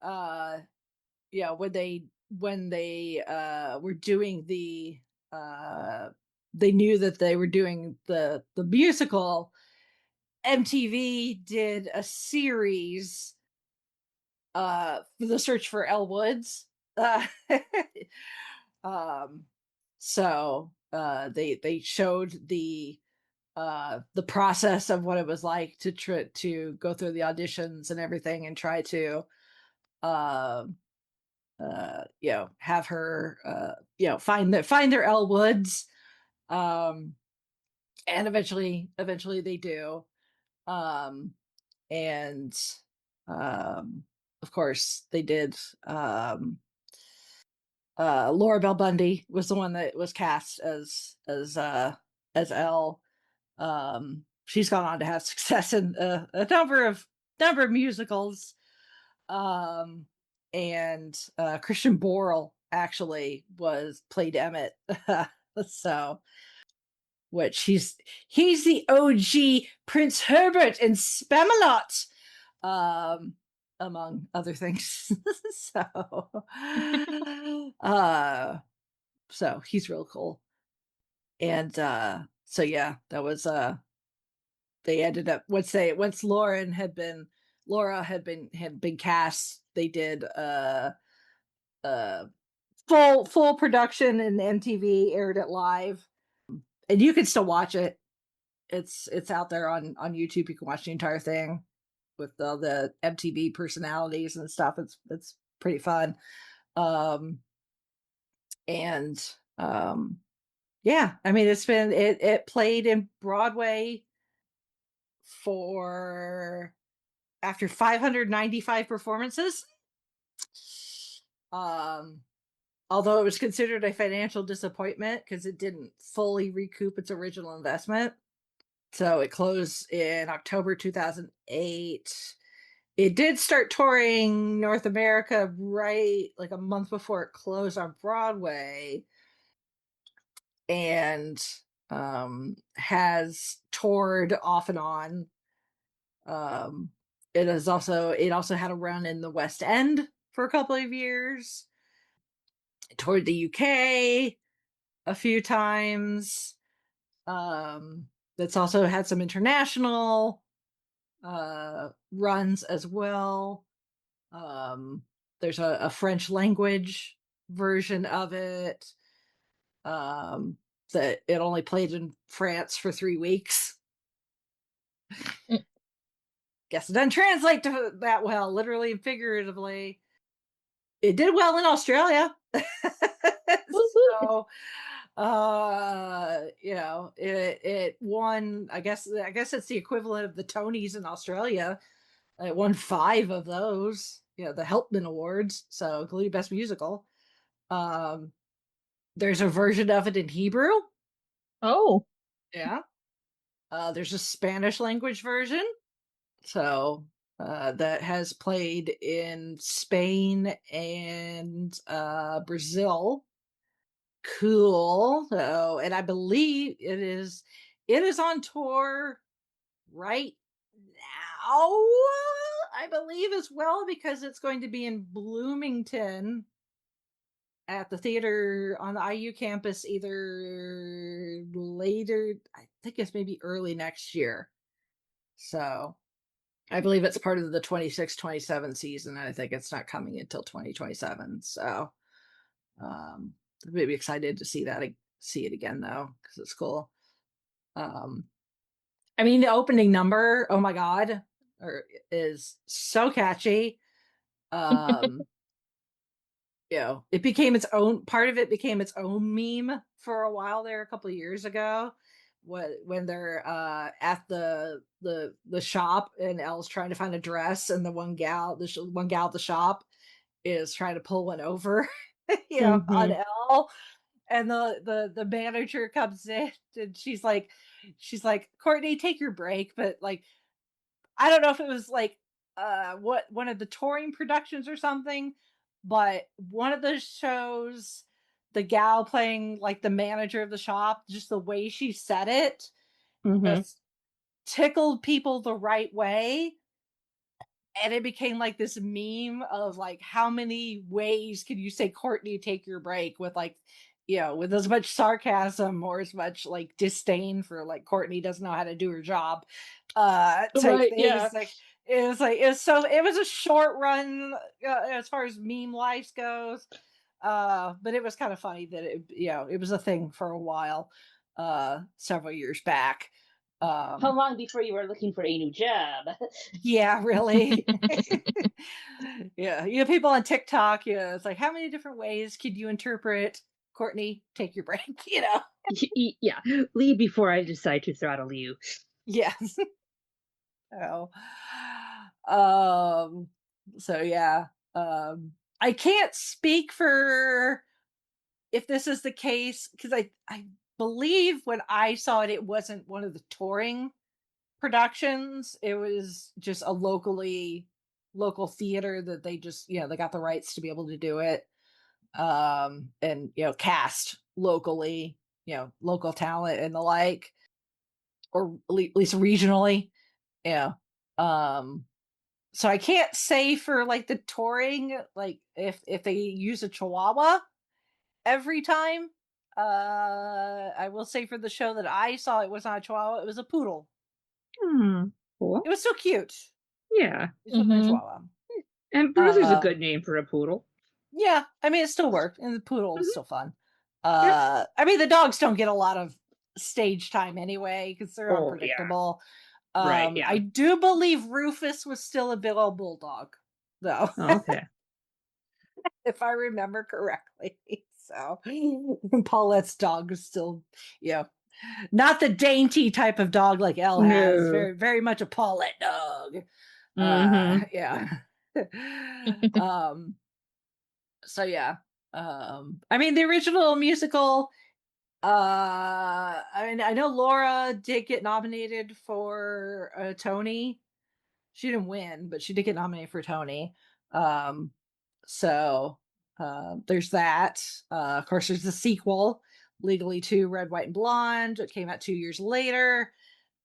Uh, when they were doing they knew that they were doing the musical. MTV did a series for the search for Elle Woods. Uh, um, they showed the process of what it was like to go through the auditions and everything and try to uh, have her find their Elle Woods. And eventually they do. Um, and of course they did. Laura Bell Bundy was the one that was cast as Elle. She's gone on to have success in a number of musicals. And Christian Borle actually played Emmett. So, which he's the OG Prince Herbert in Spamalot, among other things. so, uh, so he's real cool. And so yeah, that was they ended up once Laura had been cast, they did full production, and MTV aired it live. And you can still watch it. It's out there on YouTube. You can watch the entire thing with all the MTV personalities and stuff. It's pretty fun. And yeah, I mean, it played in Broadway for after 595 performances. Although it was considered a financial disappointment because it didn't fully recoup its original investment. So it closed in October 2008. It did start touring North America right like a month before it closed on Broadway, and has toured off and on. It also had a run in the West End for a couple of years. It toured the UK a few times. That's also had some international runs as well. There's a French language version of it. That it only played in France for 3 weeks. Guess it doesn't translate to that well, literally and figuratively. It did well in Australia. So it won, I guess it's the equivalent of the Tonys in Australia. It won 5 of those, the Helpman Awards, so including Best Musical. There's a version of it in Hebrew. Oh. Yeah. There's a Spanish language version. So that has played in Spain and Brazil. Cool. So, and I believe it is on tour right now, I believe, as well, because it's going to be in Bloomington at the theater on the IU campus either later, I think it's maybe early next year. So I believe it's part of the 26-27 season, and I think it's not coming until 2027. So maybe excited to see it again, though, because it's cool. I mean, the opening number, oh my god, is so catchy. It became its own part of it, became its own meme for a while there a couple of years ago. When they're at the shop and Elle's trying to find a dress, and the one gal at the shop is trying to pull one over, on Elle, and the manager comes in and she's like, Courtney, take your break, but like, I don't know if it was like what one of the touring productions or something, but one of the shows, the gal playing like the manager of the shop, just the way she said it just tickled people the right way. And it became like this meme of like, how many ways can you say, Courtney, take your break, with like, with as much sarcasm or as much like disdain for like Courtney doesn't know how to do her job, type Right, things. yeah. Like it was a short run as far as meme life goes, but it was kind of funny that it was a thing for a while, several years back. How long before you were looking for a new job? Yeah, really. Yeah, people on TikTok, it's like, how many different ways could you interpret Courtney, take your break? Yeah, leave before I decide to throttle you. Yes. Oh. So yeah. I can't speak for if this is the case, because I believe when I saw it, it wasn't one of the touring productions. It was just a local theater that they just, they got the rights to be able to do it. And cast locally, local talent and the like, or at least regionally. Yeah. So I can't say for like the touring, like if they use a Chihuahua every time. I will say for the show that I saw, it was not a Chihuahua, it was a poodle. Cool. It was so cute. Yeah. It was a Chihuahua. And Bruiser's a good name for a poodle. Yeah, I mean, it still worked, and the poodle is still fun. Yep. I mean, the dogs don't get a lot of stage time anyway because they're unpredictable. Right, yeah. I do believe Rufus was still a big old bulldog, though. Okay. If I remember correctly. So Paulette's dog is still, not the dainty type of dog like Elle has. Very, very much a Paulette dog. Yeah. So yeah. I mean, the original musical I mean, I know Laura did get nominated for a Tony. She didn't win, but she did get nominated for a Tony. Um, so there's that. Of course, there's the sequel, Legally 2, Red, White, and Blonde. It came out 2 years later.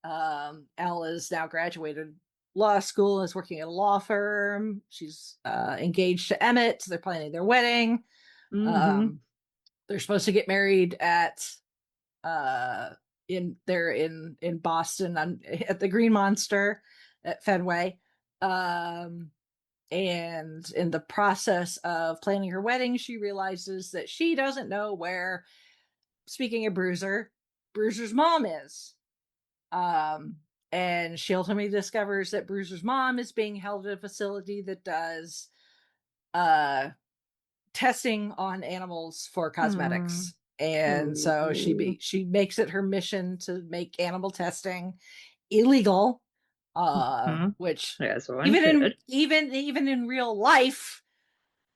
Elle is now graduated law school, is working at a law firm. She's engaged to Emmett. They're planning their wedding. They're supposed to get married at in Boston at the Green Monster at Fenway. And in the process of planning her wedding, she realizes that she doesn't know where, speaking of Bruiser's mom is. And she ultimately discovers that Bruiser's mom is being held at a facility that does testing on animals for cosmetics. And so she makes it her mission to make animal testing illegal, which even in real life,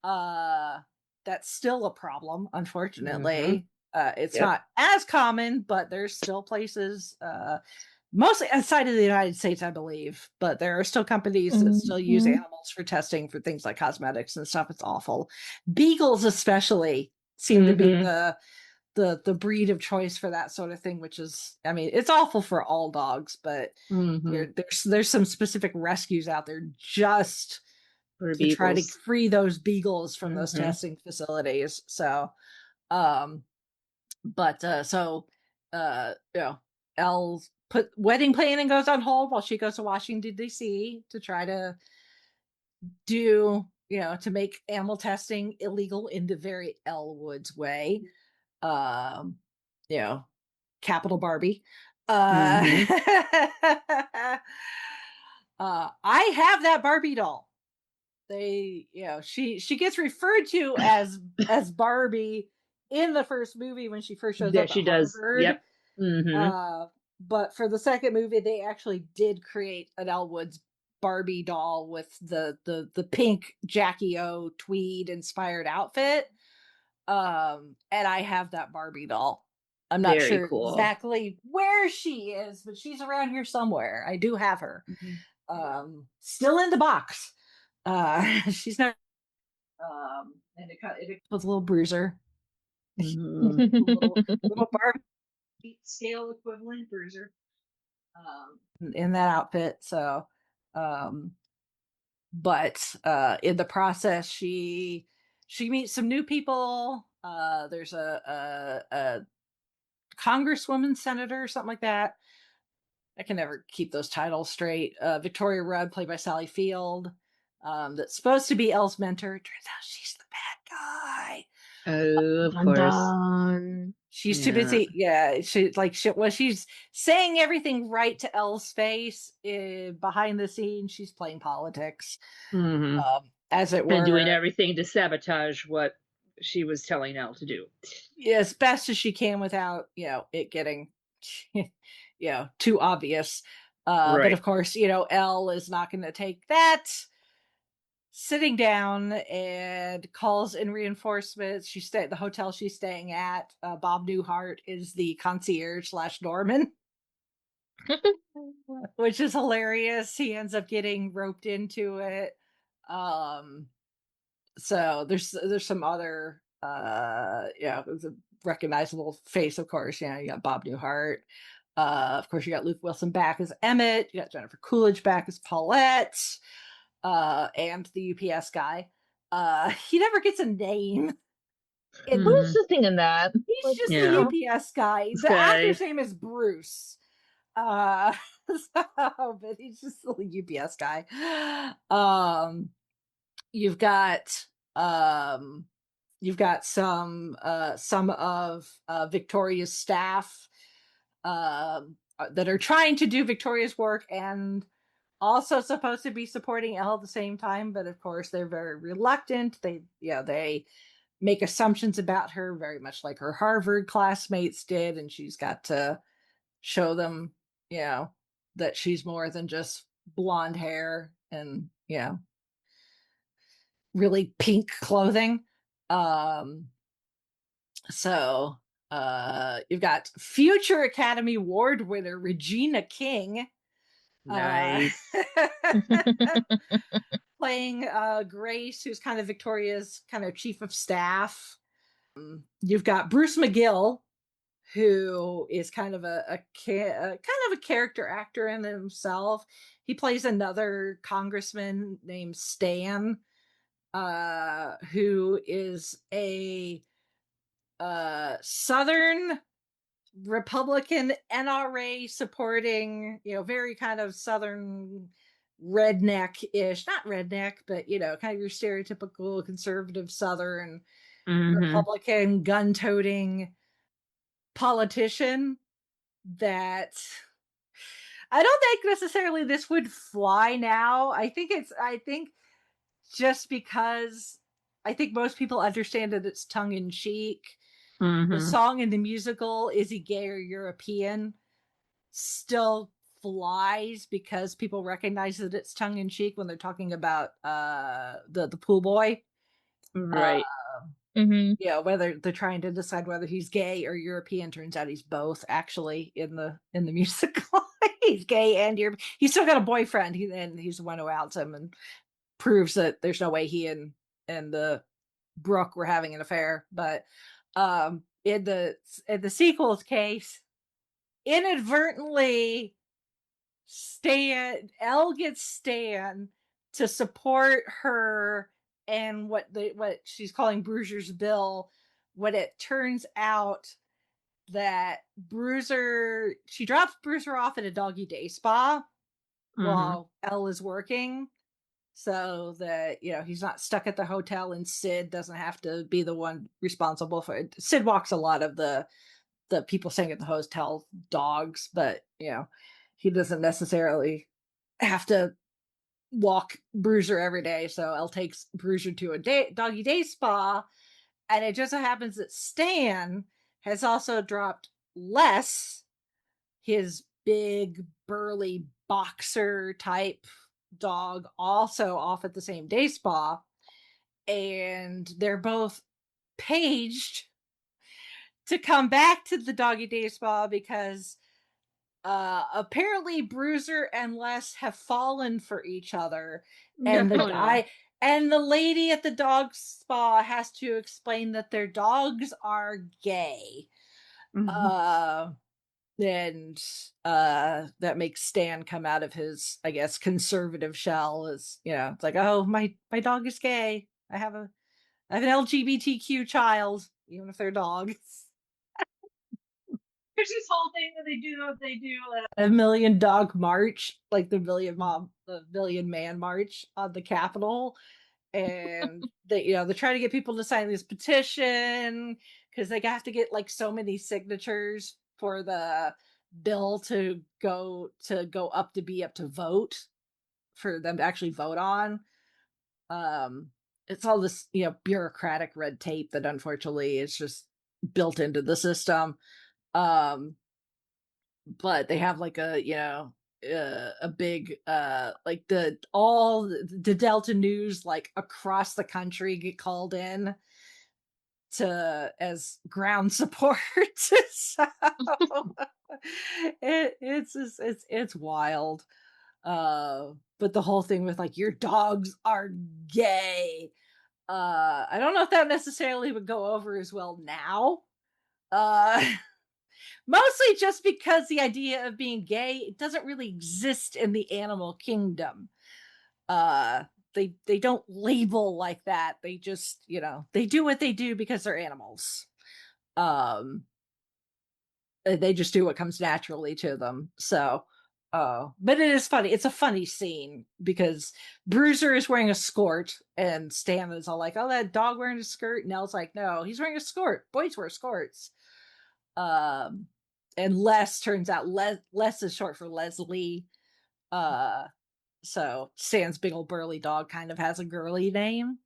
that's still a problem, unfortunately. It's not as common, but there's still places, mostly outside of the United States, I believe, but there are still companies that still use animals for testing for things like cosmetics and stuff. It's awful. Beagles especially seem to be the breed of choice for that sort of thing, which is, I mean, it's awful for all dogs, but there's some specific rescues out there just to try to free those beagles from those testing facilities. So Elle's wedding planning goes on hold while she goes to Washington D.C. to try to to make animal testing illegal in the very Elle Woods way. Capital Barbie. I have that Barbie doll. She gets referred to as Barbie in the first movie when she first shows up. She does. Yep. But for the second movie, they actually did create an Elle Woods Barbie doll with the pink Jackie O tweed inspired outfit. And I have that Barbie doll. I'm not sure exactly where she is, but she's around here somewhere. I do have her. Still in the box. She's not. And it was a little Bruiser. little Barbie scale equivalent Bruiser. In that outfit. So, but in the process, she meets some new people. There's a congresswoman, senator, something like that. I can never keep those titles straight. Victoria Rudd, played by Sally Field, that's supposed to be Elle's mentor. Turns out she's the bad guy. Of course. She's too busy. Yeah, she's saying everything right to Elle's face. Behind the scenes, she's playing politics, as it were, and doing everything to sabotage what she was telling Elle to do. Yeah, as best as she can without it getting too obvious. But of course, Elle is not going to take that. Sitting down and calls in reinforcements. She stayed at the hotel she's staying at. Bob Newhart is the concierge / doorman, which is hilarious. He ends up getting roped into it. So there's some other it's a recognizable face, of course. You got Bob Newhart. Of course, you got Luke Wilson back as Emmett. You got Jennifer Coolidge back as Paulette. And the UPS guy. He never gets a name. Who's just thinking that? He's just the UPS guy. The actor's name is Bruce. But he's just the UPS guy. You've got some of Victoria's staff that are trying to do Victoria's work and also supposed to be supporting Elle at the same time, but of course they're very reluctant. They make assumptions about her, very much like her Harvard classmates did, and she's got to show them, that she's more than just blonde hair and really pink clothing. So You've got future Academy Award winner Regina King. Nice. Playing Grace, who's kind of Victoria's kind of chief of staff. You've got Bruce McGill, who is kind of a character actor in himself. He plays another congressman named Stan, who is a Southern Republican NRA supporting, very kind of Southern redneck-ish, not redneck, but kind of your stereotypical conservative Southern Republican gun-toting politician that I don't think necessarily this would fly now. I think just because I think most people understand that it's tongue-in-cheek. The song in the musical, Is He Gay or European, still flies because people recognize that it's tongue-in-cheek when they're talking about the pool boy. Right. Whether they're trying to decide whether he's gay or European. Turns out he's both, actually, in the musical. He's gay and European. He's still got a boyfriend, and he's the one who outs him and proves that there's no way he and the Brooke were having an affair. But in the sequel's case, inadvertently, Elle gets Stan to support her and what she's calling Bruiser's bill, when it turns out that she drops Bruiser off at a doggy day spa while Elle is working, so that he's not stuck at the hotel and Sid doesn't have to be the one responsible for it. Sid walks a lot of the people staying at the hotel dogs, but he doesn't necessarily have to walk Bruiser every day. So Elle takes Bruiser to a doggy day spa, and it just so happens that Stan has also dropped Les, his big burly boxer type dog, also off at the same day spa, and they're both paged to come back to the doggy day spa because apparently Bruiser and Les have fallen for each other, and the lady at the dog spa has to explain that their dogs are gay. And that makes Stan come out of his, I guess, conservative shell. As it's like, oh, my dog is gay. I have an LGBTQ child, even if they're dogs. There's this whole thing that they do a million dog march, like the million man march on the Capitol, and they're trying to get people to sign this petition because they have to get like so many signatures for the bill to go up to vote, for them to actually vote on. It's all this bureaucratic red tape that unfortunately is just built into the system. But they have like a big like the Delta News, like across the country, get called in as ground support. So it's wild. But the whole thing with like, your dogs are gay, I don't know if that necessarily would go over as well now. Mostly just because the idea of being gay, it doesn't really exist in the animal kingdom. They don't label like that. They just, they do what they do because they're animals. They just do what comes naturally to them. So, but it is funny. It's a funny scene because Bruiser is wearing a skirt and Stan is all like, oh, that dog wearing a skirt. And Elle's like, no, he's wearing a skirt. Boys wear skirts. And Les, turns out Les is short for Leslie. So Stan's big old burly dog kind of has a girly name.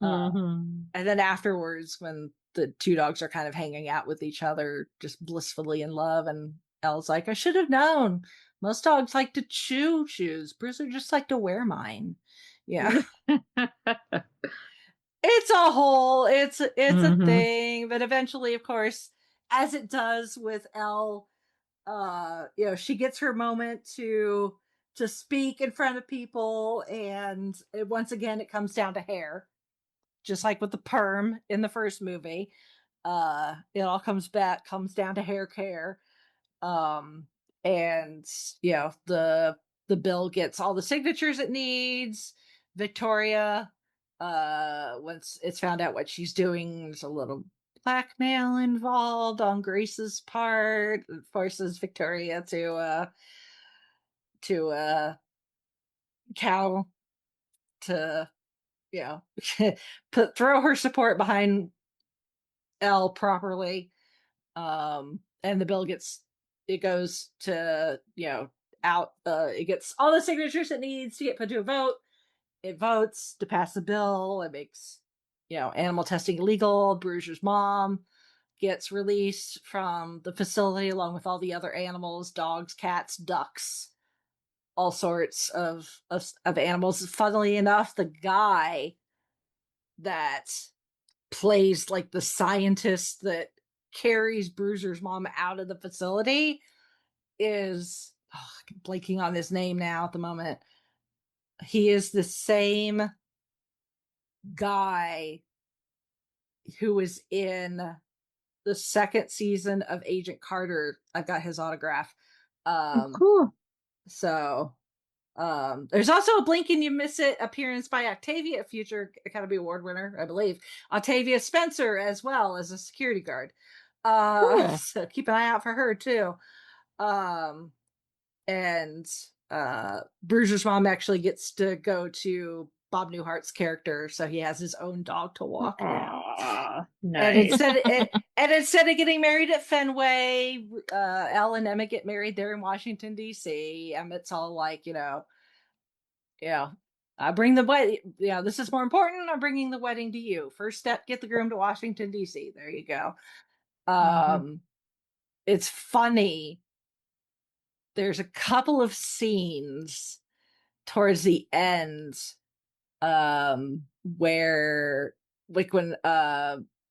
And then afterwards, when the two dogs are kind of hanging out with each other, just blissfully in love, and Elle's like, I should have known. Most dogs like to chew shoes. Bruiser just like to wear mine. Yeah. It's a whole, it's a thing. But eventually, of course, as it does with Elle, you know, she gets her moment to speak in front of people, and once again it comes down to hair, just like with the perm in the first movie. It all comes down to hair care. Um, and you know, the bill gets all the signatures it needs. Victoria, once it's found out what she's doing, there's a little blackmail involved on Grace's part. It forces Victoria to cow to, you know, throw her support behind Elle properly. And the bill goes to, you know, out, it gets all the signatures it needs to get put to a vote. It votes to pass the bill. It makes, you know, animal testing illegal. Bruiser's mom gets released from the facility along with all the other animals, dogs, cats, ducks, all sorts of animals. Funnily enough, the guy that plays like the scientist that carries Bruiser's mom out of the facility is, I'm blanking on his name now at the moment. He is the same guy who was in the second season of Agent Carter. I've got his autograph. Cool. So there's also a blink and you miss it appearance by Octavia, a future Academy Award winner, I believe. Octavia Spencer as well as a security guard. Cool. So keep an eye out for her too. And Bruiser's mom actually gets to go to Bob Newhart's character, so he has his own dog to walk now. Nice. And instead of getting married at Fenway, Elle and Emmett get married there in Washington D.C. Emmett's all like, you know, I bring the wedding. Yeah, this is more important. I'm bringing the wedding to you. First step, get the groom to Washington D.C. There you go. It's funny. There's a couple of scenes towards the end where, like, when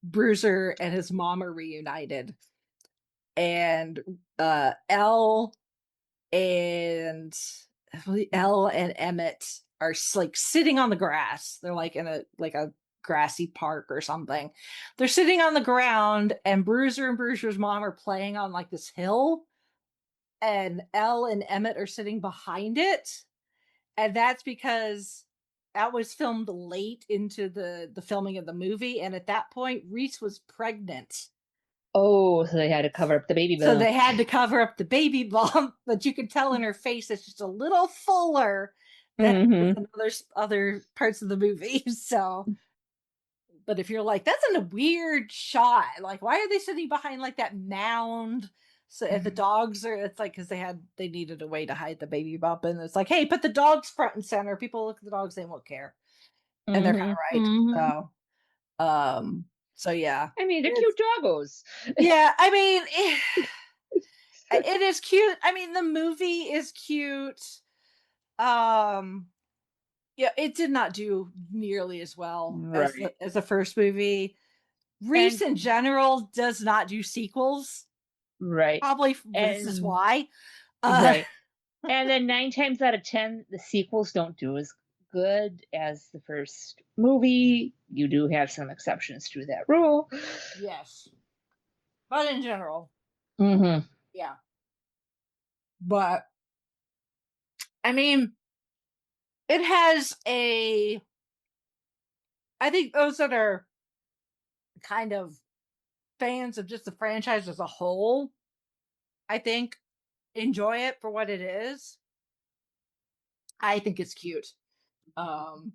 Bruiser and his mom are reunited, and Elle and Emmett are like sitting on the grass. They're like in a grassy park or something. They're sitting on the ground, and Bruiser and Bruiser's mom are playing on like this hill, and Elle and Emmett are sitting behind it. And that's because that was filmed late into the filming of the movie, and at that point Reese was pregnant. Oh, so they had to cover up the baby bump. So they had to cover up the baby bump, but you could tell in her face it's just a little fuller than in other parts of the movie. So, but if you're like, that's in a weird shot, like, why are they sitting behind like that mound? So if the dogs are, it's like, because they needed a way to hide the baby bump, and it's like, hey, put the dogs front and center. People look at the dogs, they won't care, and they're kind of right. So yeah, I mean, they're cute doggos. Yeah, I mean, it is cute. I mean, the movie is cute. Yeah, it did not do nearly as well as the first movie. Reese in general does not do sequels. Right. Probably this is why. Right. And then 9 times out of 10, the sequels don't do as good as the first movie. You do have some exceptions to that rule. Yes. But in general. Yeah. But, I mean, it has I think those that are kind of fans of just the franchise as a whole, I think, enjoy it for what it is. I think it's cute. You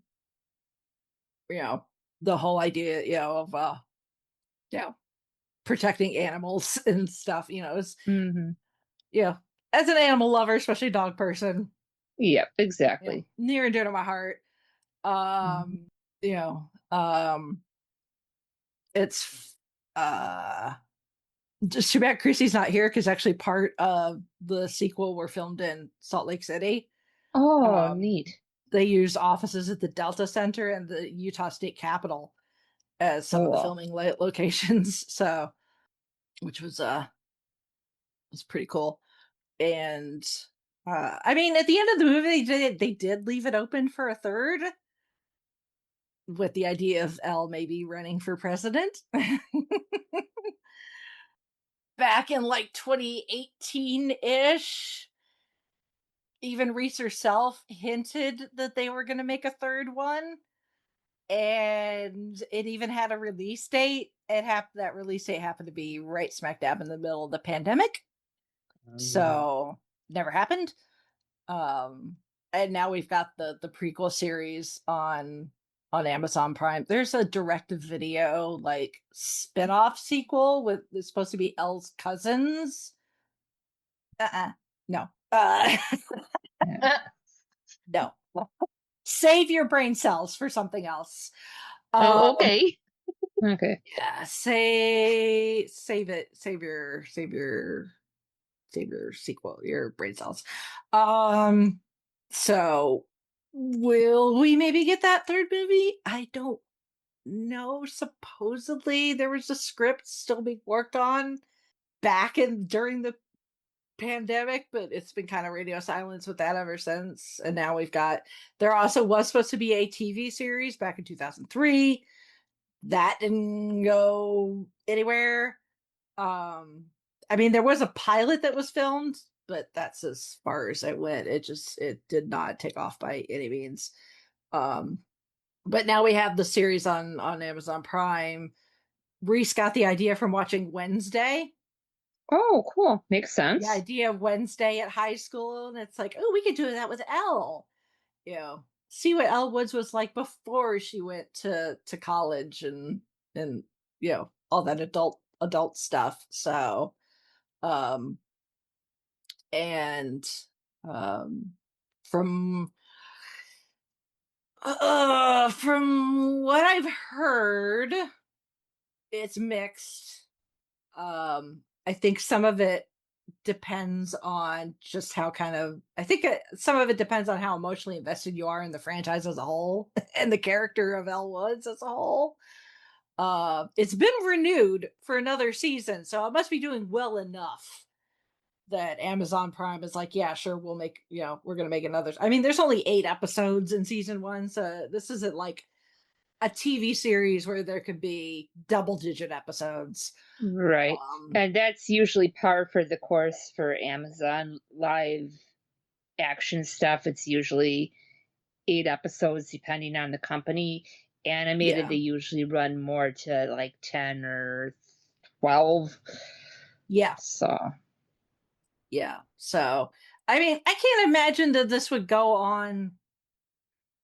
know, the whole idea, you know, of protecting animals and stuff, you know, is as an animal lover, especially dog person. Yep, exactly. You know, near and dear to my heart. You know, it's just too bad Chrissy's not here, because actually part of the sequel were filmed in Salt Lake City. Oh, neat. They used offices at the Delta Center and the Utah State Capitol as some of the filming locations. So, which was pretty cool. And I mean, at the end of the movie, they did leave it open for a third, with the idea of Elle maybe running for president. Back in like 2018-ish, even Reese herself hinted that they were going to make a third one, and it even had a release date. That release date happened to be right smack dab in the middle of the pandemic, so never happened. And now we've got the prequel series on Amazon Prime. There's a direct-to-video like spin-off sequel with it's supposed to be Elle's cousins. No. No. Save your brain cells for something else. Oh, okay. Okay. Yeah, save it. Save your sequel, your brain cells. So will we maybe get that third movie? I don't know. Supposedly there was a script still being worked on during the pandemic, but it's been kind of radio silence with that ever since. And now there also was supposed to be a TV series back in 2003 that didn't go anywhere. I mean, there was a pilot that was filmed, but that's as far as it went. It did not take off by any means. But now we have the series on Amazon Prime. Reese got the idea from watching Wednesday. Oh, cool. Makes sense. The idea of Wednesday at high school, and it's like, oh, we could do that with Elle. See what Elle Woods was like before she went to college and all that adult stuff. So and from what I've heard, it's mixed. I think some of it depends on just how some of it depends on how emotionally invested you are in the franchise as a whole and the character of Elle Woods as a whole. It's been renewed for another season, so it must be doing well enough that Amazon Prime is like, yeah, sure, we're gonna make another. I mean, there's only 8 episodes in season 1, so this isn't like a TV series where there could be double-digit episodes. Right. And that's usually par for the course for Amazon live action stuff. It's usually 8 episodes depending on the company. Animated, they usually run more to like 10 or 12. Yeah. So I mean, I can't imagine that this would go on.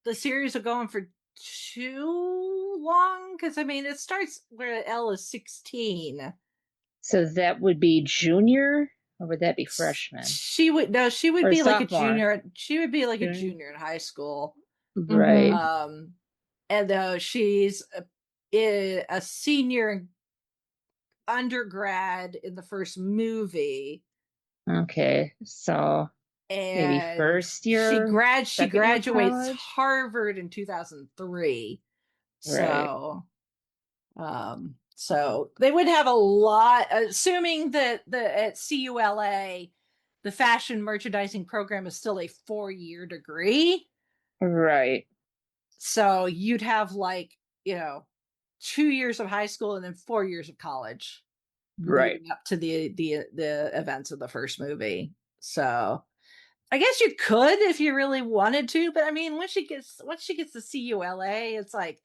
The series would go on for too long, because I mean, it starts where Elle is 16. So that would be junior, or would that be freshman? She would be sophomore. like a junior. She would be like a junior in high school, right? And she's a senior undergrad in the first movie. Okay, so maybe first year. She graduates Harvard in 2003. Right. So they would have a lot, assuming that at CULA the fashion merchandising program is still a 4-year degree. Right. So you'd have 2 years of high school and then 4 years of college. Right. Leading up to the events of the first movie. So I guess you could if you really wanted to, but I mean, once she gets to CULA, it's like,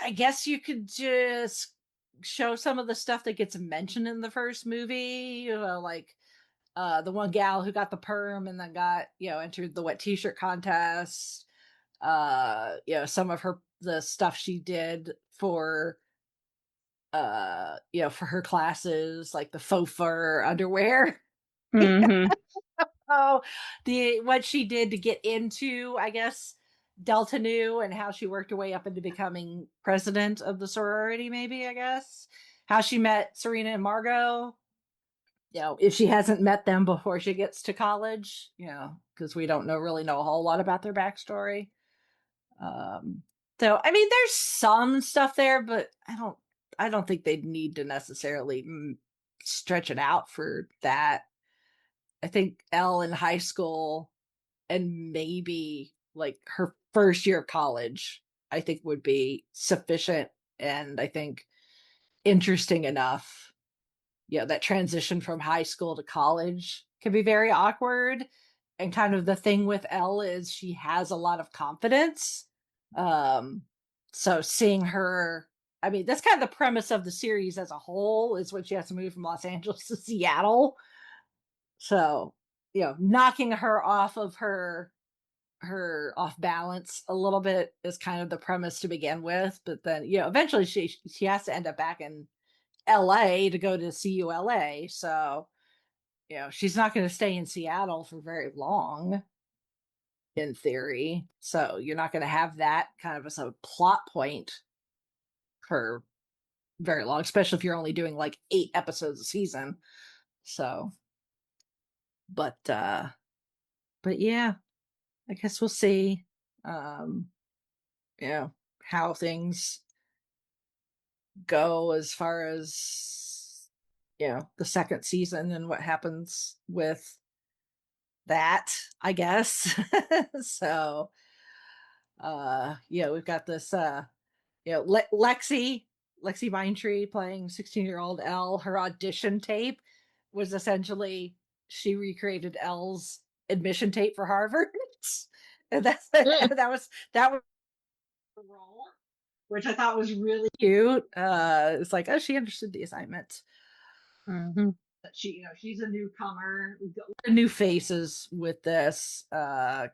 I guess you could just show some of the stuff that gets mentioned in the first movie, like the one gal who got the perm and then entered the wet t-shirt contest. Some of the stuff she did for for her classes, like the faux fur underwear. Mm-hmm. What she did to get into, I guess, Delta Nu, and how she worked her way up into becoming president of the sorority, maybe, I guess. How she met Serena and Margot. If she hasn't met them before she gets to college, because we don't really know a whole lot about their backstory. So I mean, there's some stuff there, but I don't think they'd need to necessarily stretch it out for that. I think Elle in high school and maybe like her first year of college, I think would be sufficient, and I think interesting enough. That transition from high school to college can be very awkward. And kind of the thing with Elle is she has a lot of confidence. So seeing her, I mean, that's kind of the premise of the series as a whole, is when she has to move from Los Angeles to Seattle. So, knocking her off of her off balance a little bit is kind of the premise to begin with. But then, eventually she has to end up back in LA to go to CULA. So, she's not going to stay in Seattle for very long, in theory. So you're not going to have that kind of as a plot point for very long, especially if you're only doing like 8 episodes a season. So, but yeah, I guess we'll see, how things go as far as, the second season and what happens with that, I guess. So, we've got this, Lexi Mindtree playing 16-year-old Elle. Her audition tape was essentially, she recreated Elle's admission tape for Harvard. And that was the role, which I thought was really cute. It's like, oh, she understood the assignment. Mm-hmm. She's a newcomer. We've got new faces with this, at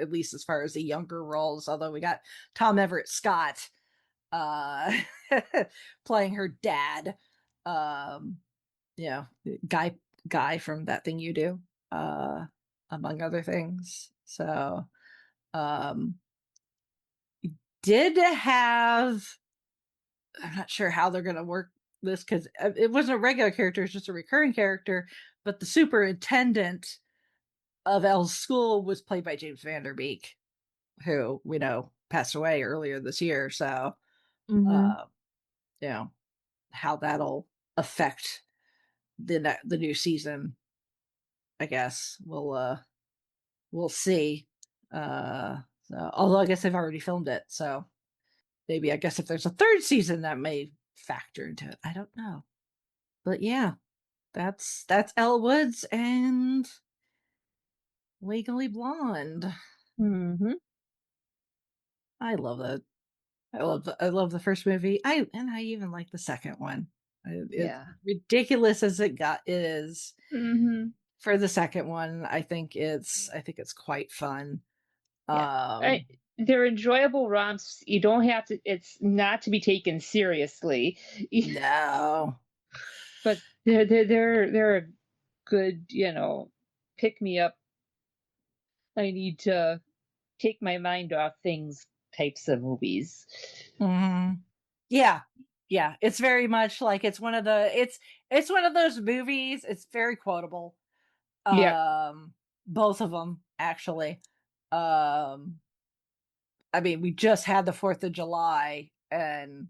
least as far as the younger roles. Although we got Tom Everett Scott, playing her dad. Guy from That Thing You Do, among other things. So, did have. I'm not sure how they're going to work this, because it wasn't a regular character; it's just a recurring character. But the superintendent of Elle's school was played by James Van Der Beek, who we know passed away earlier this year. So, how that'll affect the new season, I guess we'll see. Although I guess they've already filmed it, so maybe, I guess, if there's a third season, that may factor into it. I don't know, but yeah, that's Elle Woods and Legally Blonde. Mm-hmm. I love that. I love the first movie. I even like the second one. It's ridiculous as it is. Mm-hmm. For the second one, I think it's quite fun. They're enjoyable romps. You don't have to. It's not to be taken seriously. No, but they're a good, pick me up. I need to take my mind off things types of movies. Mm-hmm. Yeah. It's very much like it's one of those movies. It's very quotable. Both of them, actually. I mean, we just had the 4th of July, and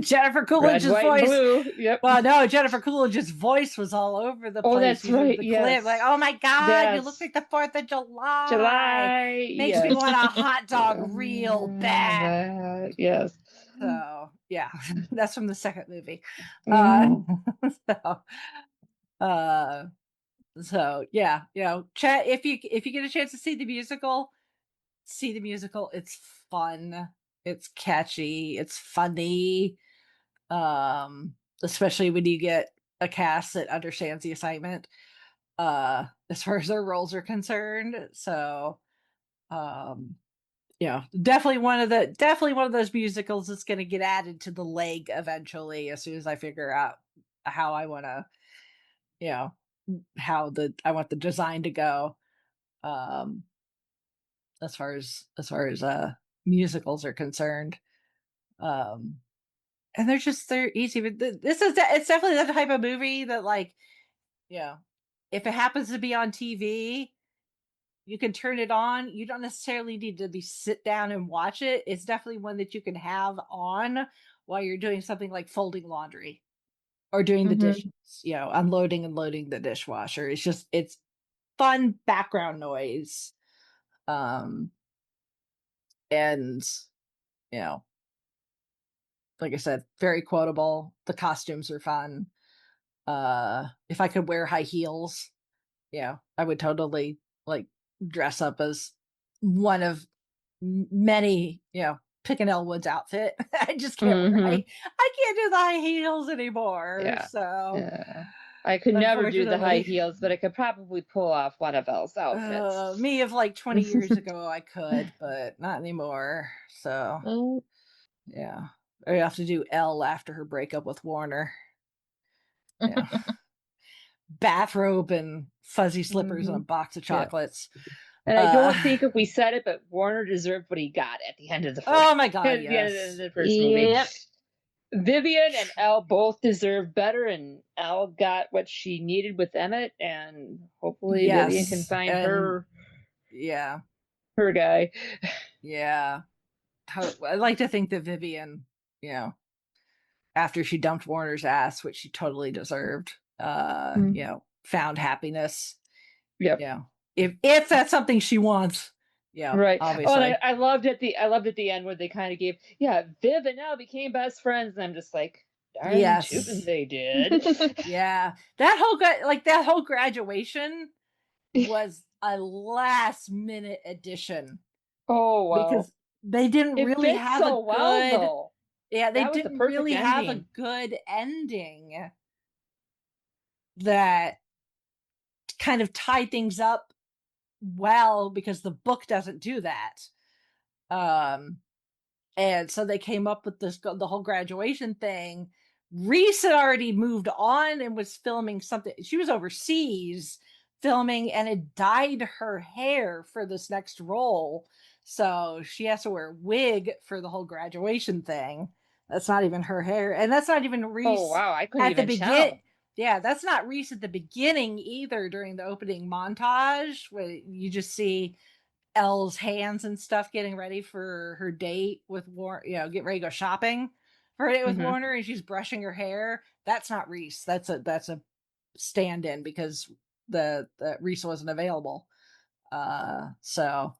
Jennifer Coolidge's voice. Blue. Yep. Well, no, Jennifer Coolidge's voice was all over the place. Oh, that's right. The yes. clip, like, oh my God, you look like the 4th of July. Makes me want a hot dog real bad. Yes. So yeah, that's from the second movie. So yeah, chat, if you get a chance to see the musical. It's fun, it's catchy, it's funny, especially when you get a cast that understands the assignment, as far as their roles are concerned. So, definitely one of those musicals that's going to get added to the leg eventually, as soon as I figure out how I want to, I want the design to go. As far as musicals are concerned, and they're easy. But it's definitely that type of movie that, like, if it happens to be on TV, you can turn it on. You don't necessarily need to sit down and watch it. It's definitely one that you can have on while you're doing something like folding laundry. or doing the dishes, unloading and loading the dishwasher. It's fun background noise. And like I said, very quotable. The costumes are fun. If I could wear high heels, I would totally like dress up as one of many, pick an Elle Woods outfit. I just can't wear. I can't do the high heels anymore. Yeah. So Yeah. I could never do the high heels, but I could probably pull off one of Elle's outfits. Me of like 20 years ago, I could, but not anymore. So yeah, I have to do Elle after her breakup with Warner. Yeah. Bathrobe and fuzzy slippers and a box of chocolates. Yeah. And I don't think if we said it, but Warner deserved what he got at the end of the first. Oh my God! At the end of the first movie. Vivian and Elle both deserve better, and Elle got what she needed with Emmett, and hopefully Vivian can find her guy. Yeah. I like to think that Vivian, after she dumped Warner's ass, which she totally deserved, found happiness. Yep. Yeah. If that's something she wants. Yeah. Right. Obviously. Oh, and I loved at the end where they kind of gave, Viv and Elle became best friends, and I'm just like, darn tootin' they did. Yeah. That whole graduation was a last minute addition. Oh wow. Because they didn't really have a good though. Yeah, they didn't really have a good ending that kind of tied things up well, because the book doesn't do that. And so they came up with the whole graduation thing. Reese had already moved on and was filming something. She was overseas filming and had dyed her hair for this next role. So she has to wear a wig for the whole graduation thing. That's not even her hair. And that's not even Reese. Oh, wow. I couldn't even tell. Yeah, that's not Reese at the beginning either, during the opening montage, where you just see Elle's hands and stuff getting ready for her date with Warner, get ready to go shopping for her date with Warner, and she's brushing her hair. That's not Reese. That's a stand-in because the Reese wasn't available. So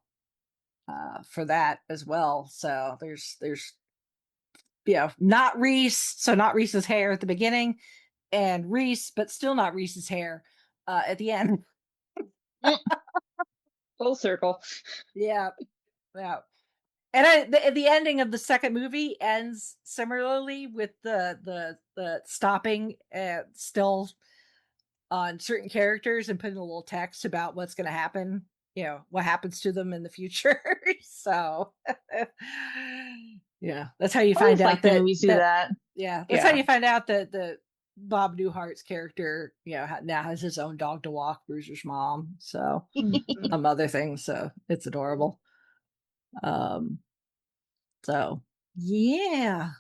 for that as well. So there's not Reese, so not Reese's hair at the beginning, and Reese, but still not Reese's hair at the end. Full circle. Yeah. And the ending of the second movie ends similarly, with the stopping still on certain characters and putting a little text about what's going to happen, what happens to them in the future. So yeah, that's how you find out that we see that. Yeah, that's how you find out that the Bob Newhart's character, now has his own dog to walk, Bruiser's mom. So other things. So it's adorable. So yeah.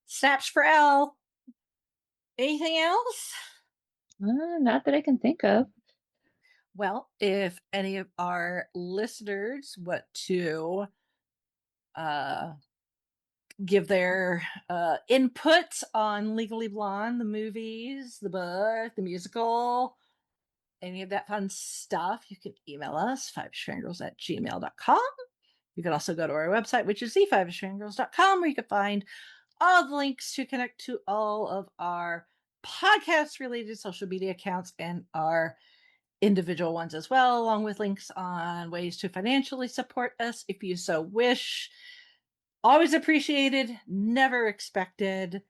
Snaps for Elle. Anything else? Not that I can think of. Well, if any of our listeners want to give their input on Legally Blonde, the movies, the book, the musical, any of that fun stuff, you can email us, fiveshfangirls@gmail.com. You can also go to our website, which is thefiveshfangirls.com, where you can find all the links to connect to all of our podcast-related social media accounts and our individual ones as well, along with links on ways to financially support us if you so wish. Always appreciated, never expected.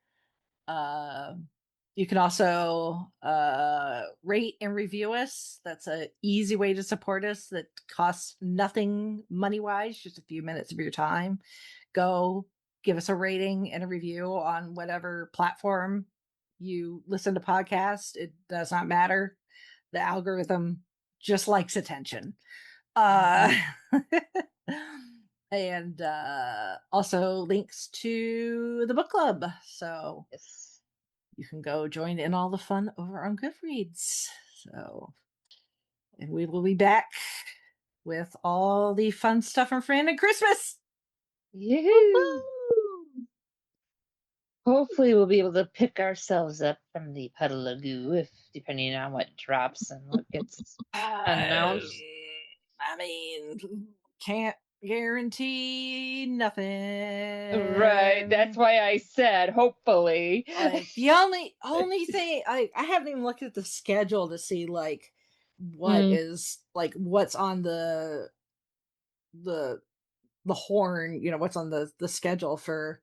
You can also rate and review us. That's an easy way to support us that costs nothing money-wise, just a few minutes of your time. Go give us a rating and a review on whatever platform you listen to podcasts. It does not matter. The algorithm just likes attention. And also links to the book club. So you can go join in all the fun over on Goodreads. So, and we will be back with all the fun stuff from Fran and Christmas. Yahoo! Hopefully we'll be able to pick ourselves up from the puddle of goo, if depending on what drops and what gets announced. I mean, can't guarantee nothing. Right. That's why I said hopefully. Like the only thing I haven't even looked at the schedule to see like what is like what's on the horn, what's on the schedule for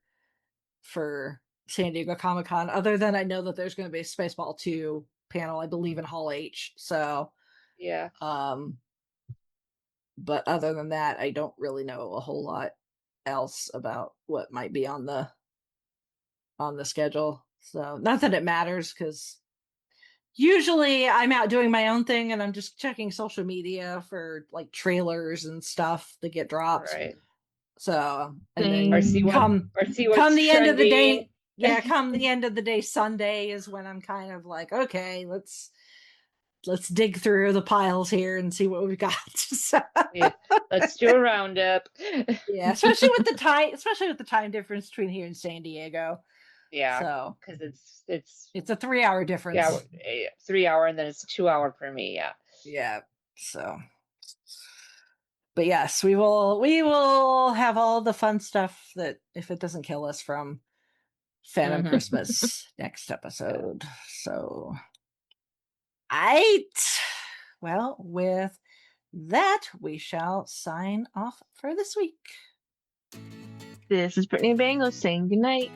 San Diego Comic-Con, other than I know that there's going to be a Spaceball 2 panel, I believe, in Hall H. So yeah. But other than that, I don't really know a whole lot else about what might be on the schedule. So not that it matters, because usually I'm out doing my own thing and I'm just checking social media for like trailers and stuff that get dropped. Right. So and then come the end of the day. Yeah, come the end of the day, Sunday is when I'm kind of like, okay, let's dig through the piles here and see what we've got. So, yeah, let's do a roundup. Yeah, especially with the time difference between here and San Diego. Yeah, so because it's a 3-hour difference. Yeah, 3 hour, and then it's 2 hour for me. Yeah. Yeah. So, but yes, we will have all the fun stuff that if it doesn't kill us from Phantom Christmas next episode. So. Well, with that, we shall sign off for this week. This is Brittany Bango saying goodnight.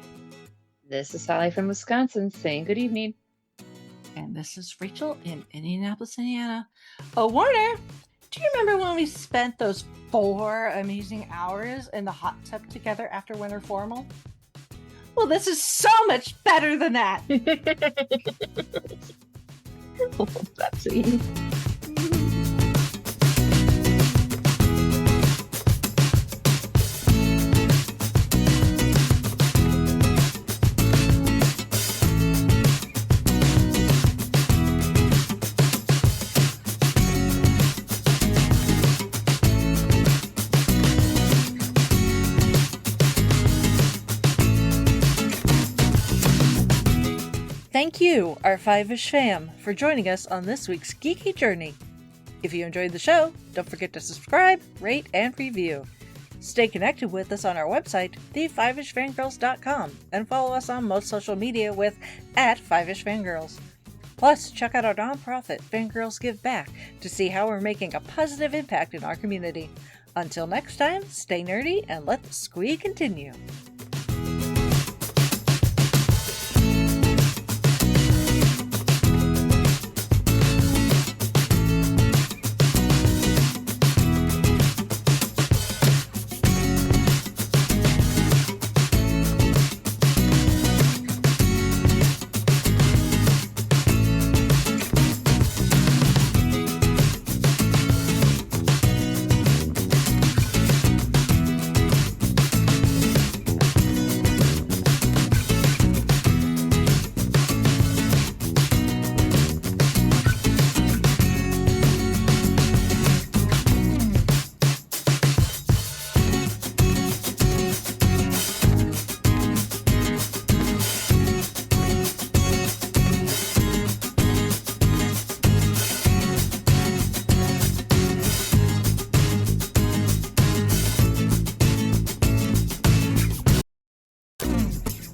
This is Sally from Wisconsin saying good evening. And this is Rachel in Indianapolis, Indiana. Oh, Warner, do you remember when we spent those 4 amazing hours in the hot tub together after winter formal? Well, this is so much better than that. That's it. Thank you, our Fiveish fam, for joining us on this week's geeky journey. If you enjoyed the show, don't forget to subscribe, rate, and review. Stay connected with us on our website, thefiveishfangirls.com, and follow us on most social media with @FiveishFangirls. Plus, check out our nonprofit, Fangirls Give Back, to see how we're making a positive impact in our community. Until next time, stay nerdy and let the squee continue.